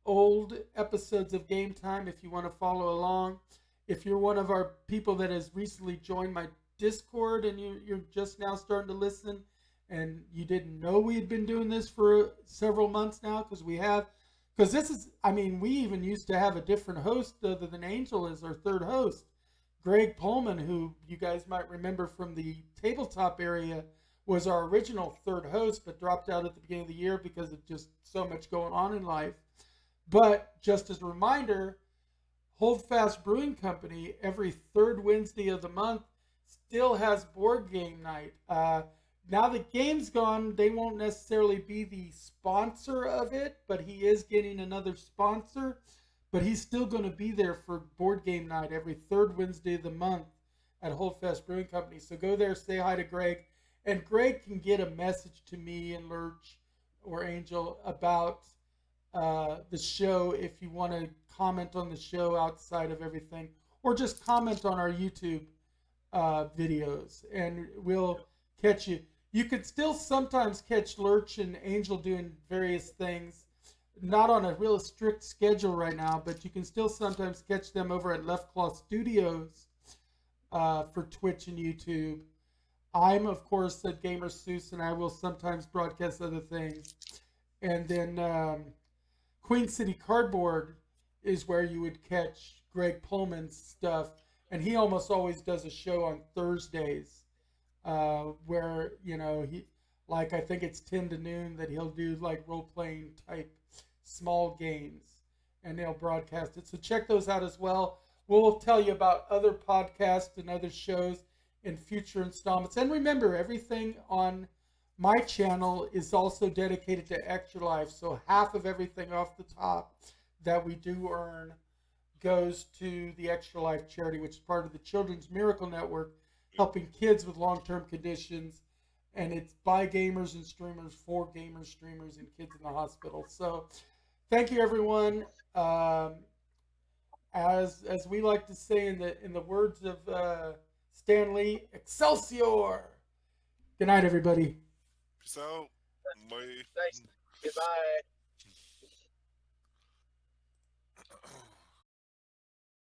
old episodes of Game Time if you want to follow along. If you're one of our people that has recently joined my Discord and you're just now starting to listen, and you didn't know we had been doing this for several months now, because we have, because this is, I mean, we even used to have a different host other than Angel as our third host. Greg Pullman, who you guys might remember from the tabletop area, was our original third host, but dropped out at the beginning of the year because of just so much going on in life. But just as a reminder, Holdfast Brewing Company, every third Wednesday of the month, still has board game night. Now the game's gone, they won't necessarily be the sponsor of it, but he is getting another sponsor. But he's still going to be there for board game night every third Wednesday of the month at Holdfast Brewing Company. So go there, say hi to Greg, and Greg can get a message to me and Lurch or Angel about the show if you want to comment on the show outside of everything, or just comment on our YouTube videos, and we'll catch you. You could still sometimes catch Lurch and Angel doing various things, not on a real strict schedule right now, but you can still sometimes catch them over at Left Claw Studios for Twitch and YouTube. I'm, of course, at Gamer Seuss, and I will sometimes broadcast other things. And then Queen City Cardboard is where you would catch Greg Pullman's stuff, and he almost always does a show on Thursdays where, you know, he, like, I think it's 10 to noon that he'll do like role-playing type small games, and they'll broadcast it. So check those out as well. We'll tell you about other podcasts and other shows in future installments. And remember, everything on my channel is also dedicated to Extra Life. So half of everything off the top that we do earn goes to the Extra Life charity, which is part of the Children's Miracle Network, helping kids with long-term conditions. And it's by gamers and streamers, for gamers, streamers, and kids in the hospital. So thank you, everyone. As we like to say in the words of Stan Lee, Excelsior! Good night, everybody. Peace out. Bye. Nice. Goodbye.